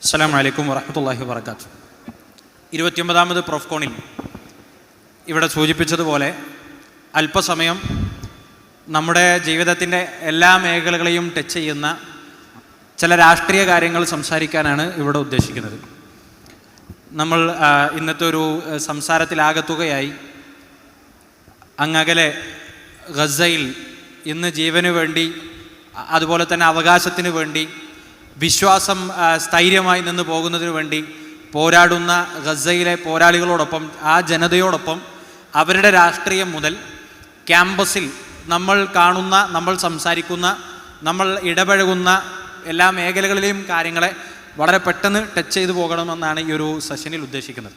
അസ്സലാമു അലൈക്കും വറഹ്മത്തുള്ളാഹി വബറകാതുഹു. 29ാമത് പ്രൊഫ്കോണിൽ ഇവിടെ സൂചിപ്പിച്ചതുപോലെ അല്പസമയം നമ്മുടെ ജീവിതത്തിൻ്റെ എല്ലാ മേഖലകളെയും ടച്ച് ചെയ്യുന്ന ചില രാഷ്ട്രീയ കാര്യങ്ങൾ സംസാരിക്കാനാണ് ഇവിടെ ഉദ്ദേശിക്കുന്നത്. നമ്മൾ ഇന്നത്തെ ഒരു സംസാരത്തിലാകത്തുകയായി അങ്ങകലെ ഗസയിൽ ഇന്ന് ജീവന് വേണ്ടി അതുപോലെ തന്നെ അവകാശത്തിന് വേണ്ടി വിശ്വാസം സ്ഥൈര്യമായി നിന്ന് പോകുന്നതിന് വേണ്ടി പോരാടുന്ന ഗസയിലെ പോരാളികളോടൊപ്പം ആ ജനതയോടൊപ്പം അവരുടെ രാഷ്ട്രീയം മുതൽ ക്യാമ്പസിൽ നമ്മൾ കാണുന്ന, നമ്മൾ സംസാരിക്കുന്ന, നമ്മൾ ഇടപഴകുന്ന എല്ലാ മേഖലകളിലെയും കാര്യങ്ങളെ വളരെ പെട്ടെന്ന് ടച്ച് ചെയ്തു പോകണമെന്നാണ് ഈ ഒരു സെഷനിൽ ഉദ്ദേശിക്കുന്നത്.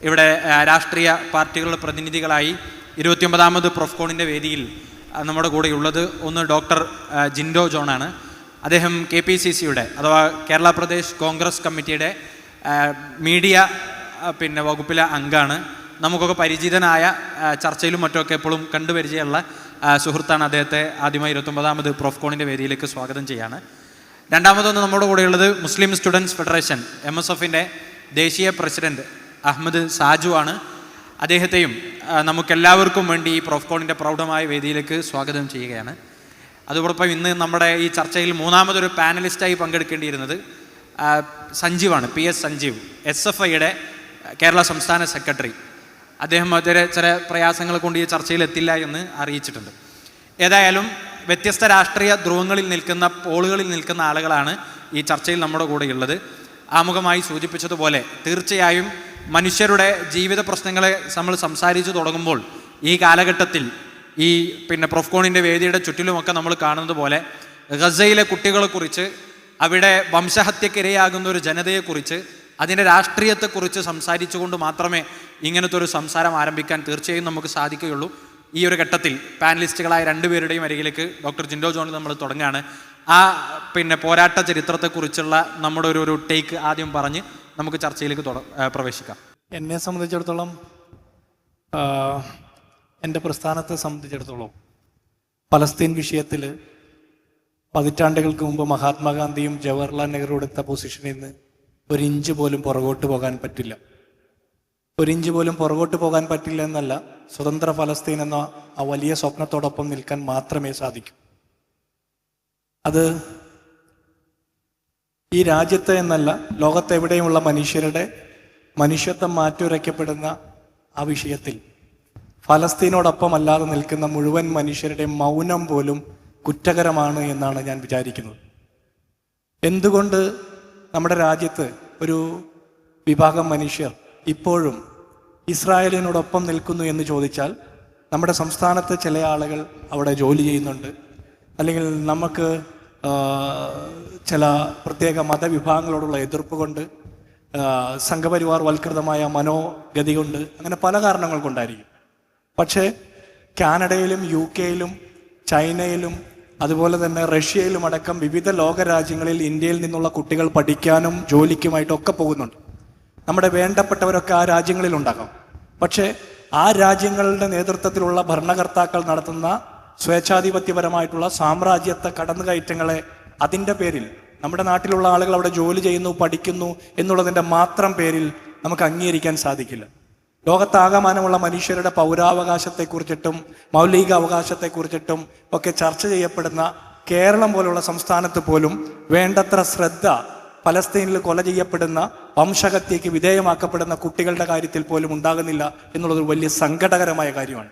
ഇവിടെ രാഷ്ട്രീയ പാർട്ടികളുടെ പ്രതിനിധികളായി 29ാമത് പ്രൊഫ്കോണിൻ്റെ വേദിയിൽ നമ്മുടെ കൂടെയുള്ളത് ഒന്ന് ഡോക്ടർ ജിൻഡോ ജോണാണ്. അദ്ദേഹം KPCCയുടെ അഥവാ കേരള പ്രദേശ് കോൺഗ്രസ് കമ്മിറ്റിയുടെ മീഡിയ വകുപ്പിലെ അംഗമാണ്. നമുക്കൊക്കെ പരിചിതനായ ചർച്ചയിലും മറ്റുമൊക്കെ എപ്പോഴും കണ്ടുപരിചയമുള്ള സുഹൃത്താണ്. അദ്ദേഹത്തെ ആദ്യമായി 29ാമത് പ്രൊഫ്കോണിൻ്റെ വേദിയിലേക്ക് സ്വാഗതം ചെയ്യാണ്. രണ്ടാമതൊന്ന് നമ്മുടെ കൂടെയുള്ളത് മുസ്ലിം സ്റ്റുഡൻസ് ഫെഡറേഷൻ MSFൻ്റെ ദേശീയ പ്രസിഡന്റ് അഹമ്മദ് സാജു ആണ്. അദ്ദേഹത്തെയും നമുക്കെല്ലാവർക്കും വേണ്ടി ഈ പ്രൊഫ്കോണിൻ്റെ പ്രൗഢമായ വേദിയിലേക്ക് സ്വാഗതം ചെയ്യുകയാണ്. അതോടൊപ്പം ഇന്ന് നമ്മുടെ ഈ ചർച്ചയിൽ മൂന്നാമതൊരു പാനലിസ്റ്റായി പങ്കെടുക്കേണ്ടിയിരുന്നത് സഞ്ജീവാണ്, PS സഞ്ജീവ്, SFIയുടെ കേരള സംസ്ഥാന സെക്രട്ടറി. അദ്ദേഹം ചില പ്രയാസങ്ങൾ കൊണ്ട് ഈ ചർച്ചയിൽ എത്തില്ല എന്ന് അറിയിച്ചിട്ടുണ്ട്. ഏതായാലും വ്യത്യസ്ത രാഷ്ട്രീയ ധ്രുവങ്ങളിൽ നിൽക്കുന്ന, പോളുകളിൽ നിൽക്കുന്ന ആളുകളാണ് ഈ ചർച്ചയിൽ നമ്മുടെ കൂടെയുള്ളത്. ആമുഖമായി സൂചിപ്പിച്ചതുപോലെ തീർച്ചയായും മനുഷ്യരുടെ ജീവിത പ്രശ്നങ്ങളെ നമ്മൾ സംസാരിച്ചു തുടങ്ങുമ്പോൾ ഈ കാലഘട്ടത്തിൽ ഈ പ്രൊഫ്കോണിൻ്റെ വേദിയുടെ ചുറ്റിലുമൊക്കെ നമ്മൾ കാണുന്നത് പോലെ ഗസയിലെ കുട്ടികളെക്കുറിച്ച്, അവിടെ വംശഹത്യക്കിരയാകുന്ന ഒരു ജനതയെക്കുറിച്ച്, അതിൻ്റെ രാഷ്ട്രീയത്തെക്കുറിച്ച് സംസാരിച്ചുകൊണ്ട് മാത്രമേ ഇങ്ങനത്തെ ഒരു സംസാരം ആരംഭിക്കാൻ തീർച്ചയായും നമുക്ക് സാധിക്കുകയുള്ളൂ. ഈ ഒരു ഘട്ടത്തിൽ പാനലിസ്റ്റുകളായ രണ്ടുപേരുടെയും അരികിലേക്ക് ഡോക്ടർ ജിൻഡോ ജോണിൽ നമ്മൾ തുടങ്ങുകയാണ്. ആ പോരാട്ട ചരിത്രത്തെക്കുറിച്ചുള്ള നമ്മുടെ ഒരു ടേക്ക് ആദ്യം പറഞ്ഞ് നമുക്ക് ചർച്ചയിലേക്ക് പ്രവേശിക്കാം. എന്നെ സംബന്ധിച്ചിടത്തോളം, എൻ്റെ പ്രസ്ഥാനത്തെ സംബന്ധിച്ചിടത്തോളം പലസ്തീൻ വിഷയത്തിൽ പതിറ്റാണ്ടുകൾക്ക് മുമ്പ് മഹാത്മാഗാന്ധിയും ജവഹർലാൽ നെഹ്റു എടുത്ത പൊസിഷനിൽ നിന്ന് ഒരു ഇഞ്ച് പോലും പുറകോട്ട് പോകാൻ പറ്റില്ല. ഒരു ഇഞ്ച് പോലും പുറകോട്ട് പോകാൻ പറ്റില്ല എന്നല്ല, സ്വതന്ത്ര ഫലസ്തീൻ എന്ന ആ വലിയ സ്വപ്നത്തോടൊപ്പം നിൽക്കാൻ മാത്രമേ സാധിക്കൂ. അത് ഈ രാജ്യത്തെ എന്നല്ല, ലോകത്തെവിടെയുമുള്ള മനുഷ്യരുടെ മനുഷ്യത്വം മാറ്റുരയ്ക്കപ്പെടുന്ന ആ വിഷയത്തിൽ ഫലസ്തീനോടൊപ്പം അല്ലാതെ നിൽക്കുന്ന മുഴുവൻ മനുഷ്യരുടെ മൗനം പോലും കുറ്റകരമാണ് എന്നാണ് ഞാൻ വിചാരിക്കുന്നത്. എന്തുകൊണ്ട് നമ്മുടെ രാജ്യത്ത് ഒരു വിഭാഗം മനുഷ്യർ ഇപ്പോഴും ഇസ്രായേലിനോടൊപ്പം നിൽക്കുന്നു എന്ന് ചോദിച്ചാൽ, നമ്മുടെ സംസ്ഥാനത്ത് ചില ആളുകൾ അവിടെ ജോലി ചെയ്യുന്നുണ്ട്, അല്ലെങ്കിൽ നമുക്ക് ചില പ്രത്യേക മതവിഭാഗങ്ങളോടുള്ള എതിർപ്പ് കൊണ്ട്, സംഘപരിവാർ വൽകൃതമായ മനോഗതി കൊണ്ട്, അങ്ങനെ പല കാരണങ്ങൾ കൊണ്ടായിരിക്കും. പക്ഷേ കാനഡയിലും UK യിലും ചൈനയിലും അതുപോലെ തന്നെ റഷ്യയിലും അടക്കം വിവിധ ലോകരാജ്യങ്ങളിൽ ഇന്ത്യയിൽ നിന്നുള്ള കുട്ടികൾ പഠിക്കാനും ജോലിക്കുമായിട്ടൊക്കെ പോകുന്നുണ്ട്. നമ്മുടെ വേണ്ടപ്പെട്ടവരൊക്കെ ആ രാജ്യങ്ങളിലുണ്ടാകാം. പക്ഷേ ആ രാജ്യങ്ങളുടെ നേതൃത്വത്തിലുള്ള ഭരണകർത്താക്കൾ നടത്തുന്ന സ്വേച്ഛാധിപത്യപരമായിട്ടുള്ള സാമ്രാജ്യത്തെ കടന്നുകയറ്റങ്ങളെ അതിൻ്റെ പേരിൽ നമ്മുടെ നാട്ടിലുള്ള ആളുകൾ അവിടെ ജോലി ചെയ്യുന്നു, പഠിക്കുന്നു എന്നുള്ളതിൻ്റെ മാത്രം പേരിൽ നമുക്ക് അംഗീകരിക്കാൻ സാധിക്കില്ല. ലോകത്താകമാനമുള്ള മനുഷ്യരുടെ പൗരാവകാശത്തെക്കുറിച്ചിട്ടും മൗലിക അവകാശത്തെക്കുറിച്ചിട്ടും ഒക്കെ ചർച്ച ചെയ്യപ്പെടുന്ന കേരളം പോലുള്ള സംസ്ഥാനത്ത് പോലും വേണ്ടത്ര ശ്രദ്ധ പലസ്തീനിൽ കൊല ചെയ്യപ്പെടുന്ന, വംശഹത്യയ്ക്ക് വിധേയമാക്കപ്പെടുന്ന കുട്ടികളുടെ കാര്യത്തിൽ പോലും ഉണ്ടാകുന്നില്ല എന്നുള്ളത് വലിയ സങ്കടകരമായ കാര്യമാണ്.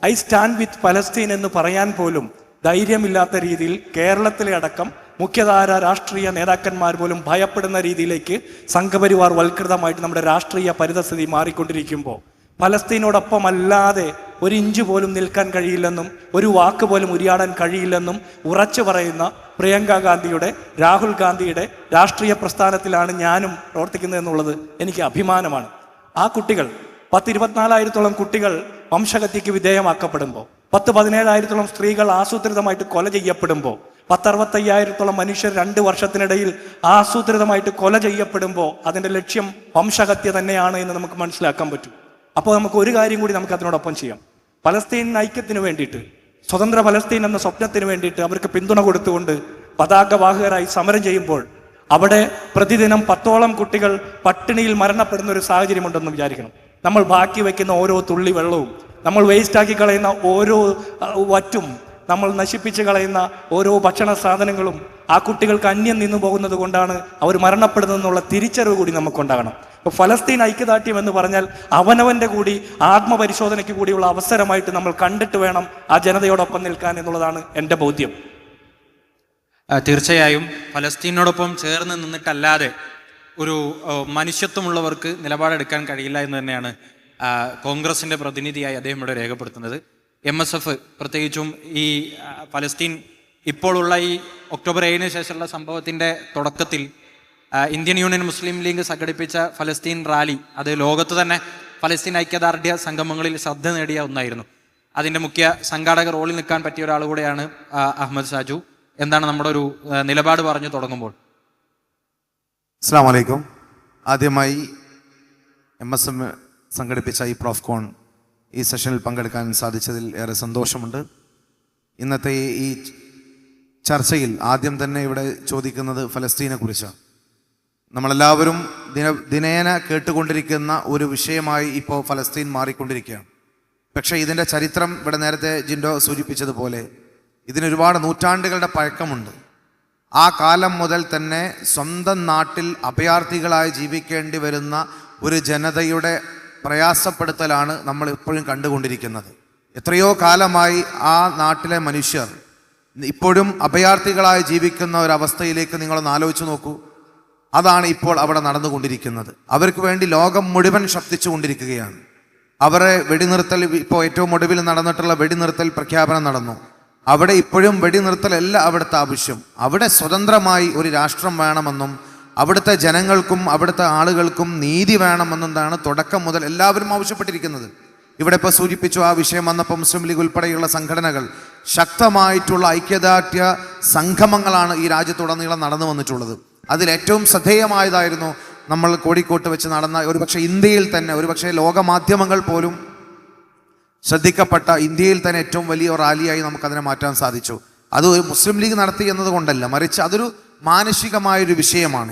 ഐ സ്റ്റാൻഡ് വിത്ത് പലസ്തീൻ എന്ന് പറയാൻ പോലും ധൈര്യമില്ലാത്ത രീതിയിൽ കേരളത്തിലെ അടക്കം മുഖ്യധാര രാഷ്ട്രീയ നേതാക്കന്മാർ പോലും ഭയപ്പെടുന്ന രീതിയിലേക്ക് സംഘപരിവാർ വൽകൃതമായിട്ട് നമ്മുടെ രാഷ്ട്രീയ പരിതസ്ഥിതി മാറിക്കൊണ്ടിരിക്കുമ്പോൾ പലസ്തീനോടൊപ്പം അല്ലാതെ ഒരു ഇഞ്ച് പോലും നിൽക്കാൻ കഴിയില്ലെന്നും ഒരു വാക്ക് പോലും ഉരിയാടാൻ കഴിയില്ലെന്നും ഉറച്ചു പറയുന്ന പ്രിയങ്ക ഗാന്ധിയുടെ, രാഹുൽ ഗാന്ധിയുടെ രാഷ്ട്രീയ പ്രസ്ഥാനത്തിലാണ് ഞാനും പ്രവർത്തിക്കുന്നത് എന്നുള്ളത് എനിക്ക് അഭിമാനമാണ്. ആ കുട്ടികൾ 10-24,000-ഓളം കുട്ടികൾ വംശഹത്യയ്ക്ക് വിധേയമാക്കപ്പെടുമ്പോൾ, 10-17,000-ഓളം സ്ത്രീകൾ ആസൂത്രിതമായിട്ട് കൊല ചെയ്യപ്പെടുമ്പോൾ, 10-65,000-ഓളം മനുഷ്യർ 2 വർഷത്തിനിടയിൽ ആസൂത്രിതമായിട്ട് കൊല ചെയ്യപ്പെടുമ്പോൾ അതിൻ്റെ ലക്ഷ്യം വംശഹത്യ തന്നെയാണ് എന്ന് നമുക്ക് മനസ്സിലാക്കാൻ പറ്റും. അപ്പോൾ നമുക്ക് ഒരു കാര്യം കൂടി നമുക്ക് അതിനോടൊപ്പം ചെയ്യാം. പലസ്തീൻ ഐക്യത്തിന് വേണ്ടിയിട്ട്, സ്വതന്ത്ര പലസ്തീൻ എന്ന സ്വപ്നത്തിന് വേണ്ടിയിട്ട് അവർക്ക് പിന്തുണ കൊടുത്തുകൊണ്ട് പതാകവാഹകരായി സമരം ചെയ്യുമ്പോൾ അവിടെ പ്രതിദിനം 10ഓളം കുട്ടികൾ പട്ടിണിയിൽ മരണപ്പെടുന്ന ഒരു സാഹചര്യമുണ്ടെന്ന് വിചാരിക്കണം. നമ്മൾ ബാക്കി വയ്ക്കുന്ന ഓരോ തുള്ളി വെള്ളവും, നമ്മൾ വേസ്റ്റാക്കി കളയുന്ന ഓരോ വറ്റും, നമ്മൾ നശിപ്പിച്ച് കളയുന്ന ഓരോ ഭക്ഷണ സാധനങ്ങളും ആ കുട്ടികൾക്ക് അന്യം നിന്നു പോകുന്നത് കൊണ്ടാണ് അവർ മരണപ്പെടുന്നതെന്നുള്ള തിരിച്ചറിവ് കൂടി നമുക്കുണ്ടാകണം. അപ്പോൾ ഫലസ്തീൻ ഐക്യദാർഢ്യം എന്ന് പറഞ്ഞാൽ അവനവൻ്റെ കൂടി ആത്മപരിശോധനയ്ക്ക് കൂടിയുള്ള അവസരമായിട്ട് നമ്മൾ കണ്ടിട്ട് വേണം ആ ജനതയോടൊപ്പം നിൽക്കാൻ എന്നുള്ളതാണ് എൻ്റെ ബോധ്യം. തീർച്ചയായും ഫലസ്തീനോടൊപ്പം ചേർന്ന് നിന്നിട്ടല്ലാതെ ഒരു മനുഷ്യത്വമുള്ളവർക്ക് നിലപാടെടുക്കാൻ കഴിയില്ല എന്ന് തന്നെയാണ് കോൺഗ്രസിൻ്റെ പ്രതിനിധിയായി അദ്ദേഹം ഇവിടെ രേഖപ്പെടുത്തുന്നത്. MSF പ്രത്യേകിച്ചും ഈ ഫലസ്തീൻ ഇപ്പോഴുള്ള ഈ ഒക്ടോബർ 7 ശേഷമുള്ള സംഭവത്തിൻ്റെ തുടക്കത്തിൽ ഇന്ത്യൻ യൂണിയൻ മുസ്ലിം ലീഗ് സംഘടിപ്പിച്ച ഫലസ്തീൻ റാലി, അത് ലോകത്ത് തന്നെ ഫലസ്തീൻ ഐക്യദാർഢ്യ സംഗമങ്ങളിൽ ശ്രദ്ധ നേടിയ ഒന്നായിരുന്നു. അതിൻ്റെ മുഖ്യ സംഘാടക റോളിൽ നിൽക്കാൻ പറ്റിയ ഒരാൾ കൂടെയാണ് അഹമ്മദ് സാജു. എന്താണ് നമ്മുടെ ഒരു നിലപാട് പറഞ്ഞു തുടങ്ങുമ്പോൾ? അസ്സലാമു അലൈക്കും. ആദ്യമായി MSM സംഘടിപ്പിച്ച ഈ പ്രോഫ്കോൺ ഈ സെഷനിൽ പങ്കെടുക്കാൻ സാധിച്ചതിൽ ഏറെ സന്തോഷമുണ്ട്. ഇന്നത്തെ ഈ ചർച്ചയിൽ ആദ്യം തന്നെ ഇവിടെ ചോദിക്കുന്നത് ഫലസ്തീനെ കുറിച്ചാണ്. നമ്മളെല്ലാവരും ദിനേന കേട്ടുകൊണ്ടിരിക്കുന്ന ഒരു വിഷയമായി ഇപ്പോൾ ഫലസ്തീൻ മാറിക്കൊണ്ടിരിക്കുകയാണ്. പക്ഷേ ഇതിൻ്റെ ചരിത്രം ഇവിടെ നേരത്തെ ജിൻഡോ സൂചിപ്പിച്ചതുപോലെ ഇതിനൊരുപാട് നൂറ്റാണ്ടുകളുടെ പഴക്കമുണ്ട്. ആ കാലം മുതൽ തന്നെ സ്വന്തം നാട്ടിൽ അഭയാർത്ഥികളായി ജീവിക്കേണ്ടി വരുന്ന ഒരു ജനതയുടെ പ്രയാസപ്പെടുത്തലാണ് നമ്മൾ ഇപ്പോഴും കണ്ടുകൊണ്ടിരിക്കുന്നത്. എത്രയോ കാലമായി ആ നാട്ടിലെ മനുഷ്യർ ഇപ്പോഴും അഭയാർത്ഥികളായി ജീവിക്കുന്ന ഒരവസ്ഥയിലേക്ക് നിങ്ങളൊന്ന് ആലോചിച്ച് നോക്കൂ. അതാണ് ഇപ്പോൾ അവിടെ നടന്നുകൊണ്ടിരിക്കുന്നത്. അവർക്ക് വേണ്ടി ലോകം മുഴുവൻ ശബ്ദിച്ചു കൊണ്ടിരിക്കുകയാണ്. അവരെ വെടിനിർത്തൽ, ഇപ്പോൾ ഏറ്റവും ഒടുവിൽ നടന്നിട്ടുള്ള വെടിനിർത്തൽ പ്രഖ്യാപനം നടന്നു. അവിടെ ഇപ്പോഴും വെടിനിർത്തലല്ല അവിടുത്തെ ആവശ്യം. അവിടെ സ്വതന്ത്രമായി ഒരു രാഷ്ട്രം വേണമെന്നും അവിടുത്തെ ജനങ്ങൾക്കും അവിടുത്തെ ആളുകൾക്കും നീതി വേണമെന്നതാണ് തുടക്കം മുതൽ എല്ലാവരും ആവശ്യപ്പെട്ടിരിക്കുന്നത്. ഇവിടെ ഇപ്പോൾ സൂചിപ്പിച്ചു, ആ വിഷയം വന്നപ്പോൾ മുസ്ലിം ലീഗ് ഉൾപ്പെടെയുള്ള സംഘടനകൾ ശക്തമായിട്ടുള്ള ഐക്യദാർഢ്യ സംഗമങ്ങളാണ് ഈ രാജ്യത്തുടനീളം നടന്നു വന്നിട്ടുള്ളത്. അതിലേറ്റവും ശ്രദ്ധേയമായതായിരുന്നു നമ്മൾ കോഴിക്കോട്ട് വെച്ച് നടന്ന, ഒരുപക്ഷെ ഇന്ത്യയിൽ തന്നെ, ഒരുപക്ഷെ ലോകമാധ്യമങ്ങൾ പോലും ശ്രദ്ധിക്കപ്പെട്ട, ഇന്ത്യയിൽ തന്നെ ഏറ്റവും വലിയ റാലിയായി നമുക്കതിനെ മാറ്റാൻ സാധിച്ചു. അത് ഒരു മുസ്ലിം ലീഗ് നടത്തി എന്നതുകൊണ്ടല്ല, മറിച്ച് അതൊരു മാനുഷികമായൊരു വിഷയമാണ്.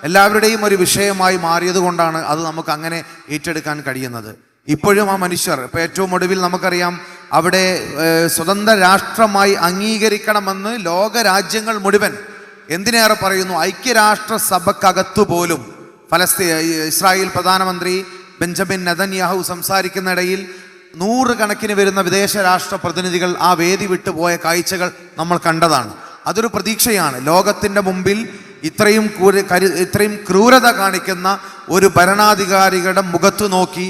എല്ലാവരുടെയും ഒരു വിഷയമായി മാറിയത് കൊണ്ടാണ് അത് നമുക്ക് അങ്ങനെ ഏറ്റെടുക്കാൻ കഴിയുന്നത്. ഇപ്പോഴും ആ മനുഷ്യർ, ഇപ്പോൾ ഏറ്റവും ഒടുവിൽ നമുക്കറിയാം, അവിടെ സ്വതന്ത്ര രാഷ്ട്രമായി അംഗീകരിക്കണമെന്ന് ലോകരാജ്യങ്ങൾ മുഴുവൻ, എന്തിനേറെ പറയുന്നു, ഐക്യരാഷ്ട്രസഭക്കകത്തു പോലും ഇസ്രായേൽ പ്രധാനമന്ത്രി ബെഞ്ചമിൻ നെതന്യാഹു സംസാരിക്കുന്നിടയിൽ 100 കണക്കിന് വരുന്ന വിദേശ രാഷ്ട്ര പ്രതിനിധികൾ ആ വേദി വിട്ടുപോയ കാഴ്ചകൾ നമ്മൾ കണ്ടതാണ്. അതൊരു പ്രതീക്ഷയാണ്. ലോകത്തിൻ്റെ മുമ്പിൽ ഇത്രയും ക്രൂരത കാണിക്കുന്ന ഒരു ഭരണാധികാരികളുടെ മുഖത്തു നോക്കി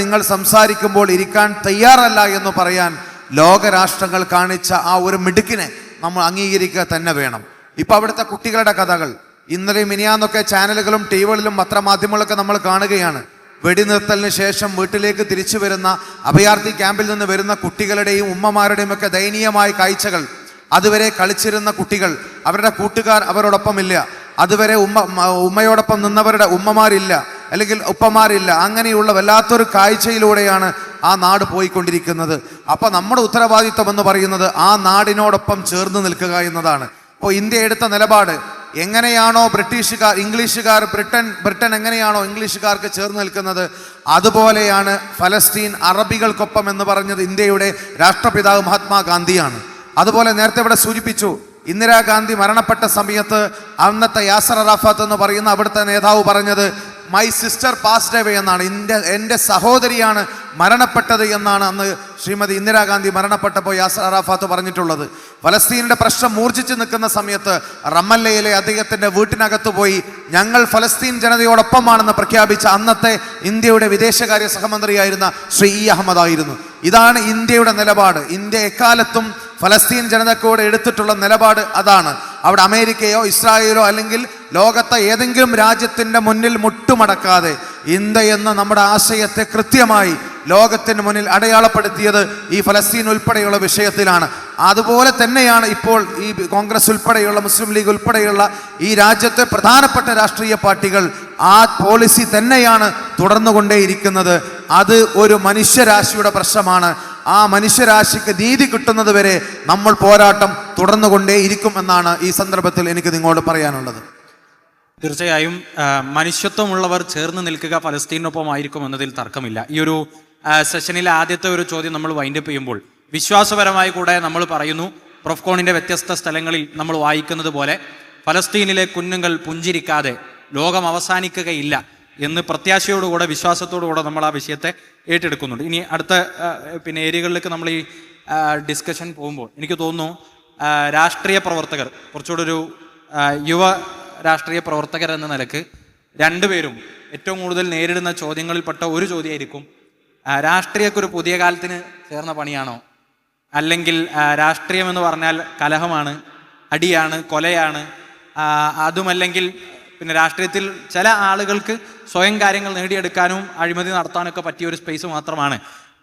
നിങ്ങൾ സംസാരിക്കുമ്പോൾ ഇരിക്കാൻ തയ്യാറല്ല എന്ന് പറയാൻ ലോകരാഷ്ട്രങ്ങൾ കാണിച്ച ആ ഒരു മിടുക്കിനെ നമ്മൾ അംഗീകരിക്കുക തന്നെ വേണം. ഇപ്പം അവിടുത്തെ കുട്ടികളുടെ കഥകൾ ഇന്നലെയും മിനിയാന്നൊക്കെ ചാനലുകളും ടിവികളിലും പത്രമാധ്യമങ്ങളൊക്കെ നമ്മൾ കാണുകയാണ്. വെടിനിർത്തലിന് ശേഷം വീട്ടിലേക്ക് തിരിച്ചു വരുന്ന, അഭയാർത്ഥി ക്യാമ്പിൽ നിന്ന് വരുന്ന കുട്ടികളുടെയും ഉമ്മമാരുടെയും ഒക്കെ ദയനീയമായ കാഴ്ചകൾ. അതുവരെ കളിച്ചിരുന്ന കുട്ടികൾ, അവരുടെ കൂട്ടുകാർ അവരോടൊപ്പമില്ല. അതുവരെ ഉമ്മയോടൊപ്പം നിന്നവരുടെ ഉമ്മമാരില്ല, അല്ലെങ്കിൽ ഉപ്പമാരില്ല. അങ്ങനെയുള്ള വല്ലാത്തൊരു കാഴ്ചയിലൂടെയാണ് ആ നാട് പോയിക്കൊണ്ടിരിക്കുന്നത്. അപ്പം നമ്മുടെ ഉത്തരവാദിത്വം എന്ന് പറയുന്നത് ആ നാടിനോടൊപ്പം ചേർന്ന് നിൽക്കുക എന്നതാണ്. ഇപ്പോൾ ഇന്ത്യ എടുത്ത നിലപാട് എങ്ങനെയാണോ ബ്രിട്ടൻ എങ്ങനെയാണോ ഇംഗ്ലീഷുകാർക്ക് ചേർന്ന് നിൽക്കുന്നത്, അതുപോലെയാണ് ഫലസ്തീൻ അറബികൾക്കൊപ്പം എന്ന് പറഞ്ഞത് ഇന്ത്യയുടെ രാഷ്ട്രപിതാവ് മഹാത്മാഗാന്ധിയാണ്. അതുപോലെ നേരത്തെ ഇവിടെ സൂചിപ്പിച്ചു, ഇന്ദിരാഗാന്ധി മരണപ്പെട്ട സമയത്ത് അന്നത്തെ യാസർ അറാഫത്ത് എന്ന് പറയുന്ന അവിടുത്തെ നേതാവ് പറഞ്ഞത് മൈ സിസ്റ്റർ പാസ്ഡ് അവേ എന്നാണ്. എൻ്റെ സഹോദരിയാണ് മരണപ്പെട്ടത് എന്നാണ് അന്ന് ശ്രീമതി ഇന്ദിരാഗാന്ധി മരണപ്പെട്ടപ്പോൾ യാസർ അറാഫത്ത് പറഞ്ഞിട്ടുള്ളത്. ഫലസ്തീനിൻ്റെ പ്രശ്നം മൂർച്ഛിച്ചു നിൽക്കുന്ന സമയത്ത് റമല്ലയിലെ അദ്ദേഹത്തിൻ്റെ വീട്ടിനകത്ത് പോയി ഞങ്ങൾ ഫലസ്തീൻ ജനതയോടൊപ്പമാണെന്ന് പ്രഖ്യാപിച്ച അന്നത്തെ ഇന്ത്യയുടെ വിദേശകാര്യ സഹമന്ത്രിയായിരുന്ന ശ്രീ അഹമ്മദ് ആയിരുന്നു. ഇതാണ് ഇന്ത്യയുടെ നിലപാട്. ഇന്ത്യ എക്കാലത്തും ഫലസ്തീൻ ജനതയോട് എടുത്തിട്ടുള്ള നിലപാട് അതാണ്. അവിടെ അമേരിക്കയോ ഇസ്രായേലോ അല്ലെങ്കിൽ ലോകത്തെ ഏതെങ്കിലും രാജ്യത്തിൻ്റെ മുന്നിൽ മുട്ടുമടക്കാതെ ഇന്ത്യ എന്ന നമ്മുടെ ആശയത്തെ കൃത്യമായി ലോകത്തിന് മുന്നിൽ അടയാളപ്പെടുത്തിയത് ഈ ഫലസ്തീൻ ഉൾപ്പെടെയുള്ള വിഷയത്തിലാണ്. അതുപോലെ തന്നെയാണ് ഇപ്പോൾ ഈ കോൺഗ്രസ് ഉൾപ്പെടെയുള്ള മുസ്ലിം ലീഗ് ഉൾപ്പെടെയുള്ള ഈ രാജ്യത്തെ പ്രധാനപ്പെട്ട രാഷ്ട്രീയ പാർട്ടികൾ ആ പോളിസി തന്നെയാണ് തുടർന്നുകൊണ്ടേയിരിക്കുന്നത്. അത് ഒരു മനുഷ്യരാശിയുടെ പ്രശ്നമാണ്. ആ മനുഷ്യരാശിക്ക് നീതി കിട്ടുന്നത് വരെ നമ്മൾ പോരാട്ടം തുടർന്നുകൊണ്ടേ ഇരിക്കും എന്നാണ് ഈ സന്ദർഭത്തിൽ എനിക്ക് നിങ്ങളോട് പറയാനുള്ളത്. തീർച്ചയായും മനുഷ്യത്വമുള്ളവർ ചേർന്ന് നിൽക്കുക ഫലസ്തീനൊപ്പമായിരിക്കും എന്നതിൽ തർക്കമില്ല. ഈ ഒരു സെഷനിലെ ആദ്യത്തെ ഒരു ചോദ്യം നമ്മൾ വൈൻഡപ്പ് ചെയ്യുമ്പോൾ വിശ്വാസപരമായി കൂടെ നമ്മൾ പറയുന്നു, പ്രൊഫ്കോണിൻ്റെ വ്യത്യസ്ത സ്ഥലങ്ങളിൽ നമ്മൾ വായിക്കുന്നത് പോലെ ഫലസ്തീനിലെ കുഞ്ഞുങ്ങൾ പുഞ്ചിരിക്കാതെ ലോകം അവസാനിക്കുകയില്ല എന്ന് പ്രത്യാശയോടുകൂടെ വിശ്വാസത്തോടുകൂടെ നമ്മൾ ആ വിഷയത്തെ ഏറ്റെടുക്കുന്നുണ്ട്. ഇനി അടുത്ത ഏരിയകളിലേക്ക് നമ്മൾ ഈ ഡിസ്കഷൻ പോകുമ്പോൾ എനിക്ക് തോന്നുന്നു രാഷ്ട്രീയ പ്രവർത്തകർ, കുറച്ചുകൂടെ ഒരു യുവ രാഷ്ട്രീയ പ്രവർത്തകർ എന്ന നിലക്ക് രണ്ടുപേരും ഏറ്റവും കൂടുതൽ നേരിടുന്ന ചോദ്യങ്ങളിൽപ്പെട്ട ഒരു ചോദ്യമായിരിക്കും, രാഷ്ട്രീയമൊക്കെ ഒരു പുതിയ കാലത്തിന് ചേർന്ന പണിയാണോ, അല്ലെങ്കിൽ രാഷ്ട്രീയം എന്ന് പറഞ്ഞാൽ കലഹമാണ്, അടിയാണ്, കൊലയാണ്, അതുമല്ലെങ്കിൽ രാഷ്ട്രീയത്തിൽ ചില ആളുകൾക്ക് സ്വയം കാര്യങ്ങൾ നേടിയെടുക്കാനും അഴിമതി നടത്താനൊക്കെ പറ്റിയ ഒരു സ്പേസ് മാത്രമാണ്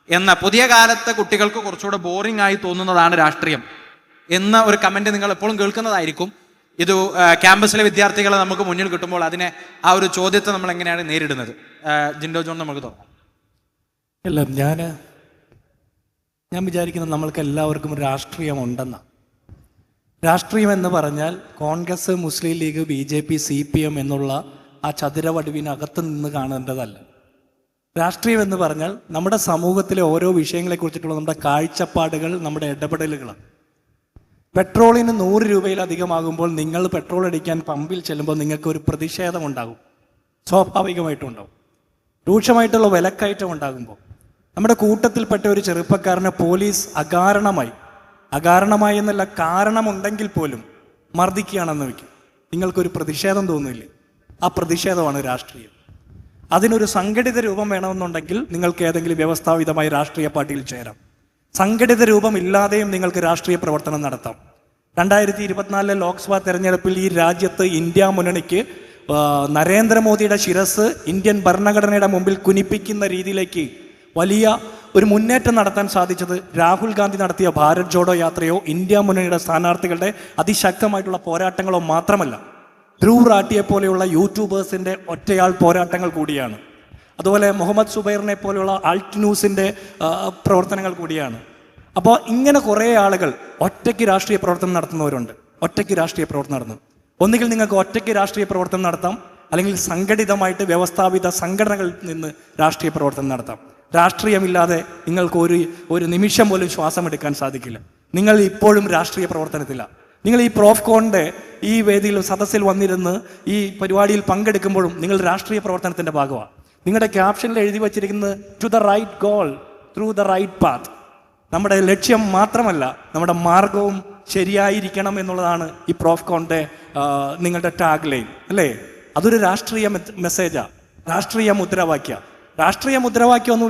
എന്ന പുതിയ കാലത്തെ കുട്ടികൾക്ക് കുറച്ചുകൂടെ ബോറിംഗ് ആയി തോന്നുന്നതാണ് രാഷ്ട്രീയം എന്ന ഒരു കമൻറ്റ് നിങ്ങൾ എപ്പോഴും കേൾക്കുന്നതായിരിക്കും. ഇത് ക്യാമ്പസിലെ വിദ്യാർത്ഥികളെ നമുക്ക് മുന്നിൽ കിട്ടുമ്പോൾ അതിനെ ആ ഒരു ചോദ്യത്തെ നമ്മൾ എങ്ങനെയാണ് നേരിടുന്നത്? ജിൻഡോ ജോൺ നമുക്ക് തോന്നാം. അല്ല, ഞാൻ വിചാരിക്കുന്നത് നമ്മൾക്ക് എല്ലാവർക്കും രാഷ്ട്രീയമുണ്ടെന്നാണ്. രാഷ്ട്രീയം എന്ന് പറഞ്ഞാൽ കോൺഗ്രസ്, മുസ്ലിം ലീഗ്, BJP, CPM എന്നുള്ള ആ ചതുരവടിവിനകത്ത് നിന്ന് കാണേണ്ടതല്ല. രാഷ്ട്രീയം എന്ന് പറഞ്ഞാൽ നമ്മുടെ സമൂഹത്തിലെ ഓരോ വിഷയങ്ങളെക്കുറിച്ചിട്ടുള്ള നമ്മുടെ കാഴ്ചപ്പാടുകൾ, നമ്മുടെ ഇടപെടലുകളാണ്. പെട്രോളിന് 100 രൂപയിലധികമാകുമ്പോൾ നിങ്ങൾ പെട്രോൾ അടിക്കാൻ പമ്പിൽ ചെല്ലുമ്പോൾ നിങ്ങൾക്ക് ഒരു പ്രതിഷേധം ഉണ്ടാകും, സ്വാഭാവികമായിട്ടുണ്ടാവും. രൂക്ഷമായിട്ടുള്ള വിലക്കയറ്റം ഉണ്ടാകുമ്പോൾ നമ്മുടെ കൂട്ടത്തിൽപ്പെട്ട ഒരു ചെറുപ്പക്കാരനെ പോലീസ് അകാരണമായി എന്നല്ല, കാരണമുണ്ടെങ്കിൽ പോലും മർദ്ദിക്കുകയാണെന്ന് വയ്ക്കും, നിങ്ങൾക്കൊരു പ്രതിഷേധം തോന്നില്ലേ? ആ പ്രതിഷേധമാണ് രാഷ്ട്രീയം. അതിനൊരു സംഘടിത രൂപം വേണമെന്നുണ്ടെങ്കിൽ നിങ്ങൾക്ക് ഏതെങ്കിലും വ്യവസ്ഥാപിതമായ രാഷ്ട്രീയ പാർട്ടിയിൽ ചേരാം. സംഘടിത രൂപം ഇല്ലാതെയും നിങ്ങൾക്ക് രാഷ്ട്രീയ പ്രവർത്തനം നടത്താം. 2024 ലോക്സഭാ തെരഞ്ഞെടുപ്പിൽ ഈ രാജ്യത്ത് ഇന്ത്യ മുന്നണിക്ക് നരേന്ദ്രമോദിയുടെ ശിരസ് ഇന്ത്യൻ ഭരണഘടനയുടെ മുമ്പിൽ കുനിപ്പിക്കുന്ന രീതിയിലേക്ക് വലിയ ഒരു മുന്നേറ്റം നടത്താൻ സാധിച്ചത് രാഹുൽ ഗാന്ധി നടത്തിയ ഭാരത് ജോഡോ യാത്രയോ ഇന്ത്യ മുന്നണിയുടെ സ്ഥാനാർത്ഥികളുടെ അതിശക്തമായിട്ടുള്ള പോരാട്ടങ്ങളോ മാത്രമല്ല, ധ്രുവ് റാട്ടിയെ പോലെയുള്ള യൂട്യൂബേഴ്സിൻ്റെ ഒറ്റയാൾ പോരാട്ടങ്ങൾ കൂടിയാണ്. അതുപോലെ മുഹമ്മദ് സുബൈറിനെ പോലെയുള്ള ആൾട്ട് ന്യൂസിൻ്റെ പ്രവർത്തനങ്ങൾ കൂടിയാണ്. അപ്പോൾ ഇങ്ങനെ കുറേ ആളുകൾ ഒറ്റയ്ക്ക് രാഷ്ട്രീയ പ്രവർത്തനം നടത്തുന്നവരുണ്ട്. ഒന്നുകിൽ നിങ്ങൾക്ക് ഒറ്റയ്ക്ക് രാഷ്ട്രീയ പ്രവർത്തനം നടത്താം, അല്ലെങ്കിൽ സംഘടിതമായിട്ട് വ്യവസ്ഥാപിത സംഘടനകളിൽ നിന്ന് രാഷ്ട്രീയ പ്രവർത്തനം നടത്താം. രാഷ്ട്രീയമില്ലാതെ നിങ്ങൾക്ക് ഒരു നിമിഷം പോലും ശ്വാസം എടുക്കാൻ സാധിക്കില്ല. നിങ്ങൾ ഇപ്പോഴും രാഷ്ട്രീയ പ്രവർത്തനത്തിലാണ്. നിങ്ങൾ ഈ പ്രോഫ്കോണിൻ്റെ ഈ വേദിയിൽ സദസ്സിൽ വന്നിരുന്ന് ഈ പരിപാടിയിൽ പങ്കെടുക്കുമ്പോഴും നിങ്ങൾ രാഷ്ട്രീയ പ്രവർത്തനത്തിൻ്റെ ഭാഗമാണ്. നിങ്ങളുടെ ക്യാപ്ഷനിൽ എഴുതി വച്ചിരിക്കുന്നത് to the right goal through the right path. നമ്മുടെ ലക്ഷ്യം മാത്രമല്ല, നമ്മുടെ മാർഗവും ശരിയായിരിക്കണം എന്നുള്ളതാണ് ഈ പ്രോഫ്കോണിൻ്റെ നിങ്ങളുടെ ടാഗ് ലൈൻ, അല്ലേ? അതൊരു രാഷ്ട്രീയ മെസ്സേജാണ്, രാഷ്ട്രീയ മുദ്രാവാക്യം. രാഷ്ട്രീയ മുദ്രാവാക്യം എന്ന്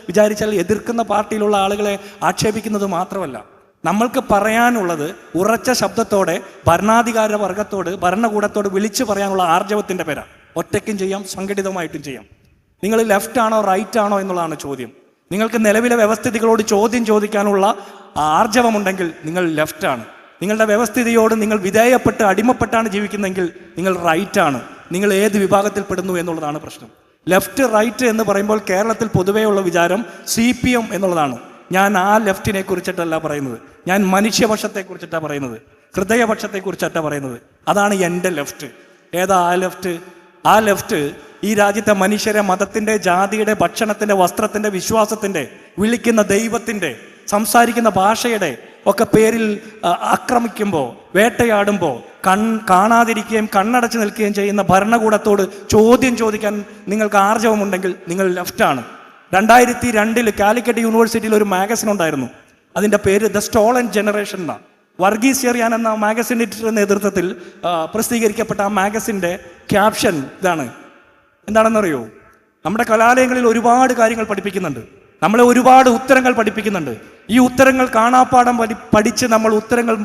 വിചാരിച്ചാൽ എതിർക്കുന്ന പാർട്ടിയിലുള്ള ആളുകളെ ആക്ഷേപിക്കുന്നത് മാത്രമല്ല, നമ്മൾക്ക് പറയാനുള്ളത് ഉറച്ച ശബ്ദത്തോടെ ഭരണാധികാര വർഗത്തോട്, ഭരണകൂടത്തോട് വിളിച്ചു പറയാനുള്ള ആർജവത്തിൻ്റെ പേരാണ്. ഒറ്റയ്ക്കും ചെയ്യാം, സംഘടിതമായിട്ടും ചെയ്യാം. നിങ്ങൾ ലെഫ്റ്റ് ആണോ റൈറ്റ് ആണോ എന്നുള്ളതാണ് ചോദ്യം. നിങ്ങൾക്ക് നിലവിലെ വ്യവസ്ഥിതികളോട് ചോദ്യം ചോദിക്കാനുള്ള ആർജവമുണ്ടെങ്കിൽ നിങ്ങൾ ലെഫ്റ്റാണ്. നിങ്ങളുടെ വ്യവസ്ഥിതിയോട് നിങ്ങൾ വിധേയപ്പെട്ട് അടിമപ്പെട്ടാണ് ജീവിക്കുന്നതെങ്കിൽ നിങ്ങൾ റൈറ്റാണ്. നിങ്ങൾ ഏത് വിഭാഗത്തിൽപ്പെടുന്നു എന്നുള്ളതാണ് പ്രശ്നം. ലെഫ്റ്റ് റൈറ്റ് എന്ന് പറയുമ്പോൾ കേരളത്തിൽ പൊതുവെയുള്ള വിചാരം CPM എന്നുള്ളതാണ്. ഞാൻ ആ ലെഫ്റ്റിനെ കുറിച്ചിട്ടല്ല പറയുന്നത്, ഞാൻ മനുഷ്യപക്ഷത്തെക്കുറിച്ചിട്ടാണ് പറയുന്നത്, ഹൃദയപക്ഷത്തെക്കുറിച്ചിട്ടാണ് പറയുന്നത്. അതാണ് എൻ്റെ ലെഫ്റ്റ്. ഏതാ ആ ലെഫ്റ്റ്? ആ ലെഫ്റ്റ് ഈ രാജ്യത്തെ മനുഷ്യരെ മതത്തിൻ്റെ, ജാതിയുടെ, ഭക്ഷണത്തിൻ്റെ, വസ്ത്രത്തിൻ്റെ, വിശ്വാസത്തിൻ്റെ, വിളിക്കുന്ന ദൈവത്തിൻ്റെ, സംസാരിക്കുന്ന ഭാഷയുടെ ഒക്കെ പേരിൽ ആക്രമിക്കുമ്പോൾ, വേട്ടയാടുമ്പോൾ കാണാതിരിക്കുകയും കണ്ണടച്ച് നിൽക്കുകയും ചെയ്യുന്ന ഭരണകൂടത്തോട് ചോദ്യം ചോദിക്കാൻ നിങ്ങൾക്ക് ആർജവമുണ്ടെങ്കിൽ നിങ്ങൾ ലെഫ്റ്റാണ്. 2002 കാലിക്കറ്റ് യൂണിവേഴ്സിറ്റിയിൽ ഒരു മാഗസിൻ ഉണ്ടായിരുന്നു. അതിൻ്റെ പേര് ദ സ്റ്റോളൻ ജനറേഷൻ എന്നാണ്. വർഗീസ് ചെറിയാൻ എന്ന മാഗസിൻ എഡിറ്ററുടെ നേതൃത്വത്തിൽ പ്രസിദ്ധീകരിക്കപ്പെട്ട ആ മാഗസിൻ്റെ ക്യാപ്ഷൻ ഇതാണ്. എന്താണെന്നറിയോ? നമ്മുടെ കലാലയങ്ങളിൽ ഒരുപാട് കാര്യങ്ങൾ പഠിപ്പിക്കുന്നുണ്ട്, നമ്മളെ ഒരുപാട് ഉത്തരങ്ങൾ പഠിപ്പിക്കുന്നുണ്ട്. ഈ ഉത്തരങ്ങൾ കാണാപ്പാഠം പഠിച്ച് നമ്മൾ ഉത്തരങ്ങൾ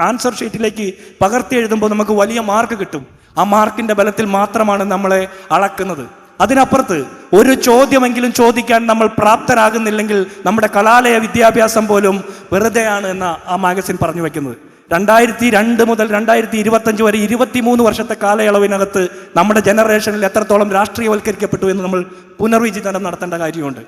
ആൻസർ ഷീറ്റിലേക്ക് പകർത്തി എഴുതുമ്പോൾ നമുക്ക് വലിയ മാർക്ക് കിട്ടും. ആ മാർക്കിൻ്റെ ബലത്തിൽ മാത്രമാണ് നമ്മളെ അളക്കുന്നത്. അതിനപ്പുറത്ത് ഒരു ചോദ്യമെങ്കിലും ചോദിക്കാൻ നമ്മൾ പ്രാപ്തരാകുന്നില്ലെങ്കിൽ നമ്മുടെ കലാലയ വിദ്യാഭ്യാസം പോലും വെറുതെയാണ് എന്ന ആ മാഗസിൻ പറഞ്ഞു വെക്കുന്നത്. 2002 മുതൽ 2025 വരെ 23 വർഷത്തെ കാലയളവിനകത്ത് നമ്മുടെ ജനറേഷനിൽ എത്രത്തോളം രാഷ്ട്രീയവൽക്കരിക്കപ്പെട്ടു എന്ന് നമ്മൾ പുനർവിചിന്തനം നടത്തേണ്ട കാര്യമുണ്ട്.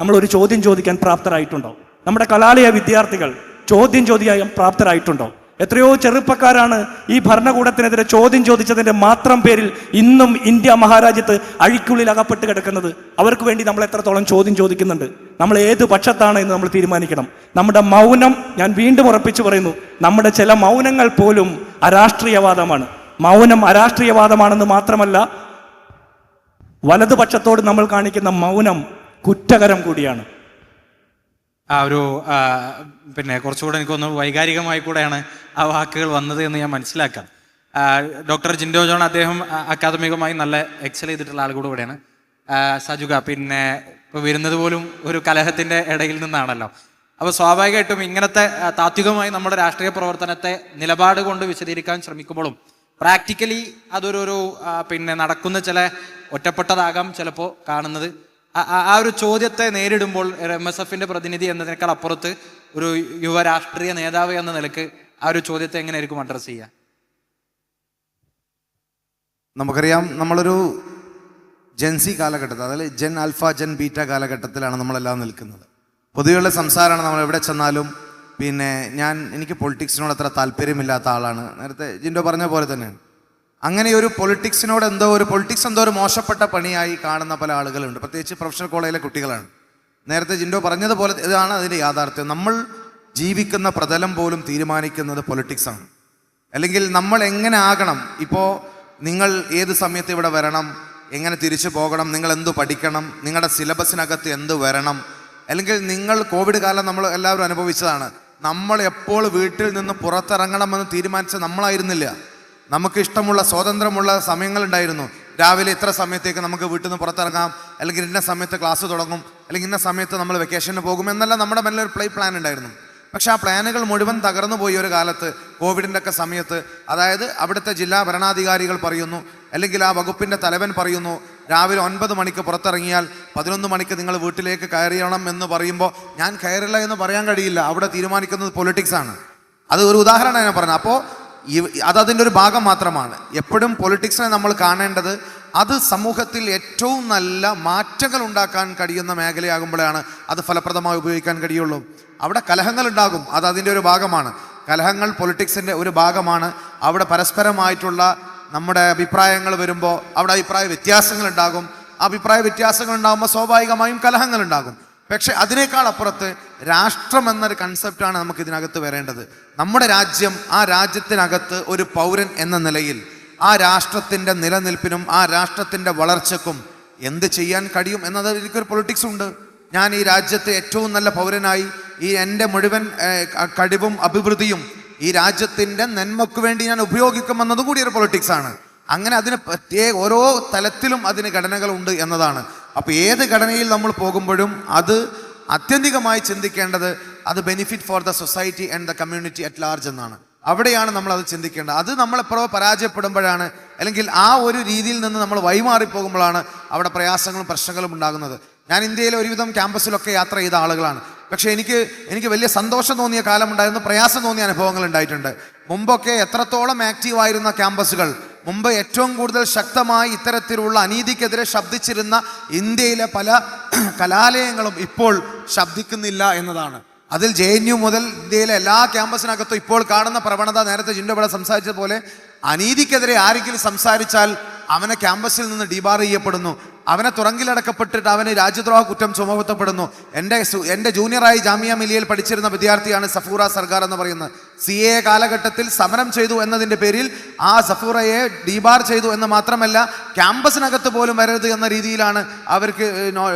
നമ്മൾ ഒരു ചോദ്യം ചോദിക്കാൻ പ്രാപ്തരായിട്ടുണ്ടോ? നമ്മുടെ കലാലയ വിദ്യാർത്ഥികൾ ചോദ്യം ചോദിക്കാൻ പ്രാപ്തരായിട്ടുണ്ടോ? എത്രയോ ചെറുപ്പക്കാരാണ് ഈ ഭരണകൂടത്തിനെതിരെ ചോദ്യം ചോദിച്ചതിൻ്റെ മാത്രം പേരിൽ ഇന്നും ഇന്ത്യ മഹാരാജ്യത്ത് അഴിക്കുള്ളിൽ അകപ്പെട്ട് കിടക്കുന്നത്. അവർക്ക് വേണ്ടി നമ്മൾ എത്രത്തോളം ചോദ്യം ചോദിക്കുന്നുണ്ട്? നമ്മൾ ഏത് പക്ഷത്താണ് എന്ന് നമ്മൾ തീരുമാനിക്കണം. നമ്മുടെ മൗനം, ഞാൻ വീണ്ടും ഉറപ്പിച്ചു പറയുന്നു, നമ്മുടെ ചില മൗനങ്ങൾ പോലും അരാഷ്ട്രീയവാദമാണ്. മൗനം അരാഷ്ട്രീയവാദമാണെന്ന് മാത്രമല്ല, വലതുപക്ഷത്തോട് നമ്മൾ കാണിക്കുന്ന മൗനം കുറ്റകരം കൂടിയാണ്. ആ ഒരു പിന്നെ കുറച്ചുകൂടെ എനിക്കൊന്ന് വൈകാരികമായി കൂടെയാണ് ആ വാക്കുകൾ വന്നത് എന്ന് ഞാൻ മനസ്സിലാക്കാം. ഡോക്ടർ ജിൻഡോ ജോൺ, അദ്ദേഹം അക്കാദമികമായി നല്ല എക്സൽ ചെയ്തിട്ടുള്ള ആൾ കൂടെയാണ്. സജുക പിന്നെ ഇപ്പോൾ വരുന്നത് പോലും ഒരു കലഹത്തിൻ്റെ ഇടയിൽ നിന്നാണല്ലോ. അപ്പോൾ സ്വാഭാവികമായിട്ടും ഇങ്ങനത്തെ താത്വികമായി നമ്മുടെ രാഷ്ട്രീയ പ്രവർത്തനത്തെ നിലപാട് കൊണ്ട് വിശദീകരിക്കാൻ ശ്രമിക്കുമ്പോഴും പ്രാക്ടിക്കലി അതൊരു പിന്നെ നടക്കുന്ന ചില ഒറ്റപ്പെട്ടതാകാം ചിലപ്പോൾ കാണുന്നത്. ആ ഒരു ചോദ്യത്തെ നേരിടുമ്പോൾ MSFന്റെ പ്രതിനിധി എന്നതിനേക്കാൾ അപ്പുറത്ത് ഒരു യുവ രാഷ്ട്രീയ നേതാവ് എന്ന നിലക്ക് ആ ഒരു ചോദ്യത്തെ എങ്ങനെയായിരിക്കും അഡ്രസ് ചെയ്യുക? നമുക്കറിയാം, നമ്മളൊരു ജെൻസി കാലഘട്ടത്തിൽ, അതായത് ജെൻ ആൽഫ ജെൻ ബീറ്റ കാലഘട്ടത്തിലാണ് നമ്മളെല്ലാം നിൽക്കുന്നത്. പൊതുവെയുള്ള സംസാരമാണ്. നമ്മൾ എവിടെ ചെന്നാലും പിന്നെ എനിക്ക് പൊളിറ്റിക്സിനോട് അത്ര താല്പര്യമില്ലാത്ത ആളാണ്. നേരത്തെ ജിൻഡോ പറഞ്ഞ പോലെ തന്നെയാണ്. അങ്ങനെ ഒരു പൊളിറ്റിക്സിനോട് പൊളിറ്റിക്സ് എന്തോ ഒരു മോശപ്പെട്ട പണിയായി കാണുന്ന പല ആളുകളുണ്ട്, പ്രത്യേകിച്ച് പ്രൊഫഷണൽ കോളേജിലെ കുട്ടികളാണ്. നേരത്തെ ജിൻഡോ പറഞ്ഞതുപോലെ ഇതാണ് അതിൻ്റെ യാഥാർത്ഥ്യം. നമ്മൾ ജീവിക്കുന്ന പ്രതലം പോലും തീരുമാനിക്കുന്നത് പൊളിറ്റിക്സാണ്. അല്ലെങ്കിൽ നമ്മൾ എങ്ങനെ ആകണം, ഇപ്പോൾ നിങ്ങൾ ഏത് സമയത്ത് ഇവിടെ വരണം, എങ്ങനെ തിരിച്ചു പോകണം, നിങ്ങൾ എന്തു പഠിക്കണം, നിങ്ങളുടെ സിലബസിനകത്ത് എന്ത് വരണം, അല്ലെങ്കിൽ നിങ്ങൾ കോവിഡ് കാലം നമ്മൾ എല്ലാവരും അനുഭവിച്ചതാണ്. നമ്മൾ എപ്പോൾ വീട്ടിൽ നിന്ന് പുറത്തിറങ്ങണമെന്ന് തീരുമാനിച്ച നമ്മളായിരുന്നില്ല. നമുക്ക് ഇഷ്ടമുള്ള സ്വാതന്ത്ര്യമുള്ള സമയങ്ങളുണ്ടായിരുന്നു. രാവിലെ ഇത്ര സമയത്തേക്ക് നമുക്ക് വീട്ടിൽ നിന്ന് പുറത്തിറങ്ങാം, അല്ലെങ്കിൽ ഇന്ന സമയത്ത് ക്ലാസ് തുടങ്ങും, അല്ലെങ്കിൽ ഇന്ന സമയത്ത് നമ്മൾ വെക്കേഷന് പോകും എന്നെല്ലാം നമ്മുടെ മുന്നിൽ ഒരു പ്ലാൻ ഉണ്ടായിരുന്നു. പക്ഷെ ആ പ്ലാനുകൾ മുഴുവൻ തകർന്നു പോയി ഒരു കാലത്ത്, കോവിഡിൻ്റെ ഒക്കെ സമയത്ത്. അതായത് അവിടുത്തെ ജില്ലാ ഭരണാധികാരികൾ പറയുന്നു, അല്ലെങ്കിൽ ആ വകുപ്പിൻ്റെ തലവൻ പറയുന്നു, രാവിലെ 9 മണിക്ക് പുറത്തിറങ്ങിയാൽ 11 മണിക്ക് നിങ്ങൾ വീട്ടിലേക്ക് കയറിയണം എന്ന് പറയുമ്പോൾ ഞാൻ കയറില്ല എന്ന് പറയാൻ കഴിയില്ല. അവിടെ തീരുമാനിക്കുന്നത് പൊളിറ്റിക്സാണ്. അത് ഒരു ഉദാഹരണമാണ് ഞാൻ പറഞ്ഞത്. അപ്പോൾ അതിൻ്റെ ഒരു ഭാഗം മാത്രമാണ്. എപ്പോഴും പൊളിറ്റിക്സിനെ നമ്മൾ കാണേണ്ടത് അത് സമൂഹത്തിൽ ഏറ്റവും നല്ല മാറ്റങ്ങൾ ഉണ്ടാക്കാൻ കഴിയുന്ന മേഖലയാകുമ്പോഴാണ് അത് ഫലപ്രദമായി ഉപയോഗിക്കാൻ കഴിയുള്ളൂ. അവിടെ കലഹങ്ങൾ ഉണ്ടാകും, അത് അതിൻ്റെ ഒരു ഭാഗമാണ്. കലഹങ്ങൾ പൊളിറ്റിക്സിൻ്റെ ഒരു ഭാഗമാണ്. അവിടെ പരസ്പരമായിട്ടുള്ള നമ്മുടെ അഭിപ്രായങ്ങൾ വരുമ്പോൾ അവിടെ അഭിപ്രായ വ്യത്യാസങ്ങൾ ഉണ്ടാകും. അഭിപ്രായ വ്യത്യാസങ്ങൾ ഉണ്ടാകുമ്പോൾ സ്വാഭാവികമായും കലഹങ്ങൾ ഉണ്ടാകും. പക്ഷെ അതിനേക്കാൾ അപ്പുറത്ത് രാഷ്ട്രം എന്നൊരു കൺസെപ്റ്റാണ് നമുക്ക് ഇതിനകത്ത് വരേണ്ടത്. നമ്മുടെ രാജ്യം, ആ രാജ്യത്തിനകത്ത് ഒരു പൗരൻ എന്ന നിലയിൽ ആ രാഷ്ട്രത്തിൻ്റെ നിലനിൽപ്പിനും ആ രാഷ്ട്രത്തിൻ്റെ വളർച്ചയ്ക്കും എന്ത് ചെയ്യാൻ കഴിയും എന്നത് എനിക്കൊരു പൊളിറ്റിക്സ് ഉണ്ട്. ഞാൻ ഈ രാജ്യത്തെ ഏറ്റവും നല്ല പൗരനായി ഈ എൻ്റെ മുഴുവൻ കഴിവും അഭിവൃദ്ധിയും ഈ രാജ്യത്തിൻ്റെ നന്മയ്ക്ക് വേണ്ടി ഞാൻ ഉപയോഗിക്കുമെന്നത് കൂടി ഒരു പൊളിറ്റിക്സാണ്. അങ്ങനെ അതിന് പ്രത്യേക ഓരോ തലത്തിലും അതിന് ഘടനകളുണ്ട് എന്നതാണ്. അപ്പോൾ ഏത് ഘടനയിൽ നമ്മൾ പോകുമ്പോഴും അത് ആത്യന്തികമായി ചിന്തിക്കേണ്ടത് അത് benefit for the society and the community at large എന്നാണ്. അവിടെയാണ് നമ്മൾ അത് ചിന്തിക്കേണ്ടത്. അത് നമ്മളെപ്പോഴോ പരാജയപ്പെടുമ്പോഴാണ്, അല്ലെങ്കിൽ ആ ഒരു രീതിയിൽ നിന്ന് നമ്മൾ വഴിമാറിപ്പോകുമ്പോഴാണ് അവിടെ പ്രയാസങ്ങളും പ്രശ്നങ്ങളും ഉണ്ടാകുന്നത്. ഞാൻ ഇന്ത്യയിലെ ഒരുവിധം ക്യാമ്പസിലൊക്കെ യാത്ര ചെയ്ത ആളുകളാണ്. പക്ഷേ എനിക്ക് വലിയ സന്തോഷം തോന്നിയ കാലമുണ്ടായിരുന്നു, പ്രയാസം തോന്നിയ അനുഭവങ്ങൾ ഉണ്ടായിട്ടുണ്ട്. മുമ്പൊക്കെ എത്രത്തോളം ആക്റ്റീവായിരുന്ന ക്യാമ്പസുകൾ, മുമ്പ് ഏറ്റവും കൂടുതൽ ശക്തമായി ഇത്തരത്തിലുള്ള അനീതിക്കെതിരെ ശബ്ദിച്ചിരുന്ന ഇന്ത്യയിലെ പല കലാലയങ്ങളും ഇപ്പോൾ ശബ്ദിക്കുന്നില്ല എന്നതാണ്. അതിൽ JNU മുതൽ ഇന്ത്യയിലെ എല്ലാ ക്യാമ്പസിനകത്തും ഇപ്പോൾ കാണുന്ന പ്രവണത, നേരത്തെ ജിൻഡോ ഇവിടെ സംസാരിച്ചതുപോലെ, അനീതിക്കെതിരെ ആരെങ്കിലും സംസാരിച്ചാൽ അവനെ ക്യാമ്പസിൽ നിന്ന് ഡിബാർ ചെയ്യപ്പെടുന്നു, അവനെ തുറങ്കിലടക്കപ്പെട്ടിട്ട് അവന് രാജ്യദ്രോഹ കുറ്റം ചുമത്തപ്പെടുന്നു. എൻ്റെ ജൂനിയറായി ജാമിയ മിലിയയിൽ പഠിച്ചിരുന്ന വിദ്യാർത്ഥിയാണ് സഫൂറ സർഗാർ എന്ന് പറയുന്നത്. CA കാലഘട്ടത്തിൽ സമരം ചെയ്തു എന്നതിൻ്റെ പേരിൽ ആ സഫൂറയെ ഡിബാർ ചെയ്തു എന്ന് മാത്രമല്ല, ക്യാമ്പസിനകത്ത് പോലും വരരുത് എന്ന രീതിയിലാണ് അവർക്ക്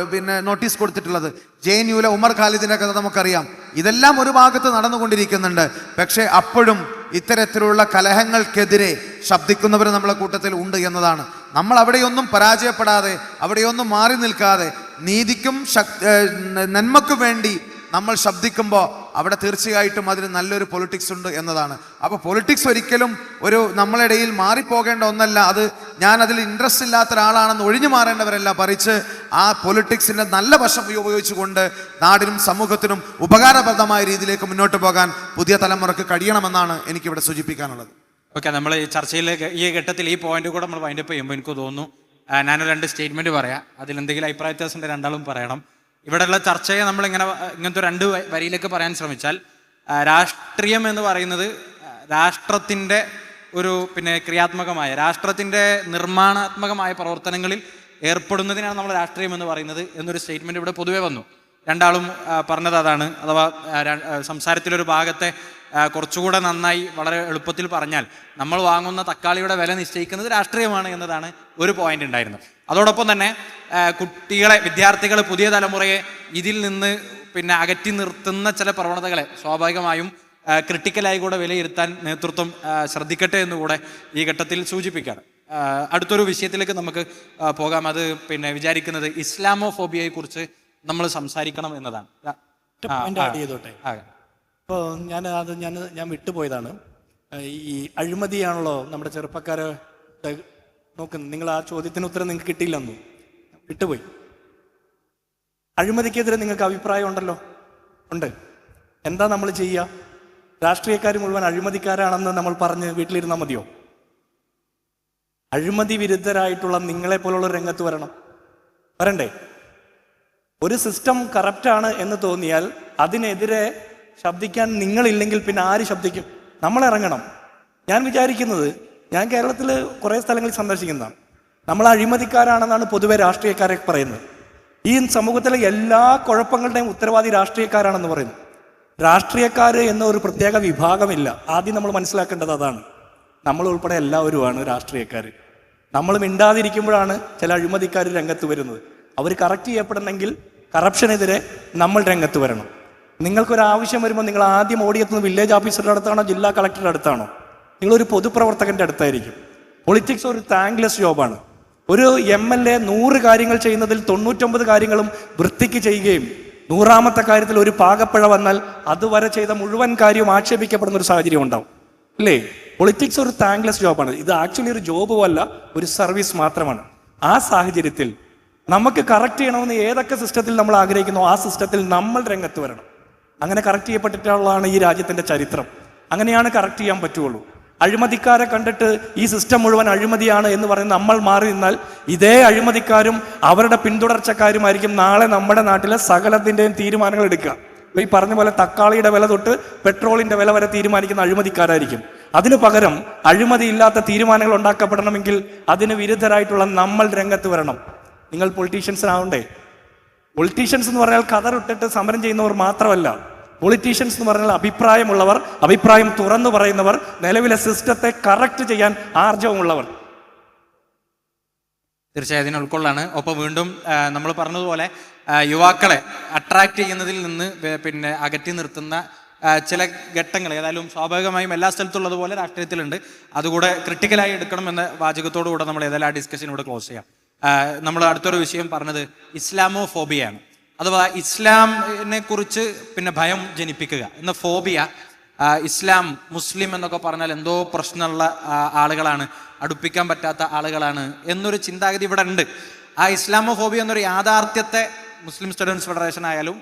നോട്ടീസ് കൊടുത്തിട്ടുള്ളത്. JNUവിലെ ഉമർ ഖാലിദിൻ്റെ കഥ നമുക്കറിയാം. ഇതെല്ലാം ഒരു ഭാഗത്ത് നടന്നുകൊണ്ടിരിക്കുന്നുണ്ട്. പക്ഷേ അപ്പോഴും ഇത്തരത്തിലുള്ള കലഹങ്ങൾക്കെതിരെ ശബ്ദിക്കുന്നവർ നമ്മളെ കൂട്ടത്തിൽ ഉണ്ട് എന്നതാണ്. നമ്മൾ അവിടെയൊന്നും പരാജയപ്പെടാതെ, അവിടെയൊന്നും മാറി നിൽക്കാതെ, നീതിക്കും നന്മയ്ക്കും വേണ്ടി നമ്മൾ ശബ്ദിക്കുമ്പോൾ അവിടെ തീർച്ചയായിട്ടും അതിന് നല്ലൊരു പൊളിറ്റിക്സ് ഉണ്ട് എന്നതാണ്. അപ്പോൾ പൊളിറ്റിക്സ് ഒരിക്കലും ഒരു നമ്മളിടയിൽ മാറിപ്പോകേണ്ട ഒന്നല്ല. അത് ഞാൻ അതിൽ ഇൻട്രസ്റ്റ് ഇല്ലാത്ത ഒരാളാണെന്ന് ഒഴിഞ്ഞു മാറേണ്ടവരല്ല, പറിച്ച് ആ പൊളിറ്റിക്സിൻ്റെ നല്ല വശം ഉപയോഗിച്ചുകൊണ്ട് നാടിനും സമൂഹത്തിനും ഉപകാരപ്രദമായ രീതിയിലേക്ക് മുന്നോട്ട് പോകാൻ പുതിയ തലമുറക്ക് കഴിയണമെന്നാണ് എനിക്കിവിടെ സൂചിപ്പിക്കാനുള്ളത്. ഓക്കെ, നമ്മൾ ഈ ചർച്ചയിലേക്ക് ഈ ഘട്ടത്തിൽ ഈ പോയിന്റ് കൂടെ നമ്മൾ വൈൻഡപ്പ് ചെയ്യുമ്പോൾ എനിക്ക് തോന്നുന്നു ഞാനൊരു 2 സ്റ്റേറ്റ്മെൻറ്റ് പറയാം. അതിലെന്തെങ്കിലും അഭിപ്രായ വ്യത്യാസം രണ്ടാളും പറയണം. ഇവിടെയുള്ള ചർച്ചയെ നമ്മളിങ്ങനെ ഇങ്ങനത്തെ രണ്ട് വരിയിലേക്ക് പറയാൻ ശ്രമിച്ചാൽ, രാഷ്ട്രീയം എന്ന് പറയുന്നത് രാഷ്ട്രത്തിൻ്റെ ഒരു ക്രിയാത്മകമായ രാഷ്ട്രത്തിൻ്റെ നിർമ്മാണാത്മകമായ പ്രവർത്തനങ്ങളിൽ ഏർപ്പെടുന്നതിനാണ് നമ്മൾ രാഷ്ട്രീയം എന്ന് പറയുന്നത് എന്നൊരു സ്റ്റേറ്റ്മെൻറ്റ് ഇവിടെ പൊതുവെ വന്നു. രണ്ടാളും പറഞ്ഞത് അതാണ്. അഥവാ സംസാരത്തിലൊരു ഭാഗത്തെ കുറച്ചുകൂടെ നന്നായി വളരെ എളുപ്പത്തിൽ പറഞ്ഞാൽ, നമ്മൾ വാങ്ങുന്ന തക്കാളിയുടെ വില നിശ്ചയിക്കുന്നത് രാഷ്ട്രീയമാണ് എന്നതാണ് ഒരു പോയിന്റ് ഉണ്ടായിരുന്നത്. അതോടൊപ്പം തന്നെ കുട്ടികളെ, വിദ്യാർത്ഥികളെ, പുതിയ തലമുറയെ ഇതിൽ നിന്ന് അകറ്റി നിർത്തുന്ന ചില പ്രവണതകളെ സ്വാഭാവികമായും ക്രിട്ടിക്കലായി കൂടെ വിലയിരുത്താൻ നേതൃത്വം ശ്രദ്ധിക്കട്ടെ എന്നുകൂടെ ഈ ഘട്ടത്തിൽ സൂചിപ്പിക്കുകയാണ്. അടുത്തൊരു വിഷയത്തിലേക്ക് നമുക്ക് പോകാം. അത് വിചാരിക്കുന്നത് ഇസ്ലാമോഫോബിയയെ കുറിച്ച് നമ്മൾ സംസാരിക്കണം എന്നതാണ്. ഇപ്പോൾ ഞാൻ വിട്ടുപോയതാണ്. ഈ അഴിമതിയാണല്ലോ നമ്മുടെ ചെറുപ്പക്കാരെ നോക്കുന്നത്. നിങ്ങൾ ആ ചോദ്യത്തിന് ഉത്തരം നിങ്ങൾക്ക് കിട്ടിയില്ലെന്നു വിട്ടുപോയി. അഴിമതിക്കെതിരെ നിങ്ങൾക്ക് അഭിപ്രായം ഉണ്ടല്ലോ? ഉണ്ട്. എന്താ നമ്മൾ ചെയ്യുക? രാഷ്ട്രീയക്കാർ മുഴുവൻ അഴിമതിക്കാരാണെന്ന് നമ്മൾ പറഞ്ഞ് വീട്ടിലിരുന്നാൽ മതിയോ? അഴിമതി വിരുദ്ധരായിട്ടുള്ള നിങ്ങളെ പോലുള്ള രംഗത്ത് വരണ്ടേ? ഒരു സിസ്റ്റം കറപ്റ്റാണ് എന്ന് തോന്നിയാൽ അതിനെതിരെ ശബ്ദിക്കാൻ നിങ്ങളില്ലെങ്കിൽ പിന്നെ ആര് ശബ്ദിക്കും? നമ്മൾ ഇറങ്ങണം. ഞാൻ വിചാരിക്കുന്നത്, ഞാൻ കേരളത്തിൽ കുറേ സ്ഥലങ്ങളിൽ സന്ദർശിക്കുന്നതാണ്, നമ്മൾ അഴിമതിക്കാരാണെന്നാണ് പൊതുവെ രാഷ്ട്രീയക്കാരെ പറയുന്നത്. ഈ സമൂഹത്തിലെ എല്ലാ കുഴപ്പങ്ങളുടെയും ഉത്തരവാദി രാഷ്ട്രീയക്കാരാണെന്ന് പറയുന്നു. രാഷ്ട്രീയക്കാർ എന്ന ഒരു പ്രത്യേക വിഭാഗമില്ല. ആദ്യം നമ്മൾ മനസ്സിലാക്കേണ്ടത് അതാണ്. നമ്മൾ ഉൾപ്പെടെ എല്ലാവരുമാണ് രാഷ്ട്രീയക്കാർ. നമ്മൾ മിണ്ടാതിരിക്കുമ്പോഴാണ് ചില അഴിമതിക്കാർ രംഗത്ത് വരുന്നത്. അവർ കറക്റ്റ് ചെയ്യപ്പെടണമെങ്കിൽ കറപ്ഷനെതിരെ നമ്മൾ രംഗത്ത് വരണം. നിങ്ങൾക്കൊരാവശ്യം വരുമ്പോൾ നിങ്ങൾ ആദ്യം ഓടിയെത്തുന്നത് വില്ലേജ് ഓഫീസറുടെ അടുത്താണോ ജില്ലാ കളക്ടറുടെ അടുത്താണോ? നിങ്ങളൊരു പൊതുപ്രവർത്തകൻ്റെ അടുത്തായിരിക്കും. പൊളിറ്റിക്സ് ഒരു താങ്ക്ലെസ് ജോബാണ്. ഒരു MLA 100 കാര്യങ്ങൾ ചെയ്യുന്നതിൽ 99 കാര്യങ്ങളും വൃത്തിക്ക് ചെയ്യുകയും 100ാമത്തെ കാര്യത്തിൽ ഒരു പാകപ്പിഴ വന്നാൽ അതുവരെ ചെയ്ത മുഴുവൻ കാര്യവും ആക്ഷേപിക്കപ്പെടുന്ന ഒരു സാഹചര്യം ഉണ്ടാവും, അല്ലേ? പൊളിറ്റിക്സ് ഒരു താങ്ക്ലെസ് ജോബാണ്. ഇത് ആക്ച്വലി ഒരു ജോബും അല്ല, ഒരു സർവീസ് മാത്രമാണ്. ആ സാഹചര്യത്തിൽ നമുക്ക് കറക്റ്റ് ചെയ്യണമെന്ന് ഏതൊക്കെ സിസ്റ്റത്തിൽ നമ്മൾ ആഗ്രഹിക്കുന്നോ ആ സിസ്റ്റത്തിൽ നമ്മൾ രംഗത്ത് വരണം. അങ്ങനെ കറക്റ്റ് ചെയ്യപ്പെട്ടിട്ടുള്ളതാണ് ഈ രാജ്യത്തിൻ്റെ ചരിത്രം. അങ്ങനെയാണ് കറക്റ്റ് ചെയ്യാൻ പറ്റുള്ളൂ. അഴിമതിക്കാരെ കണ്ടിട്ട് ഈ സിസ്റ്റം മുഴുവൻ അഴിമതിയാണ് എന്ന് പറയുന്ന നമ്മൾ മാറി നിന്നാൽ ഇതേ അഴിമതിക്കാരും അവരുടെ പിന്തുടർച്ചക്കാരുമായിരിക്കും നാളെ നമ്മുടെ നാട്ടിലെ സകലത്തിൻ്റെയും തീരുമാനങ്ങൾ എടുക്കുക. ഈ പറഞ്ഞ പോലെ തക്കാളിയുടെ വില തൊട്ട് പെട്രോളിൻ്റെ വില വരെ തീരുമാനിക്കുന്ന അഴിമതിക്കാരായിരിക്കും. അതിനു പകരം അഴിമതി ഇല്ലാത്ത തീരുമാനങ്ങൾ ഉണ്ടാക്കപ്പെടണമെങ്കിൽ അതിന് വിരുദ്ധരായിട്ടുള്ള നമ്മൾ രംഗത്ത് വരണം. നിങ്ങൾ പൊളിറ്റീഷ്യൻസിനാവണ്ടേ? പൊളിറ്റീഷ്യൻസ് എന്ന് പറഞ്ഞാൽ കതറിട്ടിട്ട് സമരം ചെയ്യുന്നവർ മാത്രമല്ല. പൊളിറ്റീഷ്യൻസ് എന്ന് പറഞ്ഞാൽ അഭിപ്രായമുള്ളവർ, അഭിപ്രായം തുറന്നു പറയുന്നവർ, നിലവിലെ സിസ്റ്റത്തെ കറക്റ്റ് ചെയ്യാൻ ആർജവമുള്ളവർ. തീർച്ചയായും അതിനെ ഉൾക്കൊള്ളാണ്. ഒപ്പം വീണ്ടും നമ്മൾ പറഞ്ഞതുപോലെ യുവാക്കളെ അട്രാക്ട് ചെയ്യുന്നതിൽ നിന്ന് അകറ്റി നിർത്തുന്ന ചില ഘട്ടങ്ങൾ ഏതായാലും സ്വാഭാവികമായും എല്ലാ സ്ഥലത്തുള്ളതുപോലെ രാഷ്ട്രീയത്തിലുണ്ട്. അതുകൂടെ ക്രിട്ടിക്കലായി എടുക്കണം എന്ന വാചകത്തോടുകൂടെ നമ്മൾ ഏതായാലും ആ ഡിസ്കഷൻ ഇവിടെ ക്ലോസ് ചെയ്യാം. നമ്മൾ അടുത്തൊരു വിഷയം പറഞ്ഞത് ഇസ്ലാമോഫോബിയാണ്. അഥവാ ഇസ്ലാമിനെ കുറിച്ച് ഭയം ജനിപ്പിക്കുക എന്ന ഫോബിയ. ഇസ്ലാം, മുസ്ലിം എന്നൊക്കെ പറഞ്ഞാൽ എന്തോ പ്രശ്നമുള്ള ആളുകളാണ്, അടുപ്പിക്കാൻ പറ്റാത്ത ആളുകളാണ് എന്നൊരു ചിന്താഗതി ഇവിടെ ഉണ്ട്. ആ ഇസ്ലാമോഫോബിയ എന്നൊരു യാഥാർത്ഥ്യത്തെ മുസ്ലിം സ്റ്റുഡൻസ് ഫെഡറേഷൻ ആയാലും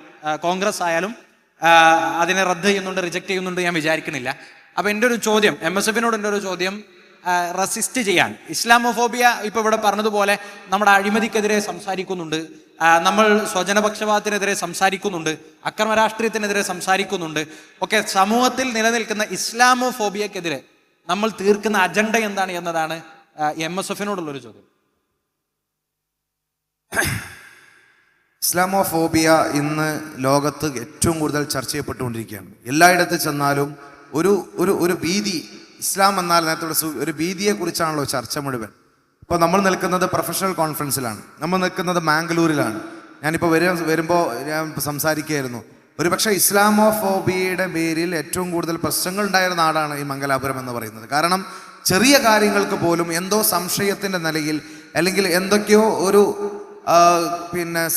കോൺഗ്രസ് ആയാലും അതിനെ റദ്ദ് ചെയ്യുന്നുണ്ട്, റിജക്റ്റ് ചെയ്യുന്നുണ്ട് ഞാൻ വിചാരിക്കുന്നില്ല. അപ്പോൾ എൻ്റെ ഒരു ചോദ്യം, MSFനോട് എൻ്റെ ഒരു ചോദ്യം, റെസിസ്റ്റ് ചെയ്യാൻ ഇസ്ലാമോഫോബിയ ഇപ്പോൾ ഇവിടെ പറഞ്ഞതുപോലെ നമ്മുടെ അഴിമതിക്കെതിരെ സംസാരിക്കുന്നുണ്ട്, നമ്മൾ സ്വജനപക്ഷപാതത്തിനെതിരെ സംസാരിക്കുന്നുണ്ട്, അക്രമ രാഷ്ട്രീയത്തിനെതിരെ സംസാരിക്കുന്നുണ്ട്. ഒക്കെ സമൂഹത്തിൽ നിലനിൽക്കുന്ന ഇസ്ലാമോഫോബിയക്കെതിരെ നമ്മൾ തീർക്കുന്ന അജണ്ട എന്താണ് എന്നതാണ് MSFനോടുള്ളൊരു ചോദ്യം. ഇസ്ലാമോഫോബിയ ഇന്ന് ലോകത്ത് ഏറ്റവും കൂടുതൽ ചർച്ച ചെയ്യപ്പെട്ടുകൊണ്ടിരിക്കുകയാണ്. എല്ലായിടത്ത് ചെന്നാലും ഒരു ഭീതി, ഇസ്ലാം എന്നാൽ നേരത്തെ ഒരു ഭീതിയെക്കുറിച്ചാണല്ലോ ചർച്ച മുഴുവൻ. ഇപ്പോൾ നമ്മൾ നിൽക്കുന്നത് പ്രൊഫഷണൽ കോൺഫറൻസിലാണ്, നമ്മൾ നിൽക്കുന്നത് മാംഗ്ലൂരിലാണ്. ഞാനിപ്പോൾ വരുമ്പോൾ ഞാൻ സംസാരിക്കുകയായിരുന്നു, ഒരുപക്ഷെ ഇസ്ലാമോഫോബിയയുടെ പേരിൽ ഏറ്റവും കൂടുതൽ പ്രശ്നങ്ങൾ ഉണ്ടായിരുന്ന നാടാണ് ഈ മംഗലാപുരം എന്ന് പറയുന്നത്. കാരണം ചെറിയ കാര്യങ്ങൾക്ക് പോലും എന്തോ സംശയത്തിൻ്റെ നിലയിൽ അല്ലെങ്കിൽ എന്തൊക്കെയോ ഒരു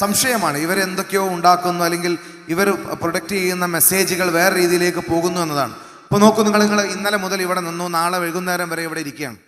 സംശയമാണ്, ഇവരെന്തൊക്കെയോ ഉണ്ടാക്കുന്നു അല്ലെങ്കിൽ ഇവർ പ്രൊഡക്റ്റ് ചെയ്യുന്ന മെസ്സേജുകൾ വേറെ രീതിയിലേക്ക് പോകുന്നു എന്നതാണ്. ഇപ്പോൾ നോക്കൂ, നിങ്ങൾ ഇന്നലെ മുതൽ ഇവിടെ നിന്നു, നാളെ വൈകുന്നേരം വരെ ഇവിടെ ഇരിക്കുകയാണ്.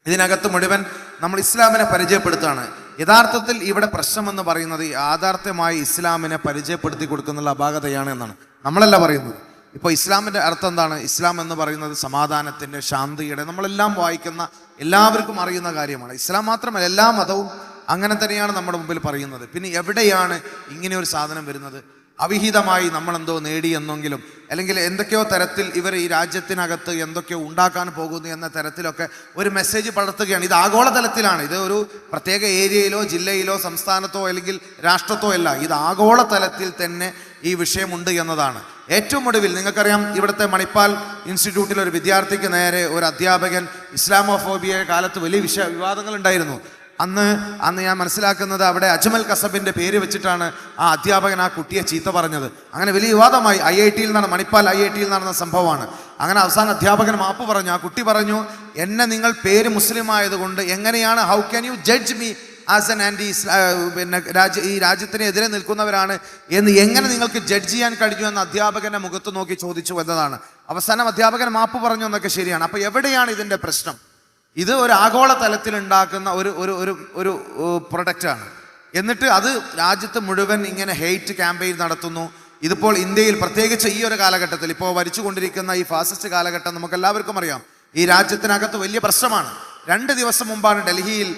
ഇതിനകത്ത് മുഴുവൻ നമ്മൾ ഇസ്ലാമിനെ പരിചയപ്പെടുത്തുകയാണ്. യഥാർത്ഥത്തിൽ ഇവിടെ പ്രശ്നമെന്ന് പറയുന്നത് യാഥാർത്ഥ്യമായി ഇസ്ലാമിനെ പരിചയപ്പെടുത്തി കൊടുക്കുന്നുള്ള അപാകതയാണ് എന്നാണ് നമ്മളല്ല പറയുന്നത്. ഇപ്പോൾ ഇസ്ലാമിൻ്റെ അർത്ഥം എന്താണ്? ഇസ്ലാം എന്ന് പറയുന്നത് സമാധാനത്തിൻ്റെ, ശാന്തിയുടെ, നമ്മളെല്ലാം വായിക്കുന്ന എല്ലാവർക്കും അറിയുന്ന കാര്യമാണ്. ഇസ്ലാം മാത്രമല്ല, എല്ലാ മതവും അങ്ങനെ തന്നെയാണ് നമ്മുടെ മുമ്പിൽ പറയുന്നത്. പിന്നെ എവിടെയാണ് ഇങ്ങനെ ഒരു സാധനം വരുന്നത്? അവിഹിതമായി നമ്മളെന്തോ നേടിയെന്നെങ്കിലും അല്ലെങ്കിൽ എന്തൊക്കെയോ തരത്തിൽ ഇവർ ഈ രാജ്യത്തിനകത്ത് എന്തൊക്കെയോ ഉണ്ടാക്കാൻ പോകുന്നു എന്ന തരത്തിലൊക്കെ ഒരു മെസ്സേജ് പടർത്തുകയാണ്. ഇത് ആഗോളതലത്തിലാണ്. ഇത് ഒരു പ്രത്യേക ഏരിയയിലോ ജില്ലയിലോ സംസ്ഥാനത്തോ അല്ലെങ്കിൽ രാഷ്ട്രത്തോ അല്ല, ഇത് ആഗോളതലത്തിൽ തന്നെ ഈ വിഷയമുണ്ട് എന്നതാണ്. ഏറ്റവും ഒടുവിൽ നിങ്ങൾക്കറിയാം, ഇവിടുത്തെ മണിപ്പാൽ ഇൻസ്റ്റിറ്റ്യൂട്ടിൽ ഒരു വിദ്യാർത്ഥിക്ക് നേരെ ഒരു അധ്യാപകൻ ഇസ്ലാമോഫോബിയ കാലത്ത് വലിയ വിവാദങ്ങൾ ഉണ്ടായിരുന്നു. അന്ന് ഞാൻ മനസ്സിലാക്കുന്നത് അവിടെ അജ്മൽ കസബിൻ്റെ പേര് വെച്ചിട്ടാണ് ആ അധ്യാപകൻ ആ കുട്ടിയെ ചീത്ത പറഞ്ഞത്. അങ്ങനെ വലിയ വിവാദമായി. IIT-യിൽ നിന്നാണ്, മണിപ്പാൽ IIT-യിൽ നടന്ന സംഭവമാണ്. അങ്ങനെ അവസാനം അധ്യാപകൻ മാപ്പ് പറഞ്ഞു. ആ കുട്ടി പറഞ്ഞു, എന്നെ നിങ്ങൾ പേര് മുസ്ലിം ആയതുകൊണ്ട് എങ്ങനെയാണ്, how can you judge me as an anti പിന്നെ ഈ രാജ്യത്തിനെതിരെ നിൽക്കുന്നവരാണ് എന്ന് എങ്ങനെ നിങ്ങൾക്ക് ജഡ്ജ് ചെയ്യാൻ കഴിഞ്ഞു എന്ന് അധ്യാപകൻ്റെ മുഖത്ത് നോക്കി ചോദിച്ചു എന്നതാണ്. അവസാനം അധ്യാപകൻ മാപ്പ് പറഞ്ഞു എന്നൊക്കെ ശരിയാണ്. അപ്പോൾ എവിടെയാണ് ഇതിൻ്റെ പ്രശ്നം? ഇത് ഒരു ആഗോള തലത്തിൽ ഉണ്ടാക്കുന്ന ഒരു പ്രൊഡക്റ്റാണ്. എന്നിട്ട് അത് രാജ്യത്ത് മുഴുവൻ ഇങ്ങനെ ഹെയ്റ്റ് ക്യാമ്പയിൻ നടത്തുന്നു. ഇതിപ്പോൾ ഇന്ത്യയിൽ പ്രത്യേകിച്ച് ഈ ഒരു കാലഘട്ടത്തിൽ, ഇപ്പോൾ ഭരിച്ചുകൊണ്ടിരിക്കുന്ന ഈ ഫാസിസ്റ്റ് കാലഘട്ടം നമുക്കെല്ലാവർക്കും അറിയാം, ഈ രാജ്യത്തിനകത്ത് വലിയ പ്രശ്നമാണ്. 2 ദിവസം മുമ്പാണ് ഡൽഹിയിൽ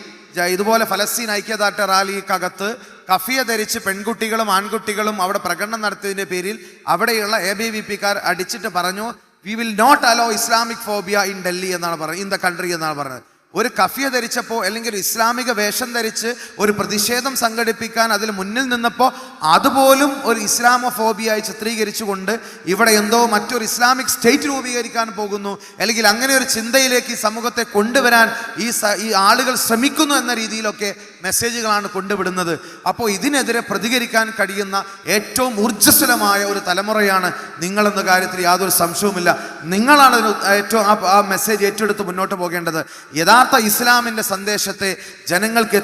ഇതുപോലെ ഫലസ്തീൻ ഐക്യദാർഢ്യ റാലിക്കകത്ത് കഫിയ ധരിച്ച് പെൺകുട്ടികളും ആൺകുട്ടികളും അവിടെ പ്രകടനം നടത്തിയതിൻ്റെ പേരിൽ അവിടെയുള്ള ABVP-കാർ അടിച്ചിട്ട് പറഞ്ഞു, we will not allow Islamic phobia in Delhi എന്നാണ് പറഞ്ഞത്, ഇൻ ദ കൺട്രി എന്നാണ് പറഞ്ഞത്. ഒരു കഫിയ ധരിച്ചപ്പോൾ അല്ലെങ്കിൽ ഒരു ഇസ്ലാമിക വേഷം ധരിച്ച് ഒരു പ്രതിഷേധം സംഘടിപ്പിക്കാൻ അതിൽ മുന്നിൽ നിന്നപ്പോൾ അതുപോലും ഒരു ഇസ്ലാമോഫോബിയായി ചിത്രീകരിച്ചുകൊണ്ട് ഇവിടെ എന്തോ മറ്റൊരു ഇസ്ലാമിക് സ്റ്റേറ്റ് രൂപീകരിക്കാൻ പോകുന്നു, അല്ലെങ്കിൽ അങ്ങനെ ഒരു ചിന്തയിലേക്ക് ഈ സമൂഹത്തെ കൊണ്ടുവരാൻ ഈ ആളുകൾ ശ്രമിക്കുന്നു എന്ന രീതിയിലൊക്കെ മെസ്സേജുകളാണ് കൊണ്ടുവിടുന്നത്. അപ്പോൾ ഇതിനെതിരെ പ്രതികരിക്കാൻ കഴിയുന്ന ഏറ്റവും ഊർജ്ജസ്വലമായ ഒരു തലമുറയാണ് നിങ്ങളെന്ന കാര്യത്തിൽ യാതൊരു സംശയവുമില്ല. നിങ്ങളാണ് ഏറ്റവും ആ മെസ്സേജ് ഏറ്റെടുത്ത് മുന്നോട്ട് പോകേണ്ടത്. യഥാർത്ഥ ഇസ്ലാമിൻ്റെ സന്ദേശത്തെ ജനങ്ങൾക്ക്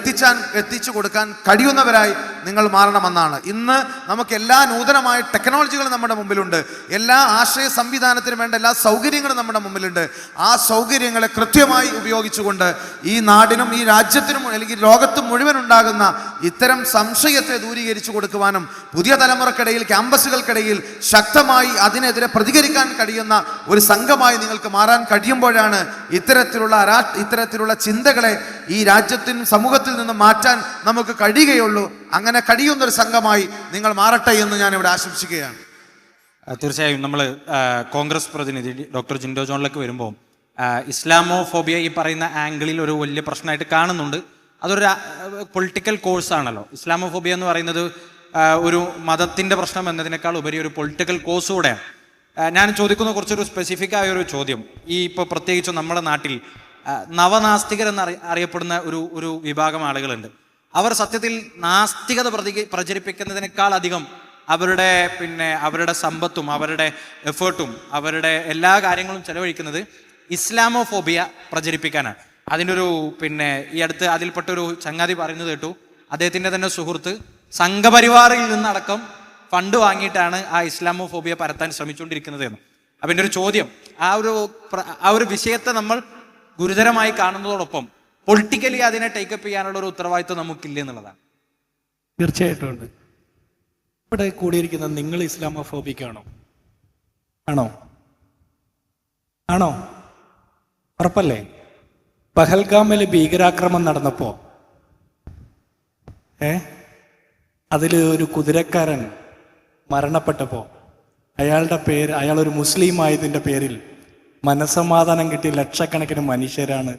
എത്തിച്ചു കൊടുക്കാൻ കഴിയുന്നവരായി നിങ്ങൾ മാറണമെന്നാണ്. ഇന്ന് നമുക്ക് എല്ലാ നൂതനമായ ടെക്നോളജികളും നമ്മുടെ മുമ്പിലുണ്ട്. എല്ലാ ആശയ സംവിധാനത്തിനും വേണ്ട എല്ലാ സൗകര്യങ്ങളും നമ്മുടെ മുമ്പിലുണ്ട്. ആ സൗകര്യങ്ങളെ കൃത്യമായി ഉപയോഗിച്ചുകൊണ്ട് ഈ നാടിനും ഈ രാജ്യത്തിനും അല്ലെങ്കിൽ ലോകത്തും മുഴുവൻ ഉണ്ടാകുന്ന ഇത്തരം സംശയത്തെ ദൂരീകരിച്ചു കൊടുക്കുവാനും പുതിയ തലമുറക്കിടയിൽ ക്യാമ്പസുകൾക്കിടയിൽ ശക്തമായി അതിനെതിരെ പ്രതികരിക്കാൻ കഴിയുന്ന ഒരു സംഘമായി നിങ്ങൾക്ക് മാറാൻ കഴിയുമ്പോഴാണ് ഇത്തരത്തിലുള്ള ചിന്തകളെ ഈ രാജ്യത്തിനും സമൂഹത്തിൽ നിന്ന് മാറ്റാൻ നമുക്ക് കഴിയുകയുള്ളൂ. അങ്ങനെ കഴിയുന്നൊരു സംഘമായി നിങ്ങൾ മാറട്ടെ എന്ന് ഞാൻ ഇവിടെ ആശംസിക്കുകയാണ്. തീർച്ചയായും നമ്മൾ കോൺഗ്രസ് പ്രതിനിധി ഡോക്ടർ ജിൻഡോ ജോണിലേക്ക് വരുമ്പോൾ ഇസ്ലാമോഫോബിയ ഈ പറയുന്ന ആംഗിളിൽ ഒരു വലിയ പ്രശ്നമായിട്ട് കാണുന്നുണ്ട്. അതൊരു പൊളിറ്റിക്കൽ കോഴ്സാണല്ലോ. ഇസ്ലാമോഫോബിയ എന്ന് പറയുന്നത് ഒരു മതത്തിൻ്റെ പ്രശ്നം എന്നതിനേക്കാൾ ഉപരി ഒരു പൊളിറ്റിക്കൽ കോഴ്സ് കൂടെയാണ്. ഞാൻ ചോദിക്കുന്ന കുറച്ചൊരു സ്പെസിഫിക് ആയ ഒരു ചോദ്യം, ഈ ഇപ്പോൾ പ്രത്യേകിച്ച് നമ്മുടെ നാട്ടിൽ നവനാസ്തികർ എന്ന് അറിയപ്പെടുന്ന ഒരു വിഭാഗം ആളുകളുണ്ട്. അവർ സത്യത്തിൽ നാസ്തികത പ്രചരിപ്പിക്കുന്നതിനേക്കാൾ അധികം അവരുടെ സമ്പത്തും അവരുടെ എഫേർട്ടും അവരുടെ എല്ലാ കാര്യങ്ങളും ചെലവഴിക്കുന്നത് ഇസ്ലാമോഫോബിയ പ്രചരിപ്പിക്കാനാണ്. അതിനൊരു ഈ അടുത്ത് അതിൽപ്പെട്ടൊരു ചങ്ങാതി പറയുന്നത് കേട്ടു, അദ്ദേഹത്തിൻ്റെ തന്നെ സുഹൃത്ത് സംഘപരിവാറിൽ നിന്നടക്കം ഫണ്ട് വാങ്ങിയിട്ടാണ് ആ ഇസ്ലാമോഫോബിയ പരത്താൻ ശ്രമിച്ചുകൊണ്ടിരിക്കുന്നത് എന്ന്. അപ്പം എൻ്റെ ഒരു ചോദ്യം, ആ ഒരു വിഷയത്തെ നമ്മൾ ഗുരുതരമായി കാണുന്നതോടൊപ്പം പൊളിറ്റിക്കലി അതിനെ ടേക്കപ്പ് ചെയ്യാനുള്ള ഒരു ഉത്തരവാദിത്വം നമുക്കില്ല എന്നുള്ളതാണ്. തീർച്ചയായിട്ടും ഉണ്ട്. ഇവിടെ കൂടിയിരിക്കുന്ന നിങ്ങൾ ഇസ്ലാമോഫോബിക്കാണോ? ആണോ? ഉറപ്പല്ലേ? പഹൽഗാമിൽ ഭീകരാക്രമണം നടന്നപ്പോ അതിൽ ഒരു കുതിരക്കാരൻ മരണപ്പെട്ടപ്പോൾ അയാളൊരു മുസ്ലിം ആയതിൻ്റെ പേരിൽ മനസ്സമാധാനം കിട്ടിയ ലക്ഷക്കണക്കിന് മനുഷ്യരാണ്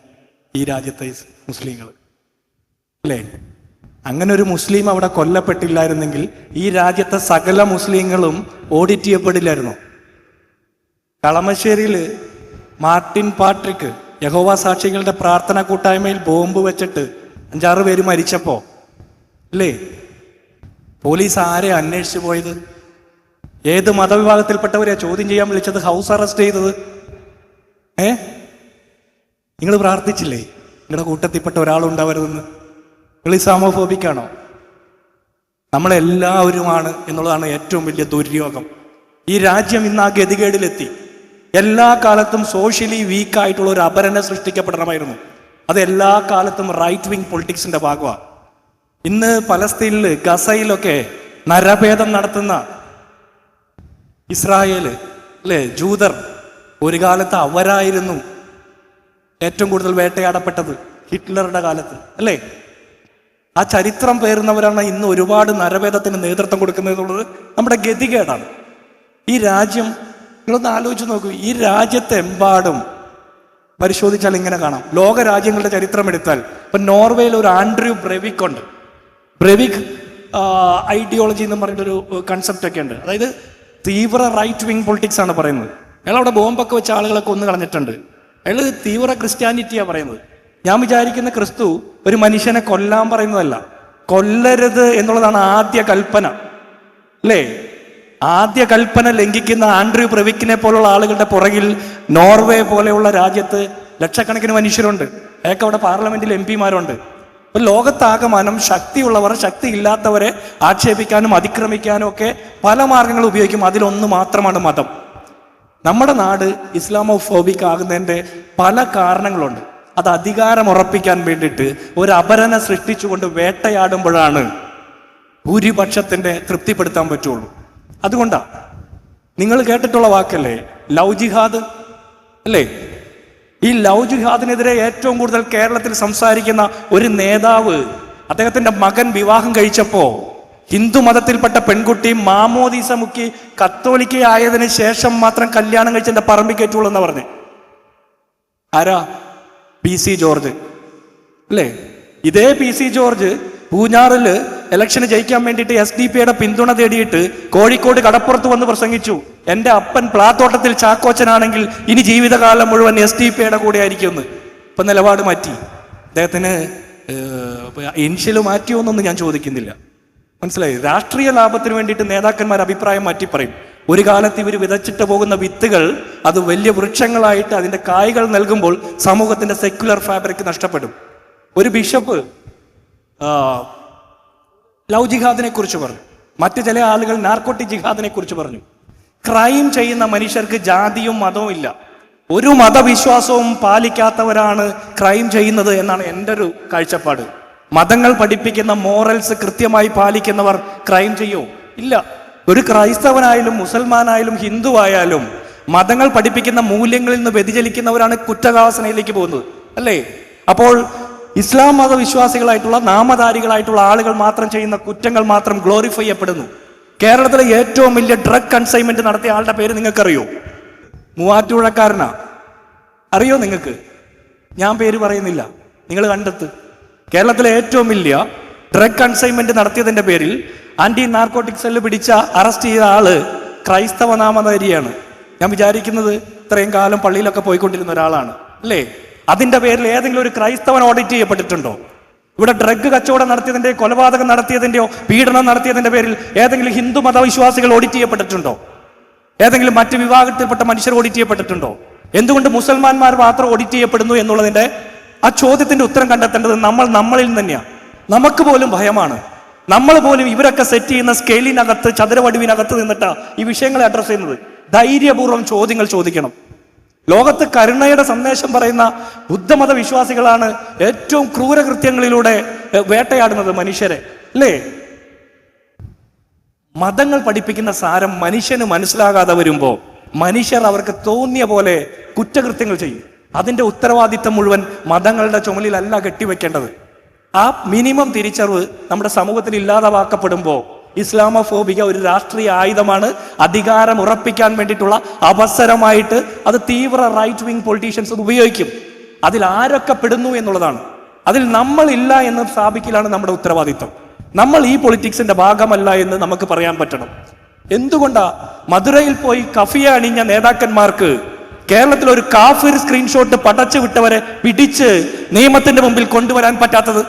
ഈ രാജ്യത്തെ മുസ്ലിങ്ങൾ, അല്ലേ? അങ്ങനെ ഒരു മുസ്ലിം അവിടെ കൊല്ലപ്പെട്ടില്ലായിരുന്നെങ്കിൽ ഈ രാജ്യത്തെ സകല മുസ്ലിങ്ങളും ഓഡിറ്റ് ചെയ്യപ്പെടില്ലായിരുന്നു. കളമശ്ശേരിയിൽ മാർട്ടിൻ പാട്രിക്ക് യഹോവ സാക്ഷികളുടെ പ്രാർത്ഥനാ കൂട്ടായ്മയിൽ ബോംബ് വെച്ചിട്ട് 5-6 പേര് മരിച്ചപ്പോ അല്ലേ പോലീസ് ആരെ അന്വേഷിച്ചു പോയത്? ഏത് മതവിഭാഗത്തിൽപ്പെട്ടവരെയാ ചോദ്യം ചെയ്യാൻ വിളിച്ചത്, ഹൗസ് അറസ്റ്റ് ചെയ്തത്? നിങ്ങൾ പ്രാർത്ഥിച്ചില്ലേ നിങ്ങളുടെ കൂട്ടത്തിൽപ്പെട്ട ഒരാളുണ്ടാവരുതെന്ന്? നിങ്ങൾ ഇസ്ലാമോഫോബിക്കാണോ? നമ്മളെല്ലാവരുമാണ് എന്നുള്ളതാണ് ഏറ്റവും വലിയ ദുര്യോഗം. ഈ രാജ്യം ഇന്ന് ആ ഗതികേടിലെത്തി. എല്ലാ കാലത്തും സോഷ്യലി വീക്കായിട്ടുള്ള ഒരു അപരനെ സൃഷ്ടിക്കപ്പെടണമായിരുന്നു. അത് എല്ലാ കാലത്തും റൈറ്റ് വിങ് പൊളിറ്റിക്സിന്റെ ഭാഗമാണ്. ഇന്ന് പലസ്തീനിൽ ഗസയിലൊക്കെ നരഭേദം നടത്തുന്ന ഇസ്രായേല് അല്ലേ, ജൂതർ, ഒരു കാലത്ത് അവരായിരുന്നു ഏറ്റവും കൂടുതൽ വേട്ടയാടപ്പെട്ടത് ഹിറ്റ്ലറുടെ കാലത്ത്, അല്ലേ? ആ ചരിത്രം പേറുന്നവരാണ് ഇന്ന് ഒരുപാട് നരഭേദത്തിന് നേതൃത്വം കൊടുക്കുന്നത് എന്നുള്ളത് നമ്മുടെ ഗതികേടാണ്. ഈ രാജ്യം നിങ്ങളൊന്ന് ആലോചിച്ച് നോക്കൂ. ഈ രാജ്യത്തെമ്പാടും പരിശോധിച്ചാൽ ഇങ്ങനെ കാണാം. ലോക രാജ്യങ്ങളുടെ ചരിത്രം എടുത്താൽ ഇപ്പൊ നോർവേയിൽ ഒരു ആൻഡ്രൂ ബ്രെവിക് ഉണ്ട്. ബ്രെവിക് ഐഡിയോളജി എന്ന് പറഞ്ഞിട്ടൊരു കൺസെപ്റ്റ് ഒക്കെ ഉണ്ട്. അതായത് തീവ്ര റൈറ്റ് വിങ് പൊളിറ്റിക്സ് ആണ് പറയുന്നത്. അയാൾ അവിടെ ബോംബൊക്കെ വെച്ച ആളുകളെ കൊന്നു കളഞ്ഞിട്ടുണ്ട്. അയാൾ തീവ്ര ക്രിസ്ത്യാനിറ്റിയാണ് പറയുന്നത്. ഞാൻ വിചാരിക്കുന്ന ക്രിസ്തു ഒരു മനുഷ്യനെ കൊല്ലാൻ പറയുന്നതല്ല, കൊല്ലരുത് എന്നുള്ളതാണ് ആദ്യ കൽപ്പന, അല്ലേ? ആദ്യ കൽപ്പന ലംഘിക്കുന്ന ആൻഡ്രൂ ബ്രെവിക്കിനെ പോലുള്ള ആളുകളുടെ പുറകിൽ നോർവേ പോലെയുള്ള രാജ്യത്ത് ലക്ഷക്കണക്കിന് മനുഷ്യരുണ്ട്. അയാൾക്ക് അവിടെ പാർലമെന്റിൽ MP-മാരുണ്ട്. അപ്പൊ ലോകത്താകമാനം ശക്തിയുള്ളവർ ശക്തി ഇല്ലാത്തവരെ ആക്ഷേപിക്കാനും അതിക്രമിക്കാനും ഒക്കെ പല മാർഗങ്ങൾ ഉപയോഗിക്കും. അതിലൊന്ന് മാത്രമാണ് മതം. നമ്മുടെ നാട് ഇസ്ലാമോഫോബിക് ആകുന്നതിൻ്റെ പല കാരണങ്ങളുണ്ട്. അത് അധികാരം ഉറപ്പിക്കാൻ വേണ്ടിയിട്ട് ഒരു അപരനെ സൃഷ്ടിച്ചുകൊണ്ട് വേട്ടയാടുമ്പോഴാണ് ഭൂരിപക്ഷത്തിന്റെ തൃപ്തിപ്പെടുത്താൻ പറ്റുള്ളൂ. അതുകൊണ്ടാ നിങ്ങൾ കേട്ടിട്ടുള്ള വാക്കല്ലേ ലവ് ജിഹാദ്, അല്ലേ? ഈ ലവ് ജിഹാദിനെതിരെ ഏറ്റവും കൂടുതൽ കേരളത്തിൽ സംസാരിക്കുന്ന ഒരു നേതാവ്, അദ്ദേഹത്തിന്റെ മകൻ വിവാഹം കഴിച്ചപ്പോ ഹിന്ദു മതത്തിൽപ്പെട്ട പെൺകുട്ടി മാമോദീസ മുക്കി കത്തോലിക്കയായതിനു ശേഷം മാത്രം കല്യാണം കഴിച്ചെന്റെ പറമ്പിൽ കയറ്റുള്ളൂ എന്ന് പറഞ്ഞു. ആരാ? PC ജോർജ്, അല്ലേ? ഇതേ PC ജോർജ് പൂഞ്ഞാറില് ഇലക്ഷന് ജയിക്കാൻ വേണ്ടിയിട്ട് SDP-യുടെ പിന്തുണ തേടിയിട്ട് കോഴിക്കോട് കടപ്പുറത്ത് വന്ന് പ്രസംഗിച്ചു. എന്റെ അപ്പൻ പ്ലാത്തോട്ടത്തിൽ ചാക്കോച്ചനാണെങ്കിൽ ഇനി ജീവിതകാലം മുഴുവൻ SDP-യുടെ കൂടെ ആയിരിക്കുമെന്ന്. ഇപ്പൊ നിലപാട് മാറ്റി. അദ്ദേഹത്തിന് ഇൻഷ്യല് മാറ്റിയോന്നൊന്നും ഞാൻ ചോദിക്കുന്നില്ല. മനസ്സിലായി? രാഷ്ട്രീയ ലാഭത്തിന് വേണ്ടിയിട്ട് നേതാക്കന്മാർ അഭിപ്രായം മാറ്റി പറയും. ഒരു കാലത്ത് ഇവർ വിതച്ചിട്ട് പോകുന്ന വിത്തുകൾ അത് വലിയ വൃക്ഷങ്ങളായിട്ട് അതിന്റെ കായ്കൾ നൽകുമ്പോൾ സമൂഹത്തിന്റെ സെക്യുലർ ഫാബ്രിക് നഷ്ടപ്പെടും. ഒരു ബിഷപ്പ് ലവ് ജിഹാദിനെ കുറിച്ച് പറഞ്ഞു. മറ്റു ചില ആളുകൾ നാർക്കോട്ടിക് ജിഹാദിനെ കുറിച്ച് പറഞ്ഞു. ക്രൈം ചെയ്യുന്ന മനുഷ്യർക്ക് ജാതിയും മതവും ഇല്ല. ഒരു മതവിശ്വാസവും പാലിക്കാത്തവരാണ് ക്രൈം ചെയ്യുന്നത് എന്നാണ് എൻ്റെ ഒരു കാഴ്ചപ്പാട്. മതങ്ങൾ പഠിപ്പിക്കുന്ന മോറൽസ് കൃത്യമായി പാലിക്കുന്നവർ ക്രൈം ചെയ്യോ? ഇല്ല. ഒരു ക്രൈസ്തവനായാലും മുസൽമാനായാലും ഹിന്ദു ആയാലും മതങ്ങൾ പഠിപ്പിക്കുന്ന മൂല്യങ്ങളിൽ നിന്ന് വ്യതിചലിക്കുന്നവരാണ് കുറ്റവാസനയിലേക്ക് പോകുന്നത്, അല്ലേ? അപ്പോൾ ഇസ്ലാം മതവിശ്വാസികളായിട്ടുള്ള നാമധാരികളായിട്ടുള്ള ആളുകൾ മാത്രം ചെയ്യുന്ന കുറ്റങ്ങൾ മാത്രം ഗ്ലോറിഫൈ ചെയ്യപ്പെടുന്നു. കേരളത്തിലെ ഏറ്റവും വലിയ ഡ്രഗ് കൺസൈൻമെന്റ് നടത്തിയ ആളുടെ പേര് നിങ്ങൾക്കറിയോ? മൂവാറ്റുപുഴക്കാരനാ. അറിയോ നിങ്ങൾക്ക്? ഞാൻ പേര് പറയുന്നില്ല, നിങ്ങൾ കണ്ടെത്ത്. കേരളത്തിലെ ഏറ്റവും വലിയ ഡ്രഗ് കൺസൈൻമെന്റ് നടത്തിയതിന്റെ പേരിൽ ആന്റി നാർക്കോട്ടിക് സെല്ല് പിടിച്ച അറസ്റ്റ് ചെയ്ത ആള് ക്രൈസ്തവ നാമധാരിയാണ്. ഞാൻ വിചാരിക്കുന്നത് ഇത്രയും കാലം പള്ളിയിലൊക്കെ പോയിക്കൊണ്ടിരുന്ന ഒരാളാണ്, അല്ലേ? അതിന്റെ പേരിൽ ഏതെങ്കിലും ഒരു ക്രൈസ്തവൻ ഓഡിറ്റ് ചെയ്യപ്പെട്ടിട്ടുണ്ടോ? ഇവിടെ ഡ്രഗ് കച്ചവടം നടത്തിയതിന്റെ, കൊലപാതകം നടത്തിയതിന്റെയോ പീഡനം നടത്തിയതിന്റെ പേരിൽ ഏതെങ്കിലും ഹിന്ദു മതവിശ്വാസികൾ ഓഡിറ്റ് ചെയ്യപ്പെട്ടിട്ടുണ്ടോ? ഏതെങ്കിലും മറ്റ് വിഭാഗത്തിൽപ്പെട്ട മനുഷ്യർ ഓഡിറ്റ് ചെയ്യപ്പെട്ടിട്ടുണ്ടോ? എന്തുകൊണ്ട് മുസൽമാന്മാർ മാത്രം ഓഡിറ്റ് ചെയ്യപ്പെടുന്നു എന്നുള്ളതിന്റെ ആ ചോദ്യത്തിന്റെ ഉത്തരം കണ്ടെത്തേണ്ടത് നമ്മളിൽ തന്നെയാണ്. നമുക്ക് പോലും ഭയമാണ്. നമ്മൾ പോലും ഇവരൊക്കെ സെറ്റ് ചെയ്യുന്ന സ്കെയിലിനകത്ത്, ചതുരവടിവിനകത്ത് നിന്നിട്ടാ ഈ വിഷയങ്ങളെ അഡ്രസ് ചെയ്യുന്നത്. ധൈര്യപൂർവ്വം ചോദ്യങ്ങൾ ചോദിക്കണം. ലോകത്ത് കരുണയുടെ സന്ദേശം പറയുന്ന ബുദ്ധമത വിശ്വാസികളാണ് ഏറ്റവും ക്രൂരകൃത്യങ്ങളിലൂടെ വേട്ടയാടുന്നത് മനുഷ്യരെ, അല്ലേ? മതങ്ങൾ പഠിപ്പിക്കുന്ന സാരം മനുഷ്യന് മനസ്സിലാകാതെ വരുമ്പോൾ മനുഷ്യർ അവർക്ക് തോന്നിയ പോലെ കുറ്റകൃത്യങ്ങൾ ചെയ്യും. അതിന്റെ ഉത്തരവാദിത്തം മുഴുവൻ മതങ്ങളുടെ ചുമലിലല്ല കെട്ടിവെക്കേണ്ടത്. ആ മിനിമം തിരിച്ചറിവ് നമ്മുടെ സമൂഹത്തിൽ ഇല്ലാതാക്കപ്പെടുമ്പോൾ ഇസ്ലാമോഫോബിക ഒരു രാഷ്ട്രീയ ആയുധമാണ്. അധികാരം ഉറപ്പിക്കാൻ വേണ്ടിയിട്ടുള്ള അവസരമായിട്ട് അത് തീവ്ര റൈറ്റ് വിങ് പൊളിറ്റീഷ്യൻസ് ഉപയോഗിക്കും. അതിൽ ആരൊക്കെ പെടുന്നു എന്നുള്ളതാണ്. അതിൽ നമ്മൾ ഇല്ല എന്ന് സ്ഥാപിക്കലാണ് നമ്മുടെ ഉത്തരവാദിത്വം. നമ്മൾ ഈ പൊളിറ്റിക്സിന്റെ ഭാഗമല്ല എന്ന് നമുക്ക് പറയാൻ പറ്റണം. എന്തുകൊണ്ടാ മധുരയിൽ പോയി കഫിയ അണിഞ്ഞ നേതാക്കന്മാർക്ക് കേരളത്തിൽ ഒരു കാഫിർ സ്ക്രീൻഷോട്ട് പടച്ചു വിട്ടവരെ പിടിച്ച് നിയമത്തിന്റെ മുമ്പിൽ കൊണ്ടുവരാൻ പറ്റാത്തത്?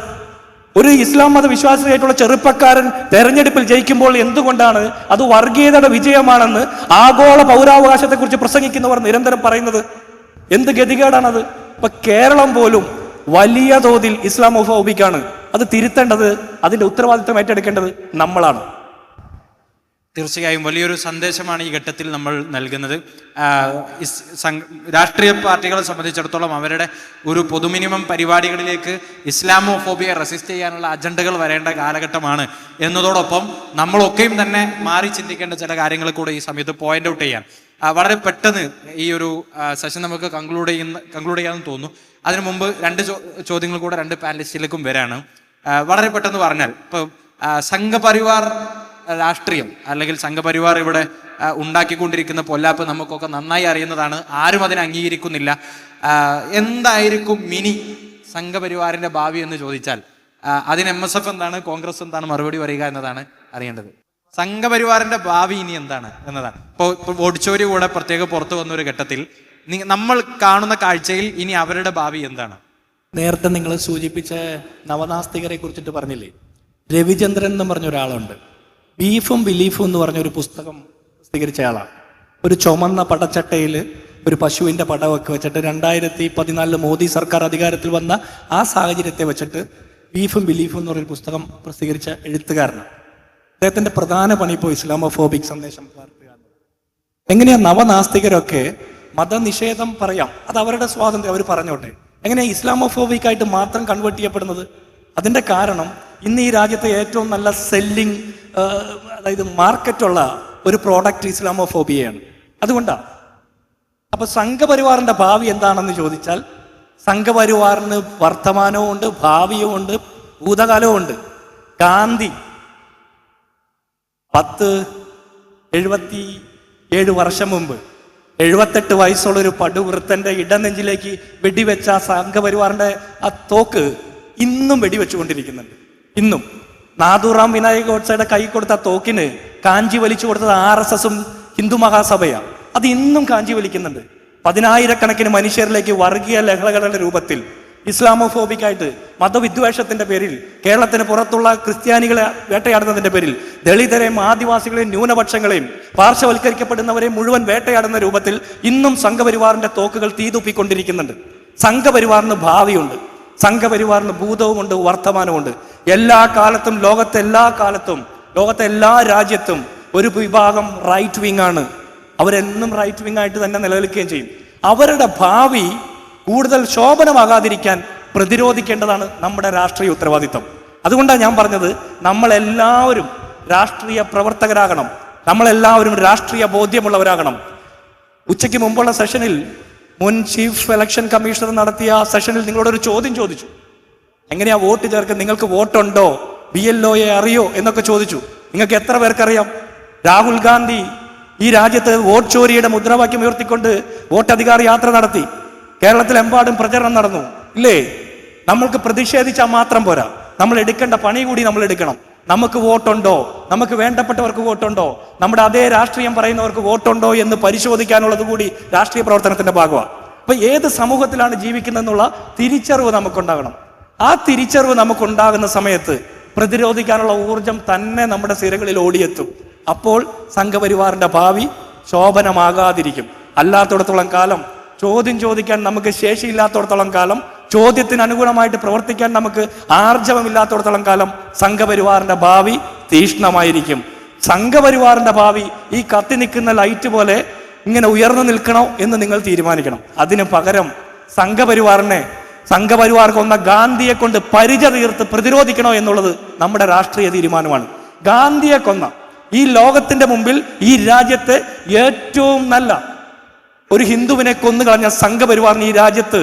ഒരു ഇസ്ലാം മത വിശ്വാസിയായിട്ടുള്ള ചെറുപ്പക്കാരൻ തെരഞ്ഞെടുപ്പിൽ ജയിക്കുമ്പോൾ എന്തുകൊണ്ടാണ് അത് വർഗീയതയുടെ വിജയമാണെന്ന് ആഗോള പൗരാവകാശത്തെ കുറിച്ച് പ്രസംഗിക്കുന്നവർ നിരന്തരം പറയുന്നത്? എന്ത് ഗതികേടാണത്? ഇപ്പൊ കേരളം പോലും വലിയ തോതിൽ ഇസ്ലാമോഫോബിക്കാണ്. അത് തിരുത്തേണ്ടത്, അതിന്റെ ഉത്തരവാദിത്വം ഏറ്റെടുക്കേണ്ടത് നമ്മളാണ്. തീർച്ചയായും വലിയൊരു സന്ദേശമാണ് ഈ ഘട്ടത്തിൽ നമ്മൾ നൽകുന്നത്. രാഷ്ട്രീയ പാർട്ടികളെ സംബന്ധിച്ചിടത്തോളം അവരുടെ ഒരു പൊതു മിനിമം പരിപാടികളിലേക്ക് ഇസ്ലാമോഫോബിയെ റെസിസ്റ്റ് ചെയ്യാനുള്ള അജണ്ടകൾ വരേണ്ട കാലഘട്ടമാണ് എന്നതോടൊപ്പം നമ്മളൊക്കെയും തന്നെ മാറി ചിന്തിക്കേണ്ട ചില കാര്യങ്ങൾ കൂടെ ഈ സമയത്ത് പോയിന്റ് ഔട്ട് ചെയ്യാൻ വളരെ പെട്ടെന്ന് ഈ ഒരു സെഷൻ നമുക്ക് കൺക്ലൂഡ് ചെയ്യാമെന്ന് തോന്നുന്നു. അതിനു മുമ്പ് രണ്ട് ചോദ്യങ്ങൾ കൂടെ രണ്ട് പാനലിസ്റ്റിലേക്കും വരാണ്. വളരെ പെട്ടെന്ന് പറഞ്ഞാൽ ഇപ്പോൾ സംഘപരിവാർ രാഷ്ട്രീയം അല്ലെങ്കിൽ സംഘപരിവാർ ഇവിടെ ഉണ്ടാക്കിക്കൊണ്ടിരിക്കുന്ന പൊല്ലാപ്പ് നമുക്കൊക്കെ നന്നായി അറിയുന്നതാണ്. ആരും അതിനെ അംഗീകരിക്കുന്നില്ല. എന്തായിരിക്കും മിനി സംഘപരിവാറിന്റെ ഭാവി എന്ന് ചോദിച്ചാൽ അതിന് MSF എന്താണ്, കോൺഗ്രസ് എന്താണ് മറുപടി പറയുക എന്നതാണ് അറിയേണ്ടത്. സംഘപരിവാറിന്റെ ഭാവി ഇനി എന്താണ് എന്നതാണ്. ഇപ്പോൾ ഓടിച്ചോരി കൂടെ പ്രത്യേക പുറത്തു വന്നൊരു ഘട്ടത്തിൽ നമ്മൾ കാണുന്ന കാഴ്ചയിൽ ഇനി അവരുടെ ഭാവി എന്താണ്? നേരത്തെ നിങ്ങൾ സൂചിപ്പിച്ച നവനാസ്തികരെ കുറിച്ചിട്ട് പറഞ്ഞില്ലേ, രവിചന്ദ്രൻ എന്ന് പറഞ്ഞ ഒരാളുണ്ട്. ബീഫും ബിലീഫും എന്ന് പറഞ്ഞൊരു പുസ്തകം പ്രസിദ്ധീകരിച്ച ആളാണ്. ഒരു ചുമന്ന പടച്ചട്ടയിൽ ഒരു പശുവിൻ്റെ പടമൊക്കെ വെച്ചിട്ട് 2014 മോദി സർക്കാർ അധികാരത്തിൽ വന്ന ആ സാഹചര്യത്തെ വെച്ചിട്ട് ബീഫും ബിലീഫും എന്ന് പറഞ്ഞൊരു പുസ്തകം പ്രസിദ്ധീകരിച്ച എഴുത്തുകാരനാണ്. അദ്ദേഹത്തിൻ്റെ പ്രധാന പണി ഇപ്പോൾ ഇസ്ലാമോഫോബിക് സന്ദേശം പകർത്തുക. എങ്ങനെയാണ് നവനാസ്തികരൊക്കെ മതനിഷേധം പറയാം, അത് അവരുടെ സ്വാതന്ത്ര്യം, അവർ പറഞ്ഞോട്ടെ. എങ്ങനെയാണ് ഇസ്ലാമോഫോബിക് ആയിട്ട് മാത്രം കൺവേർട്ട് ചെയ്യപ്പെടുന്നത്? അതിൻ്റെ കാരണം ഇന്ന് ഈ രാജ്യത്തെ ഏറ്റവും നല്ല സെല്ലിങ്, അതായത് മാർക്കറ്റുള്ള ഒരു പ്രോഡക്റ്റ് ഇസ്ലാമോഫോബിയയാണ്. അതുകൊണ്ടാണ്. അപ്പൊ സംഘപരിവാറിന്റെ ഭാവി എന്താണെന്ന് ചോദിച്ചാൽ, സംഘപരിവാറിന് വർത്തമാനവും ഉണ്ട്, ഭാവിയും ഉണ്ട്, ഭൂതകാലവും ഉണ്ട്. ഗാന്ധി 77 വർഷം മുമ്പ് 78 വയസ്സുള്ള ഒരു പടുവൃത്തന്റെ ഇടനെഞ്ചിലേക്ക് വെടിവെച്ച ആ സംഘപരിവാറിന്റെ ആ തോക്ക് ഇന്നും വെടിവെച്ചുകൊണ്ടിരിക്കുന്നുണ്ട്. ഇന്നും നാഥുറാം വിനായക് ഗോഡ്സയുടെ കൈ കൊടുത്ത തോക്കിന് കാഞ്ചി വലിച്ചു കൊടുത്തത് RSSഉം ഹിന്ദു മഹാസഭയാണ്. അത് ഇന്നും കാഞ്ചി വലിക്കുന്നുണ്ട്. 10,000-കണക്കിന് മനുഷ്യരിലേക്ക് വർഗീയ ലഹളകളുടെ രൂപത്തിൽ ഇസ്ലാമോഫോബിക്കായിട്ട് മതവിദ്വേഷത്തിന്റെ പേരിൽ കേരളത്തിന് പുറത്തുള്ള ക്രിസ്ത്യാനികളെ വേട്ടയാടുന്നതിന്റെ പേരിൽ ദളിതരെയും ആദിവാസികളെയും ന്യൂനപക്ഷങ്ങളെയും പാർശ്വവൽക്കരിക്കപ്പെടുന്നവരെയും മുഴുവൻ വേട്ടയാടുന്ന രൂപത്തിൽ ഇന്നും സംഘപരിവാറിന്റെ തോക്കുകൾ തീതുപ്പിക്കൊണ്ടിരിക്കുന്നുണ്ട്. സംഘപരിവാറിന് ഭാവിയുണ്ട്, സംഘപരിവാറിന് ഭൂതവുമുണ്ട്, വർത്തമാനമുണ്ട്. എല്ലാ കാലത്തും ലോകത്തെ എല്ലാ രാജ്യത്തും ഒരു വിഭാഗം റൈറ്റ് വിങ് ആണ്. അവരെന്നും റൈറ്റ് വിങ് ആയിട്ട് തന്നെ നിലനിൽക്കുകയും ചെയ്യും. അവരുടെ ഭാവി കൂടുതൽ ശോഭനമാകാതിരിക്കാൻ പ്രതിരോധിക്കേണ്ടതാണ് നമ്മുടെ രാഷ്ട്രീയ ഉത്തരവാദിത്വം. അതുകൊണ്ടാണ് ഞാൻ പറഞ്ഞത്, നമ്മളെല്ലാവരും രാഷ്ട്രീയ പ്രവർത്തകരാകണം, നമ്മളെല്ലാവരും രാഷ്ട്രീയ ബോധ്യമുള്ളവരാകണം. ഉച്ചയ്ക്ക് മുമ്പുള്ള സെഷനിൽ മുൻ ചീഫ് ഇലക്ഷൻ കമ്മീഷണർ നടത്തിയ സെഷനിൽ നിങ്ങളോടൊരു ചോദ്യം ചോദിച്ചു. എങ്ങനെയാ വോട്ട് ചേർക്കുക, നിങ്ങൾക്ക് വോട്ടുണ്ടോ, BLOയെ അറിയോ എന്നൊക്കെ ചോദിച്ചു. നിങ്ങൾക്ക് എത്ര പേർക്കറിയാം? രാഹുൽ ഗാന്ധി ഈ രാജ്യത്ത് വോട്ട് ചോരിയുടെ മുദ്രാവാക്യം ഉയർത്തിക്കൊണ്ട് വോട്ടധികാർ യാത്ര നടത്തി. കേരളത്തിലെമ്പാടും പ്രചരണം നടന്നു, ഇല്ലേ? നമ്മൾക്ക് പ്രതിഷേധിച്ചാൽ മാത്രം പോരാ, നമ്മൾ എടുക്കേണ്ട പണി കൂടി നമ്മൾ എടുക്കണം. നമുക്ക് വോട്ടുണ്ടോ, നമുക്ക് വേണ്ടപ്പെട്ടവർക്ക് വോട്ടുണ്ടോ, നമ്മുടെ അതേ രാഷ്ട്രീയം പറയുന്നവർക്ക് വോട്ടുണ്ടോ എന്ന് പരിശോധിക്കാനുള്ളത് കൂടി രാഷ്ട്രീയ പ്രവർത്തനത്തിന്റെ ഭാഗമാണ്. അപ്പൊ ഏത് സമൂഹത്തിലാണ് ജീവിക്കുന്നതെന്നുള്ള തിരിച്ചറിവ് നമുക്കുണ്ടാകണം. ആ തിരിച്ചറിവ് നമുക്കുണ്ടാകുന്ന സമയത്ത് പ്രതിരോധിക്കാനുള്ള ഊർജം തന്നെ നമ്മുടെ സിരകളിൽ ഓടിയെത്തും. അപ്പോൾ സംഘപരിവാറിന്റെ ഭാവി ശോഭനമാകാതിരിക്കും. അല്ലാത്തിടത്തോളം കാലം, ചോദ്യം ചോദിക്കാൻ നമുക്ക് ശേഷിയില്ലാത്തിടത്തോളം കാലം, ചോദ്യത്തിന് അനുകൂലമായിട്ട് പ്രവർത്തിക്കാൻ നമുക്ക് ആർജവമില്ലാത്തിടത്തോളം കാലം സംഘപരിവാറിന്റെ ഭാവി തീഷ്ണമായിരിക്കും. സംഘപരിവാറിന്റെ ഭാവി ഈ കത്തി നിൽക്കുന്ന ലൈറ്റ് പോലെ ഇങ്ങനെ ഉയർന്നു നിൽക്കണോ എന്ന് നിങ്ങൾ തീരുമാനിക്കണം. അതിന് പകരം സംഘപരിവാർ കൊന്ന ഗാന്ധിയെ കൊണ്ട് പരിച തീർത്ത് പ്രതിരോധിക്കണോ എന്നുള്ളത് നമ്മുടെ രാഷ്ട്രീയ തീരുമാനമാണ്. ഗാന്ധിയെ കൊന്ന ഈ ലോകത്തിന്റെ മുമ്പിൽ ഈ രാജ്യത്തെ ഏറ്റവും നല്ല ഒരു ഹിന്ദുവിനെ കൊന്നുകളഞ്ഞ സംഘപരിവാറിന് ഈ രാജ്യത്ത്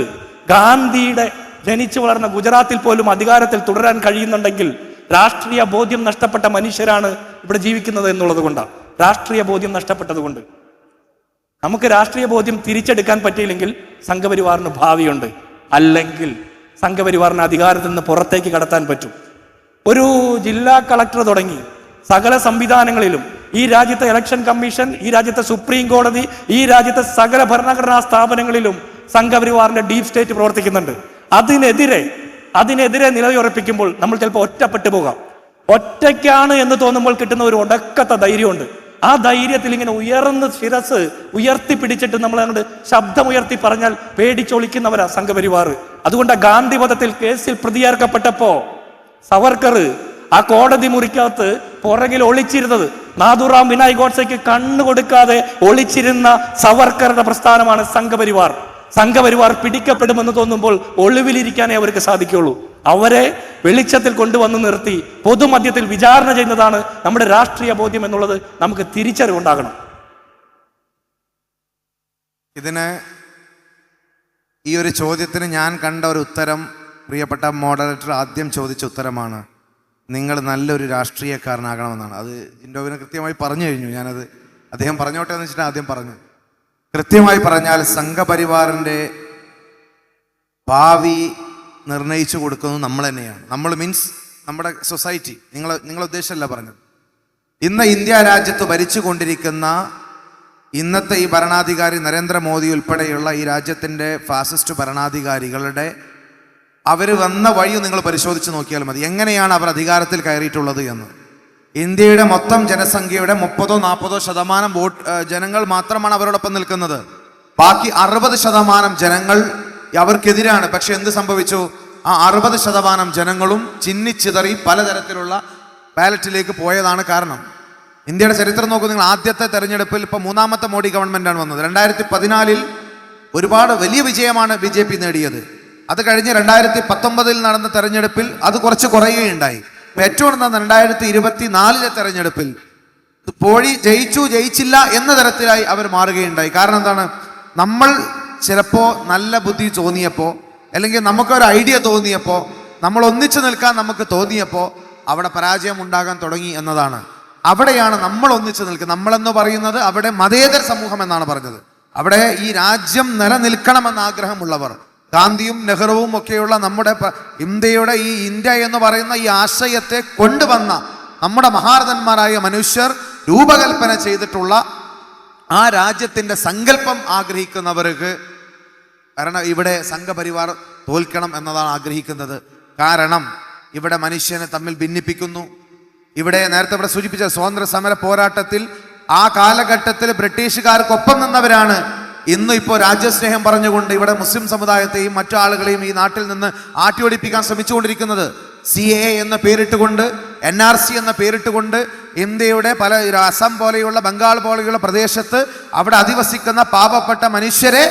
ഗാന്ധിയുടെ ജനിച്ചു വളർന്ന ഗുജറാത്തിൽ പോലും അധികാരത്തിൽ തുടരാൻ കഴിയുന്നുണ്ടെങ്കിൽ രാഷ്ട്രീയ ബോധ്യം നഷ്ടപ്പെട്ട മനുഷ്യരാണ് ഇവിടെ ജീവിക്കുന്നത് എന്നുള്ളത് കൊണ്ടാണ്. രാഷ്ട്രീയ ബോധ്യം നഷ്ടപ്പെട്ടത് കൊണ്ട് നമുക്ക് രാഷ്ട്രീയ ബോധ്യം തിരിച്ചെടുക്കാൻ പറ്റിയില്ലെങ്കിൽ സംഘപരിവാറിന് ഭാവിയുണ്ട്. അല്ലെങ്കിൽ സംഘപരിവാറിന് അധികാരത്തിൽ നിന്ന് പുറത്തേക്ക് കടത്താൻ പറ്റും. ഒരു ജില്ലാ കളക്ടർ തുടങ്ങി സകല സംവിധാനങ്ങളിലും ഈ രാജ്യത്തെ ഇലക്ഷൻ കമ്മീഷൻ, ഈ രാജ്യത്തെ സുപ്രീം കോടതി, ഈ രാജ്യത്തെ സകല ഭരണഘടനാ സ്ഥാപനങ്ങളിലും സംഘപരിവാറിന്റെ ഡീപ് സ്റ്റേറ്റ് പ്രവർത്തിക്കുന്നുണ്ട്. അതിനെതിരെ നിലയുറപ്പിക്കുമ്പോൾ നമ്മൾ ചിലപ്പോൾ ഒറ്റപ്പെട്ടു പോകാം. ഒറ്റയ്ക്കാണ് എന്ന് തോന്നുമ്പോൾ കിട്ടുന്ന ഒരു ഒടക്കത്തെ ധൈര്യമുണ്ട്. ആ ധൈര്യത്തിൽ ഇങ്ങനെ ഉയർന്ന് ശിരസ് ഉയർത്തിപ്പിടിച്ചിട്ട് നമ്മൾ അങ്ങോട്ട് ശബ്ദമുയർത്തി പറഞ്ഞാൽ പേടിച്ചൊളിക്കുന്നവരാ സംഘപരിവാർ. അതുകൊണ്ട് ഗാന്ധി വധത്തിൽ കേസിൽ പ്രതിയേർക്കപ്പെട്ടപ്പോ സവർക്കർ ആ കോടതി മുറിക്കകത്ത് പുറകിൽ ഒളിച്ചിരുന്നത്, നാഥുറാം വിനായക് ഗോഡ്സെക്ക് കണ്ണു കൊടുക്കാതെ ഒളിച്ചിരുന്ന സവർക്കറുടെ പ്രസ്ഥാനമാണ് സംഘപരിവാർ. സംഘപരിവാർ പിടിക്കപ്പെടുമെന്ന് തോന്നുമ്പോൾ ഒളിവിലിരിക്കാനേ അവർക്ക് സാധിക്കുള്ളൂ. അവരെ വെളിച്ചത്തിൽ കൊണ്ടുവന്ന് നിർത്തി പൊതുമധ്യത്തിൽ വിചാരണ ചെയ്യുന്നതാണ് നമ്മുടെ രാഷ്ട്രീയ ബോധ്യം എന്നുള്ളത് നമുക്ക് തിരിച്ചറിവുണ്ടാകണം. ഈ ഒരു ചോദ്യത്തിന് ഞാൻ കണ്ട ഒരു ഉത്തരം പ്രിയപ്പെട്ട മോഡറേറ്റർ ആദ്യം ചോദിച്ച ഉത്തരമാണ് നിങ്ങൾ നല്ലൊരു രാഷ്ട്രീയക്കാരനാകണമെന്നാണ്. അത് ജിൻഡോവിനെ കൃത്യമായി പറഞ്ഞു കഴിഞ്ഞു. ഞാനത് അദ്ദേഹം പറഞ്ഞോട്ടെ എന്ന് വെച്ചിട്ട് ആദ്യം പറഞ്ഞു. കൃത്യമായി പറഞ്ഞാൽ സംഘപരിവാറിൻ്റെ ഭാവി നിർണയിച്ചു കൊടുക്കുന്നത് നമ്മൾ തന്നെയാണ്. നമ്മൾ മീൻസ് നമ്മുടെ സൊസൈറ്റി. നിങ്ങൾ ഉദ്ദേശമല്ല പറഞ്ഞത്. ഇന്ന് ഇന്ത്യ രാജ്യത്ത് ഭരിച്ചുകൊണ്ടിരിക്കുന്ന ഇന്നത്തെ ഈ ഭരണാധികാരി നരേന്ദ്രമോദി ഉൾപ്പെടെയുള്ള ഈ രാജ്യത്തിൻ്റെ ഫാസിസ്റ്റ് ഭരണാധികാരികളുടെ അവർ വന്ന വഴി നിങ്ങൾ പരിശോധിച്ച് നോക്കിയാൽ മതി. എങ്ങനെയാണ് അവർ അധികാരത്തിൽ കയറിയിട്ടുള്ളത് എന്ന്. ഇന്ത്യയുടെ മൊത്തം ജനസംഖ്യയുടെ 30-40% വോട്ട് ജനങ്ങൾ മാത്രമാണ് അവരോടൊപ്പം നിൽക്കുന്നത്. ബാക്കി 60% ജനങ്ങൾ അവർക്കെതിരാണ്. പക്ഷെ എന്ത് സംഭവിച്ചു? ആ 60% ജനങ്ങളും ചിന്നിച്ചിതറി പലതരത്തിലുള്ള ബാലറ്റിലേക്ക് പോയതാണ് കാരണം. ഇന്ത്യയുടെ ചരിത്രം നോക്കൂ നിങ്ങൾ. ആദ്യത്തെ തെരഞ്ഞെടുപ്പിൽ ഇപ്പോൾ 3ാമത്തെ മോഡി ഗവൺമെൻറ്റാണ് വന്നത്. 2014 ഒരുപാട് വലിയ വിജയമാണ് BJP നേടിയത്. അത് കഴിഞ്ഞ് 2019 നടന്ന തെരഞ്ഞെടുപ്പിൽ അത് കുറച്ച് കുറയുകയുണ്ടായി. ഏറ്റവും നടന്ന 2024 തെരഞ്ഞെടുപ്പിൽ ജയിച്ചു ജയിച്ചില്ല എന്ന തരത്തിലായി അവർ മാറുകയുണ്ടായി. കാരണം എന്താണ്? നമ്മൾ ചിലപ്പോൾ നല്ല ബുദ്ധി തോന്നിയപ്പോൾ, അല്ലെങ്കിൽ നമുക്കൊരു ഐഡിയ തോന്നിയപ്പോൾ, നമ്മൾ ഒന്നിച്ചു നിൽക്കാൻ നമുക്ക് തോന്നിയപ്പോൾ അവിടെ പരാജയം ഉണ്ടാകാൻ തുടങ്ങി എന്നതാണ്. അവിടെയാണ് നമ്മൾ ഒന്നിച്ചു നിൽക്കുന്നത്. നമ്മളെന്ന് പറയുന്നത് അവിടെ മതേതര സമൂഹം എന്നാണ് പറഞ്ഞത്. അവിടെ ഈ രാജ്യം നിലനിൽക്കണമെന്ന ആഗ്രഹമുള്ളവർ, ഗാന്ധിയും നെഹ്റുവും ഒക്കെയുള്ള നമ്മുടെ ഇന്ത്യയുടെ ഈ ഇന്ത്യ എന്ന് പറയുന്ന ഈ ആശയത്തെ കൊണ്ടുവന്ന നമ്മുടെ മഹാരഥന്മാരായ മനുഷ്യർ രൂപകൽപ്പന ചെയ്തിട്ടുള്ള ആ രാജ്യത്തിൻ്റെ സങ്കല്പം ആഗ്രഹിക്കുന്നവർക്ക്, കാരണം ഇവിടെ സംഘപരിവാർ തോൽക്കണം എന്നതാണ് ആഗ്രഹിക്കുന്നത്. കാരണം ഇവിടെ മനുഷ്യനെ തമ്മിൽ ഭിന്നിപ്പിക്കുന്നു. ഇവിടെ നേരത്തെ ഇവിടെ സൂചിപ്പിച്ച സ്വാതന്ത്ര്യ സമര പോരാട്ടത്തിൽ ആ കാലഘട്ടത്തിൽ ബ്രിട്ടീഷുകാർക്കൊപ്പം നിന്നവരാണ് ഇന്ന് ഇപ്പോൾ രാജ്യസ്നേഹം പറഞ്ഞുകൊണ്ട് ഇവിടെ മുസ്ലിം സമുദായത്തെയും മറ്റു ആളുകളെയും ഈ നാട്ടിൽ നിന്ന് ആട്ടിയോടിപ്പിക്കാൻ ശ്രമിച്ചുകൊണ്ടിരിക്കുന്നത്. CAA എന്ന പേരിട്ടുകൊണ്ട്, NRC എന്ന പേരിട്ടുകൊണ്ട് ഇന്ത്യയുടെ പല അസം പോലെയുള്ള ബംഗാൾ പോലെയുള്ള പ്രദേശത്ത് അവിടെ അധിവസിക്കുന്ന പാവപ്പെട്ട മനുഷ്യരെ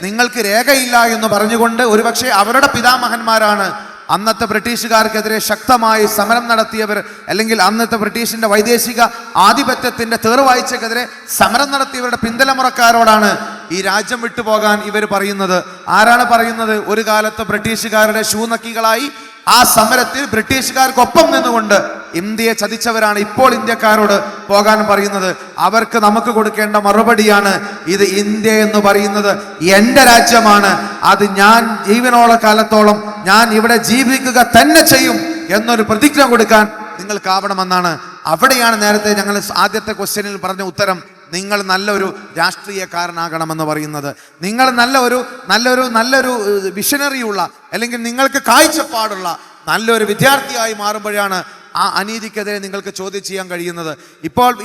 നിങ്ങൾക്ക് രേഖയില്ല എന്ന് പറഞ്ഞുകൊണ്ട്, ഒരുപക്ഷെ അവരുടെ പിതാമഹന്മാരാണ് അന്നത്തെ ബ്രിട്ടീഷുകാർക്കെതിരെ ശക്തമായി സമരം നടത്തിയവർ, അല്ലെങ്കിൽ അന്നത്തെ ബ്രിട്ടീഷിന്റെ വൈദേശിക ആധിപത്യത്തിന്റെ തേർവാഴ്ചക്കെതിരെ സമരം നടത്തിയവരുടെ പിന്തലമുറക്കാരോടാണ് ഈ രാജ്യം വിട്ടുപോകാൻ ഇവർ പറയുന്നത്. ആരാണ് പറയുന്നത്? ഒരു കാലത്ത് ബ്രിട്ടീഷുകാരുടെ ഷൂനക്കികളായി ആ സമരത്തിൽ ബ്രിട്ടീഷുകാർക്കൊപ്പം നിന്നുകൊണ്ട് ഇന്ത്യയെ ചതിച്ചവരാണ് ഇപ്പോൾ ഇന്ത്യക്കാരോട് പോകാൻ പറയുന്നത്. അവർക്ക് നമുക്ക് കൊടുക്കേണ്ട മറുപടിയാണ്, ഇത് ഇന്ത്യ എന്ന് പറയുന്നത് എൻ്റെ രാജ്യമാണ്, അത് ഞാൻ ജീവനോള കാലത്തോളം ഞാൻ ഇവിടെ ജീവിക്കുക തന്നെ ചെയ്യും എന്നൊരു പ്രതിജ്ഞ കൊടുക്കാൻ നിങ്ങൾക്കാവണമെന്നാണ്. അവിടെയാണ് നേരത്തെ ഞങ്ങൾ ആദ്യത്തെ ക്വസ്റ്റ്യനിൽ പറഞ്ഞ ഉത്തരം. നിങ്ങൾ നല്ലൊരു രാഷ്ട്രീയക്കാരനാകണമെന്ന് പറയുന്നത്, നിങ്ങൾ നല്ലൊരു വിഷനറിയുള്ള, അല്ലെങ്കിൽ നിങ്ങൾക്ക് കാഴ്ചപ്പാടുള്ള നല്ലൊരു വിദ്യാർത്ഥിയായി മാറുമ്പോഴാണ് ആ അനീതിക്കെതിരെ നിങ്ങൾക്ക് ചോദ്യം ചെയ്യാൻ കഴിയുന്നത്.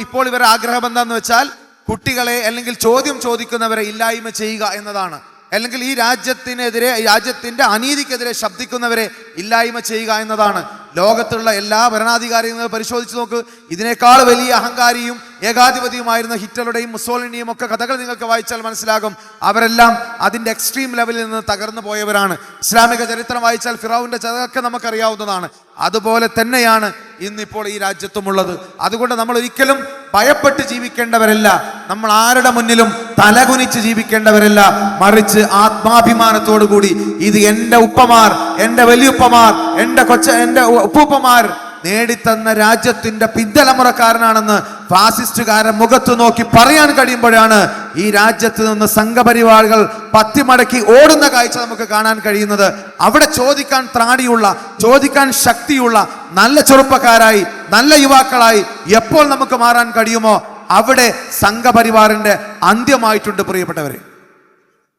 ഇപ്പോൾ ഇവരുടെ ആഗ്രഹം എന്താണെന്ന് വെച്ചാൽ കുട്ടികളെ, അല്ലെങ്കിൽ ചോദ്യം ചോദിക്കുന്നവരെ ഇല്ലായ്മ ചെയ്യുക എന്നതാണ്. അല്ലെങ്കിൽ ഈ രാജ്യത്തിൻ്റെ അനീതിക്കെതിരെ ശബ്ദിക്കുന്നവരെ ഇല്ലായ്മ ചെയ്യുക എന്നതാണ്. ലോകത്തുള്ള എല്ലാ ഭരണാധികാരികളും പരിശോധിച്ച് നോക്ക്. ഇതിനേക്കാൾ വലിയ അഹങ്കാരിയും ഏകാധിപതിയുമായിരുന്ന ഹിറ്റ്ലറുടെയും മുസോളിനിയും ഒക്കെ കഥകൾ നിങ്ങൾക്ക് വായിച്ചാൽ മനസ്സിലാകും. അവരെല്ലാം അതിൻ്റെ എക്സ്ട്രീം ലെവലിൽ നിന്ന് തകർന്നു പോയവരാണ്. ഇസ്ലാമിക ചരിത്രം വായിച്ചാൽ ഫിറൗന്റെ ചതൊക്കെ നമുക്കറിയാവുന്നതാണ്. അതുപോലെ തന്നെയാണ് ഇന്നിപ്പോൾ ഈ രാജ്യത്തുമുള്ളത്. അതുകൊണ്ട് നമ്മൾ ഒരിക്കലും ഭയപ്പെട്ട് ജീവിക്കേണ്ടവരല്ല, നമ്മൾ ആരുടെ മുന്നിലും തലകുനിച്ച് ജീവിക്കേണ്ടവരല്ല, മറിച്ച് ആത്മാഭിമാനത്തോടു കൂടി ഇത് എൻ്റെ ഉപ്പമാർ, എൻ്റെ വലിയുപ്പമാർ, എൻ്റെ ഉപ്പൂപ്പമാർ നേടിത്തന്ന രാജ്യത്തിന്റെ പിന്തലമുറക്കാരനാണെന്ന് ഫാസിസ്റ്റുകാരെ മുഖത്ത് നോക്കി പറയാൻ കഴിയുമ്പോഴാണ് ഈ രാജ്യത്ത് നിന്ന് സംഘപരിവാറുകൾ പത്തിമടക്കി ഓടുന്ന കാഴ്ച നമുക്ക് കാണാൻ കഴിയുന്നത്. അവിടെ ചോദിക്കാൻ ത്രാണിയുള്ള, ചോദിക്കാൻ ശക്തിയുള്ള നല്ല ചെറുപ്പക്കാരായി, നല്ല യുവാക്കളായി എപ്പോൾ നമുക്ക് മാറാൻ കഴിയുമോ അവിടെ സംഘപരിവാറിന്റെ അന്ത്യമായിട്ടുണ്ട് പ്രിയപ്പെട്ടവരെ.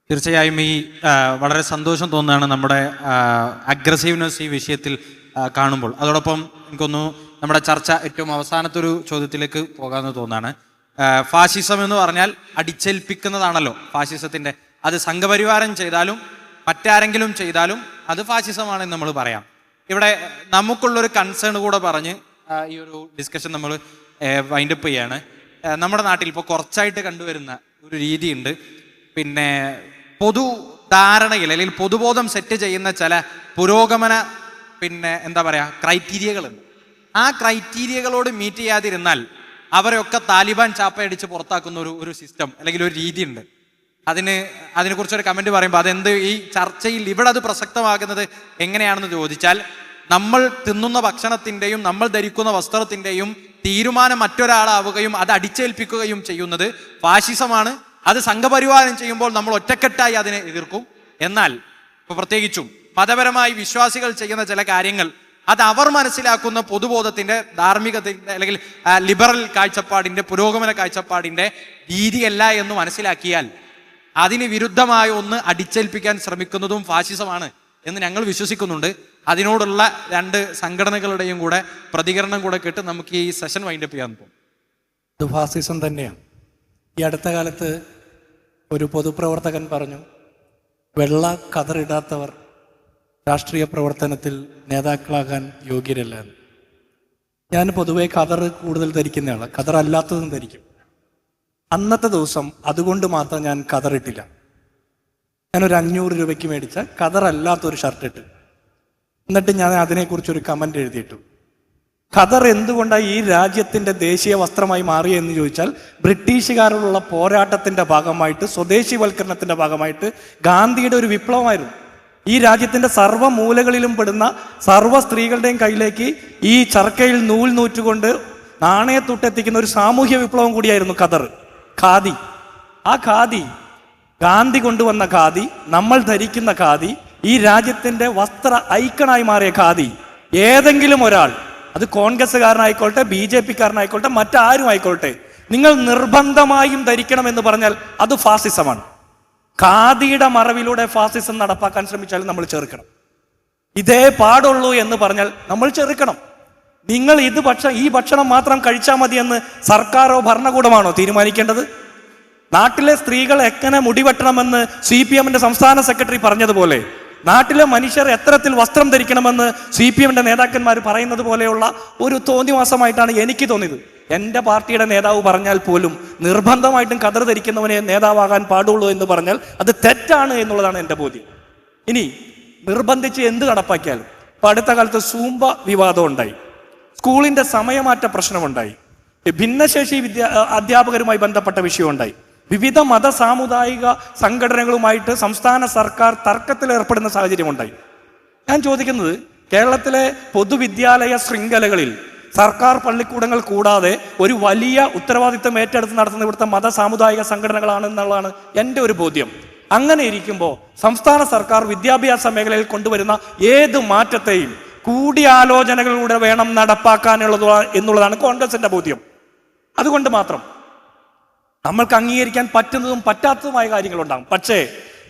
തീർച്ചയായും ഈ വളരെ സന്തോഷം തോന്നുന്നതാണ് നമ്മുടെ അഗ്രസീവ്നെസ് ഈ വിഷയത്തിൽ കാണുമ്പോൾ. അതോടൊപ്പം എനിക്കൊന്നു നമ്മുടെ ചർച്ച ഏറ്റവും അവസാനത്തെ ഒരു ചോദ്യത്തിലേക്ക് പോകാമെന്ന് തോന്നുകയാണ്. ഫാഷിസം എന്ന് പറഞ്ഞാൽ അടിച്ചേൽപ്പിക്കുന്നതാണല്ലോ ഫാഷിസത്തിൻ്റെ. അത് സംഘപരിവാരം ചെയ്താലും മറ്റാരെങ്കിലും ചെയ്താലും അത് ഫാഷിസമാണെന്ന് നമ്മൾ പറയാം. ഇവിടെ നമുക്കുള്ളൊരു കൺസേൺ കൂടെ പറഞ്ഞ് ഈ ഒരു ഡിസ്കഷൻ നമ്മൾ വൈൻഡപ്പ് ചെയ്യാണ്. നമ്മുടെ നാട്ടിൽ ഇപ്പോൾ കുറച്ചായിട്ട് കണ്ടുവരുന്ന ഒരു രീതിയുണ്ട്. പിന്നെ പൊതു ധാരണയിൽ, അല്ലെങ്കിൽ പൊതുബോധം സെറ്റ് ചെയ്യുന്ന ചില പുരോഗമന ക്രൈറ്റീരിയകളുണ്ട്. ആ ക്രൈറ്റീരിയകളോട് മീറ്റ് ചെയ്യാതിരുന്നാൽ അവരെയൊക്കെ താലിബാൻ ചാപ്പയടിച്ച് പുറത്താക്കുന്ന ഒരു സിസ്റ്റം, അല്ലെങ്കിൽ ഒരു രീതിയുണ്ട്. അതിനെക്കുറിച്ചൊരു കമൻറ്റ് പറയുമ്പോൾ അതെന്ത് ഈ ചർച്ചയിൽ ഇവിടെ അത് പ്രസക്തമാകുന്നത് എങ്ങനെയാണെന്ന് ചോദിച്ചാൽ, നമ്മൾ തിന്നുന്ന ഭക്ഷണത്തിൻ്റെയും നമ്മൾ ധരിക്കുന്ന വസ്ത്രത്തിൻ്റെയും തീരുമാനം മറ്റൊരാളാവുകയും അത് അടിച്ചേൽപ്പിക്കുകയും ചെയ്യുന്നത് ഫാഷിസമാണ്. അത് സംഘപരിവാരം ചെയ്യുമ്പോൾ നമ്മൾ ഒറ്റക്കെട്ടായി അതിനെ എതിർക്കും. എന്നാൽ ഇപ്പോൾ പ്രത്യേകിച്ചും മതപരമായി വിശ്വാസികൾ ചെയ്യുന്ന ചില കാര്യങ്ങൾ അത് അവർ മനസ്സിലാക്കുന്ന പൊതുബോധത്തിൻ്റെ, ധാർമ്മികത്തിൻ്റെ അല്ലെങ്കിൽ ലിബറൽ കാഴ്ചപ്പാടിൻ്റെ, പുരോഗമന കാഴ്ചപ്പാടിൻ്റെ രീതിയല്ല എന്ന് മനസ്സിലാക്കിയാൽ അതിന് വിരുദ്ധമായ ഒന്ന് അടിച്ചേൽപ്പിക്കാൻ ശ്രമിക്കുന്നതും ഫാഷിസമാണ് എന്ന് ഞങ്ങൾ വിശ്വസിക്കുന്നുണ്ട്. അതിനോടുള്ള രണ്ട് സംഘടനകളുടെയും കൂടെ പ്രതികരണം കൂടെ കേട്ട് നമുക്ക് ഈ സെഷൻ വൈൻഡപ്പ് ചെയ്യാൻ പോകും. ഇത് ഫാസിസം തന്നെയാണ്. ഈ അടുത്ത കാലത്ത് ഒരു പൊതുപ്രവർത്തകൻ പറഞ്ഞു, വെള്ള കതറിടാത്തവർ രാഷ്ട്രീയ പ്രവർത്തനത്തിൽ നേതാക്കളാകാൻ യോഗ്യരല്ല എന്ന്. ഞാൻ പൊതുവെ കതർ കൂടുതൽ ധരിക്കുന്ന ആളാണ്, കതർ അല്ലാത്തതും ധരിക്കും. അന്നത്തെ ദിവസം അതുകൊണ്ട് മാത്രം ഞാൻ കതറിട്ടില്ല. ഞാനൊരു 500 രൂപയ്ക്ക് മേടിച്ച കതറല്ലാത്തൊരു ഷർട്ട് ഇട്ട്, എന്നിട്ട് ഞാൻ അതിനെക്കുറിച്ചൊരു കമൻ്റ് എഴുതിയിട്ടു. ഖദർ എന്തുകൊണ്ടാണ് ഈ രാജ്യത്തിൻ്റെ ദേശീയ വസ്ത്രമായി മാറിയെന്ന് ചോദിച്ചാൽ, ബ്രിട്ടീഷുകാരോടുള്ള പോരാട്ടത്തിൻ്റെ ഭാഗമായിട്ട്, സ്വദേശിവൽക്കരണത്തിൻ്റെ ഭാഗമായിട്ട് ഗാന്ധിയുടെ ഒരു വിപ്ലവമായിരുന്നു. ഈ രാജ്യത്തിൻ്റെ സർവ്വ മൂലകളിലും പെടുന്ന സർവ്വ സ്ത്രീകളുടെയും കയ്യിലേക്ക് ഈ ചർക്കയിൽ നൂൽ നൂറ്റുകൊണ്ട് നാണയത്തുട്ടെത്തിക്കുന്ന ഒരു സാമൂഹ്യ വിപ്ലവം കൂടിയായിരുന്നു ഖാദി. ആ ഖാദി, ഗാന്ധി കൊണ്ടുവന്ന ഖാദി, നമ്മൾ ധരിക്കുന്ന ഖാദി, ഈ രാജ്യത്തിൻ്റെ വസ്ത്ര ഐക്കണായി മാറിയ ഖാദി, ഏതെങ്കിലും ഒരാൾ, അത് കോൺഗ്രസ്സുകാരനായിക്കോട്ടെ, BJP-കാരനായിക്കോട്ടെ, മറ്റാരും ആയിക്കോട്ടെ, നിങ്ങൾ നിർബന്ധമായും ധരിക്കണമെന്ന് പറഞ്ഞാൽ അത് ഫാസിസമാണ്. ഖാദിയുടെ മറവിലൂടെ ഫാസിസം നടപ്പാക്കാൻ ശ്രമിച്ചാൽ നമ്മൾ ചെറുക്കണം. ഇതേ പാടുള്ളൂ എന്ന് പറഞ്ഞാൽ നമ്മൾ ചെറുക്കണം. നിങ്ങൾ ഈ ഭക്ഷണം മാത്രം കഴിച്ചാൽ മതിയെന്ന് സർക്കാരോ ഭരണകൂടമാണോ തീരുമാനിക്കേണ്ടത്? നാട്ടിലെ സ്ത്രീകൾ എങ്ങനെ മുടിവെട്ടണമെന്ന് CPM-ന്റെ സംസ്ഥാന സെക്രട്ടറി പറഞ്ഞതുപോലെ, നാട്ടിലെ മനുഷ്യർ എത്തരത്തിൽ വസ്ത്രം ധരിക്കണമെന്ന് CPM-ന്റെ നേതാക്കന്മാർ പറയുന്നത് പോലെയുള്ള ഒരു തോന്നിവാസമായിട്ടാണ് എനിക്ക് തോന്നിയത്. എൻ്റെ പാർട്ടിയുടെ നേതാവ് പറഞ്ഞാൽ പോലും നിർബന്ധമായിട്ടും കതർ ധരിക്കുന്നവനെ നേതാവാകാൻ പാടുള്ളൂ എന്ന് പറഞ്ഞാൽ അത് തെറ്റാണ് എന്നുള്ളതാണ് എൻ്റെ ബോധ്യം. ഇനി നിർബന്ധിച്ച് എന്ത് നടപ്പാക്കിയാലും, ഇപ്പം അടുത്ത കാലത്ത് സൂംബ വിവാദം ഉണ്ടായി, സ്കൂളിൻ്റെ സമയമാറ്റ പ്രശ്നമുണ്ടായി, ഭിന്നശേഷി അധ്യാപകരുമായി ബന്ധപ്പെട്ട വിഷയമുണ്ടായി, വിവിധ മത സാമുദായിക സംഘടനകളുമായിട്ട് സംസ്ഥാന സർക്കാർ തർക്കത്തിലേർപ്പെടുന്ന സാഹചര്യമുണ്ടായി. ഞാൻ ചോദിക്കുന്നത്, കേരളത്തിലെ പൊതുവിദ്യാലയ ശൃംഖലകളിൽ സർക്കാർ പള്ളിക്കൂടങ്ങൾ കൂടാതെ ഒരു വലിയ ഉത്തരവാദിത്തം ഏറ്റെടുത്ത് നടത്തുന്ന ഇവിടുത്തെ മത സാമുദായിക സംഘടനകളാണെന്നുള്ളതാണ് എൻ്റെ ഒരു ബോധ്യം. അങ്ങനെ ഇരിക്കുമ്പോൾ സംസ്ഥാന സർക്കാർ വിദ്യാഭ്യാസ മേഖലയിൽ കൊണ്ടുവരുന്ന ഏത് മാറ്റത്തെയും കൂടിയാലോചനകളിലൂടെ വേണം എന്നുള്ളതാണ് കോൺഗ്രസിന്റെ ബോധ്യം. അതുകൊണ്ട് മാത്രം നമ്മൾക്ക് അംഗീകരിക്കാൻ പറ്റുന്നതും പറ്റാത്തതുമായ കാര്യങ്ങളുണ്ടാകും. പക്ഷേ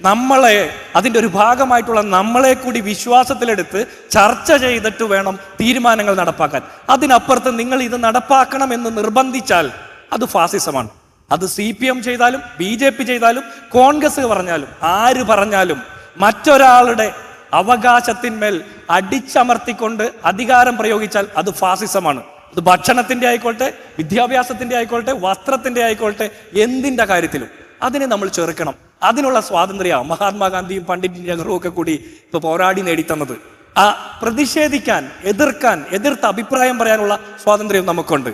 നമ്മളെ, അതിൻ്റെ ഒരു ഭാഗമായിട്ടുള്ള നമ്മളെ കൂടി വിശ്വാസത്തിലെടുത്ത് ചർച്ച ചെയ്തിട്ട് വേണം തീരുമാനങ്ങൾ നടപ്പാക്കാൻ. അതിനപ്പുറത്ത് നിങ്ങൾ ഇത് നടപ്പാക്കണം എന്ന് നിർബന്ധിച്ചാൽ അത് ഫാസിസമാണ്. അത് CPM ചെയ്താലും BJP ചെയ്താലും കോൺഗ്രസ് പറഞ്ഞാലും ആര് പറഞ്ഞാലും മറ്റൊരാളുടെ അവകാശത്തിന്മേൽ അടിച്ചമർത്തിക്കൊണ്ട് അധികാരം പ്രയോഗിച്ചാൽ അത് ഫാസിസമാണ്. അത് ഭക്ഷണത്തിൻ്റെ ആയിക്കോട്ടെ, വിദ്യാഭ്യാസത്തിൻ്റെ ആയിക്കോട്ടെ, വസ്ത്രത്തിൻ്റെ ആയിക്കോട്ടെ, എന്തിൻ്റെ കാര്യത്തിലും അതിനെ നമ്മൾ ചെറുക്കണം. അതിനുള്ള സ്വാതന്ത്ര്യമാണ് മഹാത്മാഗാന്ധിയും പണ്ഡിറ്റ് നെഹ്റുവും ഒക്കെ കൂടി ഇപ്പോൾ പോരാടി നേടിത്തന്നത്. ആ പ്രതിഷേധിക്കാൻ, എതിർത്ത് അഭിപ്രായം പറയാനുള്ള സ്വാതന്ത്ര്യം നമുക്കുണ്ട്.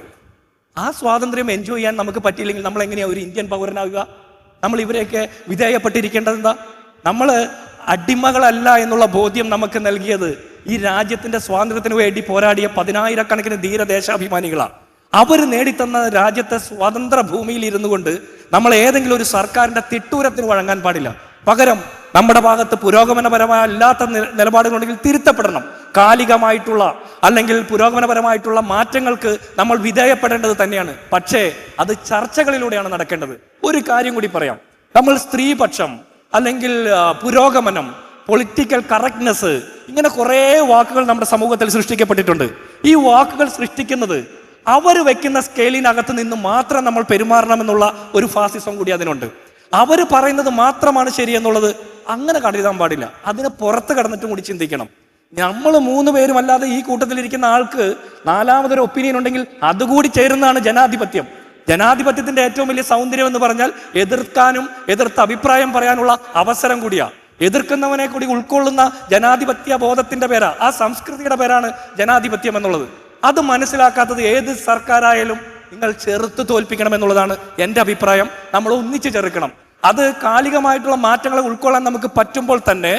ആ സ്വാതന്ത്ര്യം എൻജോയ് ചെയ്യാൻ നമുക്ക് പറ്റിയില്ലെങ്കിൽ നമ്മൾ എങ്ങനെയാണ് ഒരു ഇന്ത്യൻ പൗരനാകുക? നമ്മൾ ഇവരെയൊക്കെ വിധേയപ്പെട്ടിരിക്കേണ്ടത് എന്താ? നമ്മൾ അടിമകളല്ല എന്നുള്ള ബോധ്യം നമുക്ക് നൽകിയത് ഈ രാജ്യത്തിന്റെ സ്വാതന്ത്ര്യത്തിന് വേണ്ടി പോരാടിയ 10,000-കണക്കിന് ധീരദേശാഭിമാനികളാണ്. അവർ നേടിത്തന്ന രാജ്യത്തെ സ്വതന്ത്ര ഭൂമിയിൽ ഇരുന്നു കൊണ്ട് നമ്മൾ ഏതെങ്കിലും ഒരു സർക്കാരിന്റെ തിട്ടൂരത്തിന് വഴങ്ങാൻ പാടില്ല. പകരം നമ്മുടെ ഭാഗത്ത് പുരോഗമനപരമായ അല്ലാത്ത നിലപാടുകളുണ്ടെങ്കിൽ തിരുത്തപ്പെടണം. കാലികമായിട്ടുള്ള അല്ലെങ്കിൽ പുരോഗമനപരമായിട്ടുള്ള മാറ്റങ്ങൾക്ക് നമ്മൾ വിധേയപ്പെടേണ്ടത് തന്നെയാണ്. പക്ഷേ അത് ചർച്ചകളിലൂടെയാണ് നടക്കേണ്ടത്. ഒരു കാര്യം കൂടി പറയാം, നമ്മൾ സ്ത്രീപക്ഷം അല്ലെങ്കിൽ പുരോഗമനം, പൊളിറ്റിക്കൽ കറക്റ്റ്നെസ്, ഇങ്ങനെ കുറേ വാക്കുകൾ നമ്മുടെ സമൂഹത്തിൽ സൃഷ്ടിക്കപ്പെട്ടിട്ടുണ്ട്. ഈ വാക്കുകൾ സൃഷ്ടിക്കുന്നത് അവർ വെക്കുന്ന സ്കെയിലിനകത്ത് നിന്ന് മാത്രം നമ്മൾ പെരുമാറണമെന്നുള്ള ഒരു ഫാസിസം കൂടി അതിനുണ്ട്. അവർ പറയുന്നത് മാത്രമാണ് ശരിയെന്നുള്ളത് അങ്ങനെ കണ്ടെത്താൻ പാടില്ല. അതിന് പുറത്ത് കടന്നിട്ടും കൂടി ചിന്തിക്കണം. നമ്മൾ 3 പേരും അല്ലാതെ ഈ കൂട്ടത്തിലിരിക്കുന്ന ആൾക്ക് 4മതൊരു ഒപ്പീനിയൻ ഉണ്ടെങ്കിൽ അതുകൂടി ചേരുന്നതാണ് ജനാധിപത്യം. ജനാധിപത്യത്തിന്റെ ഏറ്റവും വലിയ സൗന്ദര്യം എന്ന് പറഞ്ഞാൽ എതിർക്കാനും എതിർത്ത് അഭിപ്രായം പറയാനുള്ള അവസരം കൂടിയാ. എതിർക്കുന്നവനെ കൂടി ഉൾക്കൊള്ളുന്ന ജനാധിപത്യ ബോധത്തിന്റെ പേരാ, ആ സംസ്കൃതിയുടെ പേരാണ് ജനാധിപത്യം എന്നുള്ളത്. അത് മനസ്സിലാക്കാത്തത് ഏത് സർക്കാരായാലും നിങ്ങൾ ചെറുത്ത് തോൽപ്പിക്കണം എന്നുള്ളതാണ് എൻ്റെ അഭിപ്രായം. നമ്മൾ ഒന്നിച്ച് ചെറുക്കണം. അത് കാലികമായിട്ടുള്ള മാറ്റങ്ങളെ ഉൾക്കൊള്ളാൻ നമുക്ക് പറ്റുമ്പോൾ തന്നെ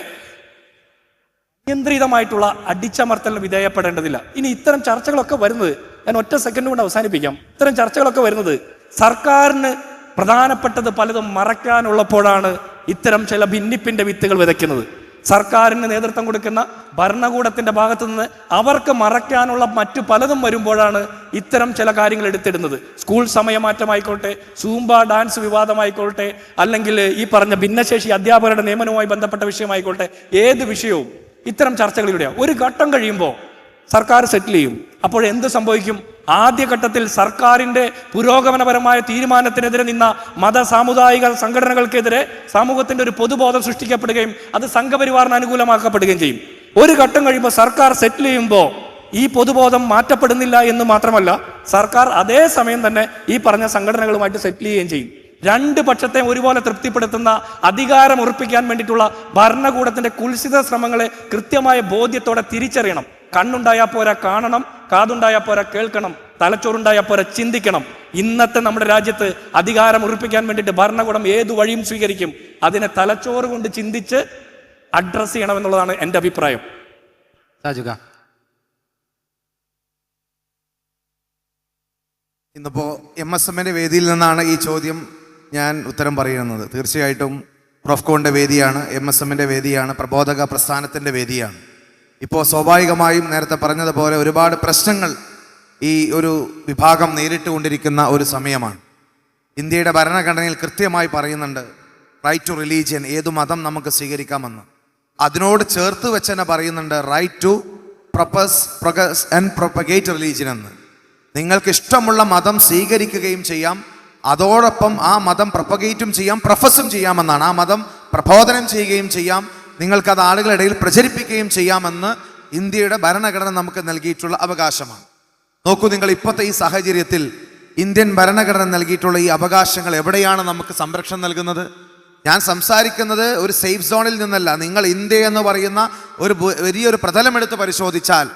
നിയന്ത്രിതമായിട്ടുള്ള അടിച്ചമർത്തലിന് വിധേയപ്പെടേണ്ടതില്ല. ഇനി ഇത്തരം ചർച്ചകളൊക്കെ വരുന്നത്, ഞാൻ ഒറ്റ സെക്കൻഡ് കൊണ്ട് അവസാനിപ്പിക്കാം, ഇത്തരം ചർച്ചകളൊക്കെ വരുന്നത് സർക്കാരിന് പ്രധാനപ്പെട്ടത് പലതും മറയ്ക്കാനുള്ളപ്പോഴാണ് ഇത്തരം ചില ഭിന്നിപ്പിന്റെ വിത്തുകൾ വിതയ്ക്കുന്നത്. സർക്കാരിന് നേതൃത്വം കൊടുക്കുന്ന ഭരണകൂടത്തിന്റെ ഭാഗത്തു നിന്ന് അവർക്ക് മറയ്ക്കാനുള്ള മറ്റു പലതും വരുമ്പോഴാണ് ഇത്തരം ചില കാര്യങ്ങൾ എടുത്തിടുന്നത്. സ്കൂൾ സമയമാറ്റമായിക്കോട്ടെ, സൂംബ ഡാൻസ് വിവാദമായിക്കോട്ടെ, അല്ലെങ്കിൽ ഈ പറഞ്ഞ ഭിന്നശേഷി അധ്യാപകരുടെ നിയമനവുമായി ബന്ധപ്പെട്ട വിഷയമായിക്കോട്ടെ, ഏത് വിഷയവും ഇത്തരം ചർച്ചകളിലൂടെയാണ്. ഒരു ഘട്ടം കഴിയുമ്പോൾ സർക്കാർ സെറ്റിൽ ചെയ്യും. അപ്പോൾ എന്ത് സംഭവിക്കും? ആദ്യഘട്ടത്തിൽ സർക്കാരിന്റെ പുരോഗമനപരമായ തീരുമാനത്തിനെതിരെ നിന്ന മത സാമുദായിക സംഘടനകൾക്കെതിരെ സമൂഹത്തിന്റെ ഒരു പൊതുബോധം സൃഷ്ടിക്കപ്പെടുകയും അത് സംഘപരിവാറിന് അനുകൂലമാക്കപ്പെടുകയും ചെയ്യും. ഒരു ഘട്ടം കഴിയുമ്പോൾ സർക്കാർ സെറ്റിൽ ചെയ്യുമ്പോൾ ഈ പൊതുബോധം മാറ്റപ്പെടുന്നില്ല എന്ന് മാത്രമല്ല, സർക്കാർ അതേ സമയം തന്നെ ഈ പറഞ്ഞ സംഘടനകളുമായിട്ട് സെറ്റിൽ ചെയ്യുകയും ചെയ്യും. രണ്ട് പക്ഷത്തെ ഒരുപോലെ തൃപ്തിപ്പെടുത്തുന്ന അധികാരം ഉറപ്പിക്കാൻ വേണ്ടിയിട്ടുള്ള ഭരണകൂടത്തിന്റെ കുൽസിത ശ്രമങ്ങളെ കൃത്യമായ ബോധ്യത്തോടെ തിരിച്ചറിയണം. കണ്ണുണ്ടായാൽ പോരാ കാണണം, കാതുണ്ടായാൽ പോരാ കേൾക്കണം, തലച്ചോറുണ്ടായാൽ പോരാ ചിന്തിക്കണം. ഇന്നത്തെ നമ്മുടെ രാജ്യത്ത് അധികാരം ഉറപ്പിക്കാൻ വേണ്ടിയിട്ട് ഭരണകൂടം ഏതു വഴിയും സ്വീകരിക്കും. അതിനെ തലച്ചോറ് കൊണ്ട് ചിന്തിച്ച് അഡ്രസ് ചെയ്യണമെന്നുള്ളതാണ് എൻ്റെ അഭിപ്രായം. ഇന്നിപ്പോൾ MSMന്റെ വേദിയിൽ നിന്നാണ് ഈ ചോദ്യം ഞാൻ ഉത്തരം പറയുന്നത്. തീർച്ചയായിട്ടും പ്രൊഫ്കോണിൻ്റെ വേദിയാണ്, MSMന്റെ വേദിയാണ്, പ്രബോധക പ്രസ്ഥാനത്തിൻ്റെ വേദിയാണ്. ഇപ്പോൾ സ്വാഭാവികമായും നേരത്തെ പറഞ്ഞതുപോലെ ഒരുപാട് പ്രശ്നങ്ങൾ ഈ ഒരു വിഭാഗം നേരിട്ടുകൊണ്ടിരിക്കുന്ന ഒരു സമയമാണ്. ഇന്ത്യയുടെ ഭരണഘടനയിൽ കൃത്യമായി പറയുന്നുണ്ട് റൈറ്റ് ടു റിലീജിയൻ, ഏതു മതം നമുക്ക് സ്വീകരിക്കാമെന്ന്. അതിനോട് ചേർത്ത് വെച്ച് തന്നെ പറയുന്നുണ്ട് right to profess and propagate religion എന്ന്. നിങ്ങൾക്ക് ഇഷ്ടമുള്ള മതം സ്വീകരിക്കുകയും ചെയ്യാം, അതോടൊപ്പം ആ മതം പ്രൊപ്പഗേറ്റും ചെയ്യാം, പ്രൊഫസും ചെയ്യാമെന്നാണ്. ആ മതം പ്രബോധനം ചെയ്യുകയും ചെയ്യാം, നിങ്ങൾക്കത് ആളുകളുടെ ഇടയിൽ പ്രചരിപ്പിക്കുകയും ചെയ്യാമെന്ന് ഇന്ത്യയുടെ ഭരണഘടന നമുക്ക് നൽകിയിട്ടുള്ള അവകാശമാണ്. നോക്കൂ, നിങ്ങൾ ഇപ്പോഴത്തെ ഈ സാഹചര്യത്തിൽ ഇന്ത്യൻ ഭരണഘടന നൽകിയിട്ടുള്ള ഈ അവകാശങ്ങൾ എവിടെയാണ് നമുക്ക് സംരക്ഷണം നൽകുന്നത്? ഞാൻ സംസാരിക്കുന്നത് ഒരു സേഫ് സോണിൽ നിന്നല്ല. നിങ്ങൾ ഇന്ത്യ എന്ന് പറയുന്ന ഒരു വലിയൊരു പ്രതലമെടുത്ത് പരിശോധിച്ചാൽ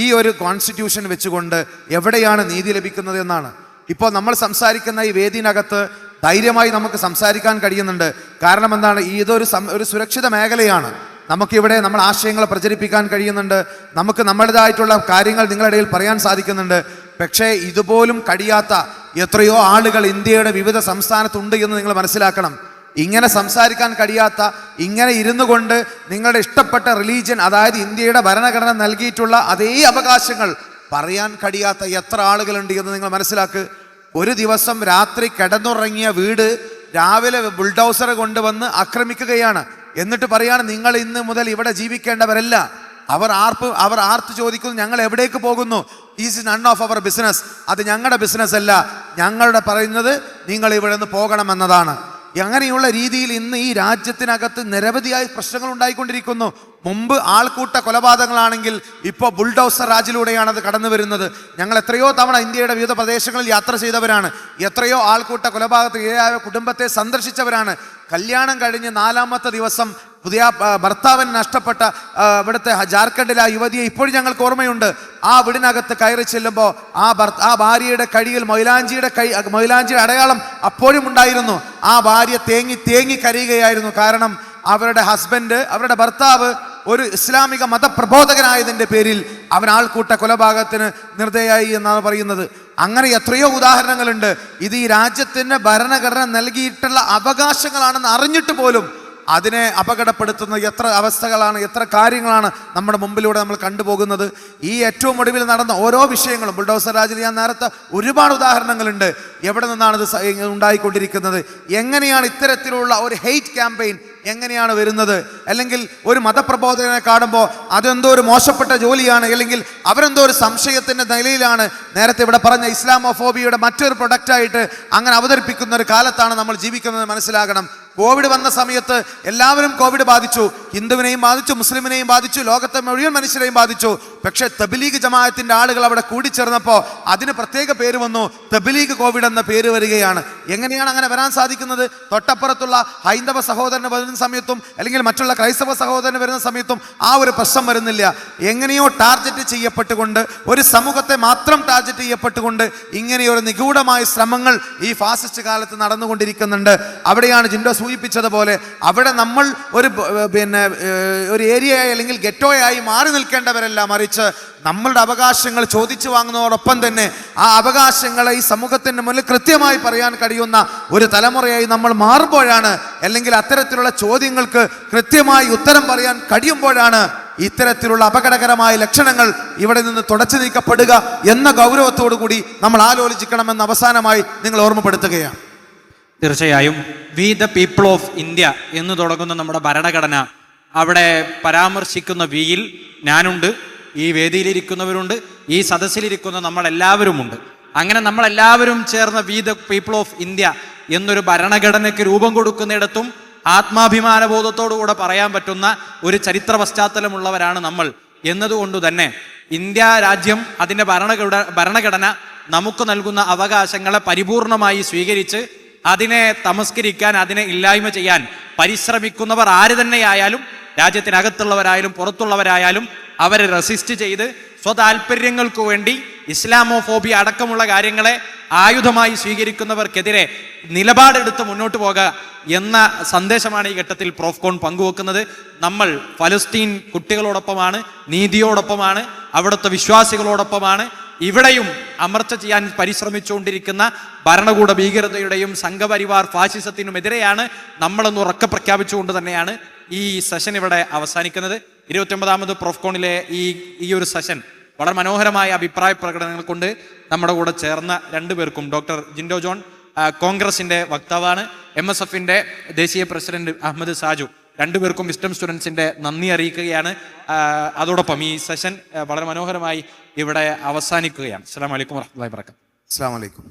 ഈ ഒരു കോൺസ്റ്റിറ്റ്യൂഷൻ വെച്ചുകൊണ്ട് എവിടെയാണ് നീതി ലഭിക്കുന്നത് എന്നാണ്. ഇപ്പോൾ നമ്മൾ സംസാരിക്കുന്ന ഈ വേദിനകത്ത് ധൈര്യമായി നമുക്ക് സംസാരിക്കാൻ കഴിയുന്നുണ്ട്. കാരണം എന്താണ്? ഇതൊരു ഒരു സുരക്ഷിത മേഖലയാണ്. നമുക്കിവിടെ നമ്മൾ ആശയങ്ങൾ പ്രചരിപ്പിക്കാൻ കഴിയുന്നുണ്ട്, നമുക്ക് നമ്മുടേതായിട്ടുള്ള കാര്യങ്ങൾ നിങ്ങളുടെ ഇടയിൽ പറയാൻ സാധിക്കുന്നുണ്ട്. പക്ഷേ ഇതുപോലും കഴിയാത്ത എത്രയോ ആളുകൾ ഇന്ത്യയുടെ വിവിധ സംസ്ഥാനത്തുണ്ട് എന്ന് നിങ്ങൾ മനസ്സിലാക്കണം. ഇങ്ങനെ സംസാരിക്കാൻ കഴിയാത്ത, ഇങ്ങനെ ഇരുന്നു കൊണ്ട് നിങ്ങളുടെ ഇഷ്ടപ്പെട്ട റിലീജിയൻ, അതായത് ഇന്ത്യയുടെ ഭരണഘടന നൽകിയിട്ടുള്ള അതേ അവകാശങ്ങൾ പറയാൻ കഴിയാത്ത എത്ര ആളുകളുണ്ട് എന്ന് നിങ്ങൾ മനസ്സിലാക്ക്. ഒരു ദിവസം രാത്രി കിടന്നുറങ്ങിയ വീട് രാവിലെ ബുൾഡോസർ കൊണ്ടുവന്ന് ആക്രമിക്കുകയാണ്. എന്നിട്ട് പറയാണ് നിങ്ങൾ ഇന്ന് മുതൽ ഇവിടെ ജീവിക്കേണ്ടവരല്ല. അവർ ആർത്ത് ചോദിക്കുന്നു, ഞങ്ങൾ എവിടേക്ക് പോകുന്നു? Is none of our business. അത് ഞങ്ങളുടെ ബിസിനസ് അല്ല. ഞങ്ങളുടെ പറയുന്നത് നിങ്ങൾ ഇവിടെ നിന്ന് പോകണമെന്നതാണ്. അങ്ങനെയുള്ള രീതിയിൽ ഇന്ന് ഈ രാജ്യത്തിനകത്ത് നിരവധിയായ പ്രശ്നങ്ങൾ ഉണ്ടായിക്കൊണ്ടിരിക്കുന്നു. മുമ്പ് ആൾക്കൂട്ട കൊലപാതകങ്ങളാണെങ്കിൽ ഇപ്പോൾ ബുൾഡോസർ രാജിലൂടെയാണ് അത് കടന്നു വരുന്നത്. ഞങ്ങൾ എത്രയോ തവണ ഇന്ത്യയുടെ വിവിധ പ്രദേശങ്ങളിൽ യാത്ര ചെയ്തവരാണ്. എത്രയോ ആൾക്കൂട്ട കൊലപാതകത്തിൽ ഇരയായ കുടുംബത്തെ സന്ദർശിച്ചവരാണ്. കല്യാണം കഴിഞ്ഞ് 4ാമത്തെ ദിവസം പുതിയ ഭർത്താവിന് നഷ്ടപ്പെട്ട ഇവിടുത്തെ ജാർഖണ്ഡിലെ ആ യുവതിയെ ഇപ്പോഴും ഞങ്ങൾക്ക് ഓർമ്മയുണ്ട്. ആ വീടിനകത്ത് കയറി ചെല്ലുമ്പോൾ ആ ഭാര്യയുടെ കൈയിൽ മൊയിലാഞ്ചിയുടെ അടയാളം അപ്പോഴും ഉണ്ടായിരുന്നു. ആ ഭാര്യ തേങ്ങി കരയുകയായിരുന്നു. കാരണം അവരുടെ ഹസ്ബൻഡ്, അവരുടെ ഭർത്താവ് ഒരു ഇസ്ലാമിക മതപ്രബോധകനായതിൻ്റെ പേരിൽ അവൻ ആൾക്കൂട്ട കൊലപാതകത്തിന് നിർദ്ദയായി എന്നാണ് പറയുന്നത്. അങ്ങനെ എത്രയോ ഉദാഹരണങ്ങളുണ്ട്. ഇത് ഈ രാജ്യത്തിന് ഭരണഘടന നൽകിയിട്ടുള്ള അവകാശങ്ങളാണെന്ന് അറിഞ്ഞിട്ട് പോലും അതിനെ അപകടപ്പെടുത്തുന്ന എത്ര അവസ്ഥകളാണ്, എത്ര കാര്യങ്ങളാണ് നമ്മുടെ മുമ്പിലൂടെ നമ്മൾ കണ്ടുപോകുന്നത്. ഈ ഏറ്റവും ഒടുവിൽ നടന്ന ഓരോ വിഷയങ്ങളും, ബുൾഡോസർ രാജിൽ ഞാൻ നേരത്തെ ഒരുപാട് ഉദാഹരണങ്ങളുണ്ട്. എവിടെ നിന്നാണ് ഇത് ഉണ്ടായിക്കൊണ്ടിരിക്കുന്നത്? എങ്ങനെയാണ് ഇത്തരത്തിലുള്ള ഒരു ഹെയ്റ്റ് ക്യാമ്പയിൻ എങ്ങനെയാണ് വരുന്നത്? അല്ലെങ്കിൽ ഒരു മതപ്രബോധകനെ കാണുമ്പോൾ അതെന്തോ ഒരു മോശപ്പെട്ട ജോലിയാണ്, അല്ലെങ്കിൽ അവരെന്തോ ഒരു സംശയത്തിൻ്റെ നിലയിലാണ് നേരത്തെ ഇവിടെ പറഞ്ഞ ഇസ്ലാമോഫോബിയയുടെ മറ്റൊരു പ്രൊഡക്റ്റായിട്ട് അങ്ങനെ അവതരിപ്പിക്കുന്ന ഒരു കാലത്താണ് നമ്മൾ ജീവിക്കുന്നത്. മനസ്സിലാകണം. കോവിഡ് വന്ന സമയത്ത് എല്ലാവരും കോവിഡ് ബാധിച്ചു. ഹിന്ദുവിനെയും ബാധിച്ചു, മുസ്ലിമിനെയും ബാധിച്ചു, ലോകത്തെ മുഴുവൻ മനുഷ്യരെയും ബാധിച്ചു. പക്ഷേ തബ്ലീഗ് ജമാഅത്തിന്റെ ആളുകൾ അവിടെ കൂടിച്ചേർന്നപ്പോൾ അതിന് പ്രത്യേക പേര് വന്നു, തബ്ലീഗ് കോവിഡ് എന്ന പേര് വരികയാണ്. എങ്ങനെയാണ് അങ്ങനെ വരാൻ സാധിക്കുന്നത്? തൊട്ടപ്പുറത്തുള്ള ഹൈന്ദവ സഹോദരന് വരുന്ന സമയത്തും അല്ലെങ്കിൽ മറ്റുള്ള ക്രൈസ്തവ സഹോദരന് വരുന്ന സമയത്തും ആ ഒരു പ്രശ്നം വരുന്നില്ല. എങ്ങനെയോ ടാർഗറ്റ് ചെയ്യപ്പെട്ടുകൊണ്ട്, ഒരു സമൂഹത്തെ മാത്രം ടാർഗറ്റ് ചെയ്യപ്പെട്ടുകൊണ്ട് ഇങ്ങനെയൊരു നിഗൂഢമായ ശ്രമങ്ങൾ ഈ ഫാസിസ്റ്റ് കാലത്ത് നടന്നുകൊണ്ടിരിക്കുന്നുണ്ട്. അവിടെയാണ് ജിൻഡോ സൂചിപ്പിച്ചതുപോലെ അവിടെ നമ്മൾ ഒരു ഏരിയയായി അല്ലെങ്കിൽ ഗെറ്റോയായി മാറി നിൽക്കേണ്ടവരല്ല, മറിച്ച് നമ്മളുടെ അവകാശങ്ങൾ ചോദിച്ചു വാങ്ങുന്നതോടൊപ്പം തന്നെ ആ അവകാശങ്ങളെ ഈ സമൂഹത്തിൻ്റെ മുന്നിൽ കൃത്യമായി പറയാൻ കഴിയുന്ന ഒരു തലമുറയായി നമ്മൾ മാറുമ്പോഴാണ്, അല്ലെങ്കിൽ അത്തരത്തിലുള്ള ചോദ്യങ്ങൾക്ക് കൃത്യമായി ഉത്തരം പറയാൻ കഴിയുമ്പോഴാണ് ഇത്തരത്തിലുള്ള അപകടകരമായ ലക്ഷണങ്ങൾ ഇവിടെ നിന്ന് തുടച്ചു നീക്കപ്പെടുക എന്ന ഗൗരവത്തോടു കൂടി നമ്മൾ ആലോചിക്കണമെന്ന് അവസാനമായി നിങ്ങൾ ഓർമ്മപ്പെടുത്തുകയാണ്. തീർച്ചയായും we the people of India എന്ന് തുടങ്ങുന്ന നമ്മുടെ ഭരണഘടന, അവിടെ പരാമർശിക്കുന്ന വിയിൽ ഞാനുണ്ട്, ഈ വേദിയിലിരിക്കുന്നവരുണ്ട്, ഈ സദസ്സിലിരിക്കുന്ന നമ്മളെല്ലാവരുമുണ്ട്. അങ്ങനെ നമ്മളെല്ലാവരും ചേർന്ന we the people of India എന്നൊരു ഭരണഘടനയ്ക്ക് രൂപം കൊടുക്കുന്നിടത്തും ആത്മാഭിമാനബോധത്തോടുകൂടെ പറയാൻ പറ്റുന്ന ഒരു ചരിത്ര പശ്ചാത്തലമുള്ളവരാണ് നമ്മൾ എന്നതുകൊണ്ട് തന്നെ ഇന്ത്യ രാജ്യം അതിൻ്റെ ഭരണഘടന നമുക്ക് നൽകുന്ന അവകാശങ്ങളെ പരിപൂർണമായി സ്വീകരിച്ച് അതിനെ തമസ്കരിക്കാൻ, അതിനെ ഇല്ലായ്മ ചെയ്യാൻ പരിശ്രമിക്കുന്നവർ ആര് തന്നെയായാലും, രാജ്യത്തിനകത്തുള്ളവരായാലും പുറത്തുള്ളവരായാലും, അവരെ റെസിസ്റ്റ് ചെയ്ത് സ്വതാൽപര്യങ്ങൾക്ക് വേണ്ടി ഇസ്ലാമോഫോബിയ അടക്കമുള്ള കാര്യങ്ങളെ ആയുധമായി സ്വീകരിക്കുന്നവർക്കെതിരെ നിലപാടെടുത്ത് മുന്നോട്ട് പോകുക എന്ന സന്ദേശമാണ് ഈ ഘട്ടത്തിൽ പ്രോഫ്കോൺ പങ്കുവെക്കുന്നത്. നമ്മൾ ഫലസ്തീൻ കുട്ടികളോടൊപ്പമാണ്, നീതിയോടൊപ്പമാണ്, അവിടുത്തെ വിശ്വാസികളോടൊപ്പമാണ്. ഇവിടെയും അമർച്ച ചെയ്യാൻ പരിശ്രമിച്ചുകൊണ്ടിരിക്കുന്ന ഭരണകൂട ഭീകരതയുടെയും സംഘപരിവാർ ഫാഷിസത്തിനുമെതിരെയാണ് നമ്മളെന്ന് ഉറക്കെ പ്രഖ്യാപിച്ചുകൊണ്ട് തന്നെയാണ് ഈ സെഷൻ ഇവിടെ അവസാനിക്കുന്നത്. 29ാമത് പ്രോഫ്കോണിലെ ഈ ഒരു സെഷൻ വളരെ മനോഹരമായ അഭിപ്രായ പ്രകടനങ്ങൾ കൊണ്ട് നമ്മുടെ കൂടെ ചേർന്ന രണ്ടുപേർക്കും, ഡോക്ടർ ജിൻഡോ ജോൺ കോൺഗ്രസിൻ്റെ വക്താവാണ്, MSFന്റെ ദേശീയ പ്രസിഡന്റ് അഹമ്മദ് സാജു, രണ്ടുപേർക്കും വിസ്ഡം സ്റ്റുഡൻസിൻ്റെ നന്ദി അറിയിക്കുകയാണ്. അതോടൊപ്പം ഈ സെഷൻ വളരെ മനോഹരമായി ഇവിടെ അവസാനിക്കുകയാണ്. അസ്സലാമു അലൈക്കും വറഹ്മത്തുള്ളാഹി വബറകാതുഹു. അസ്സലാമു അലൈക്കും.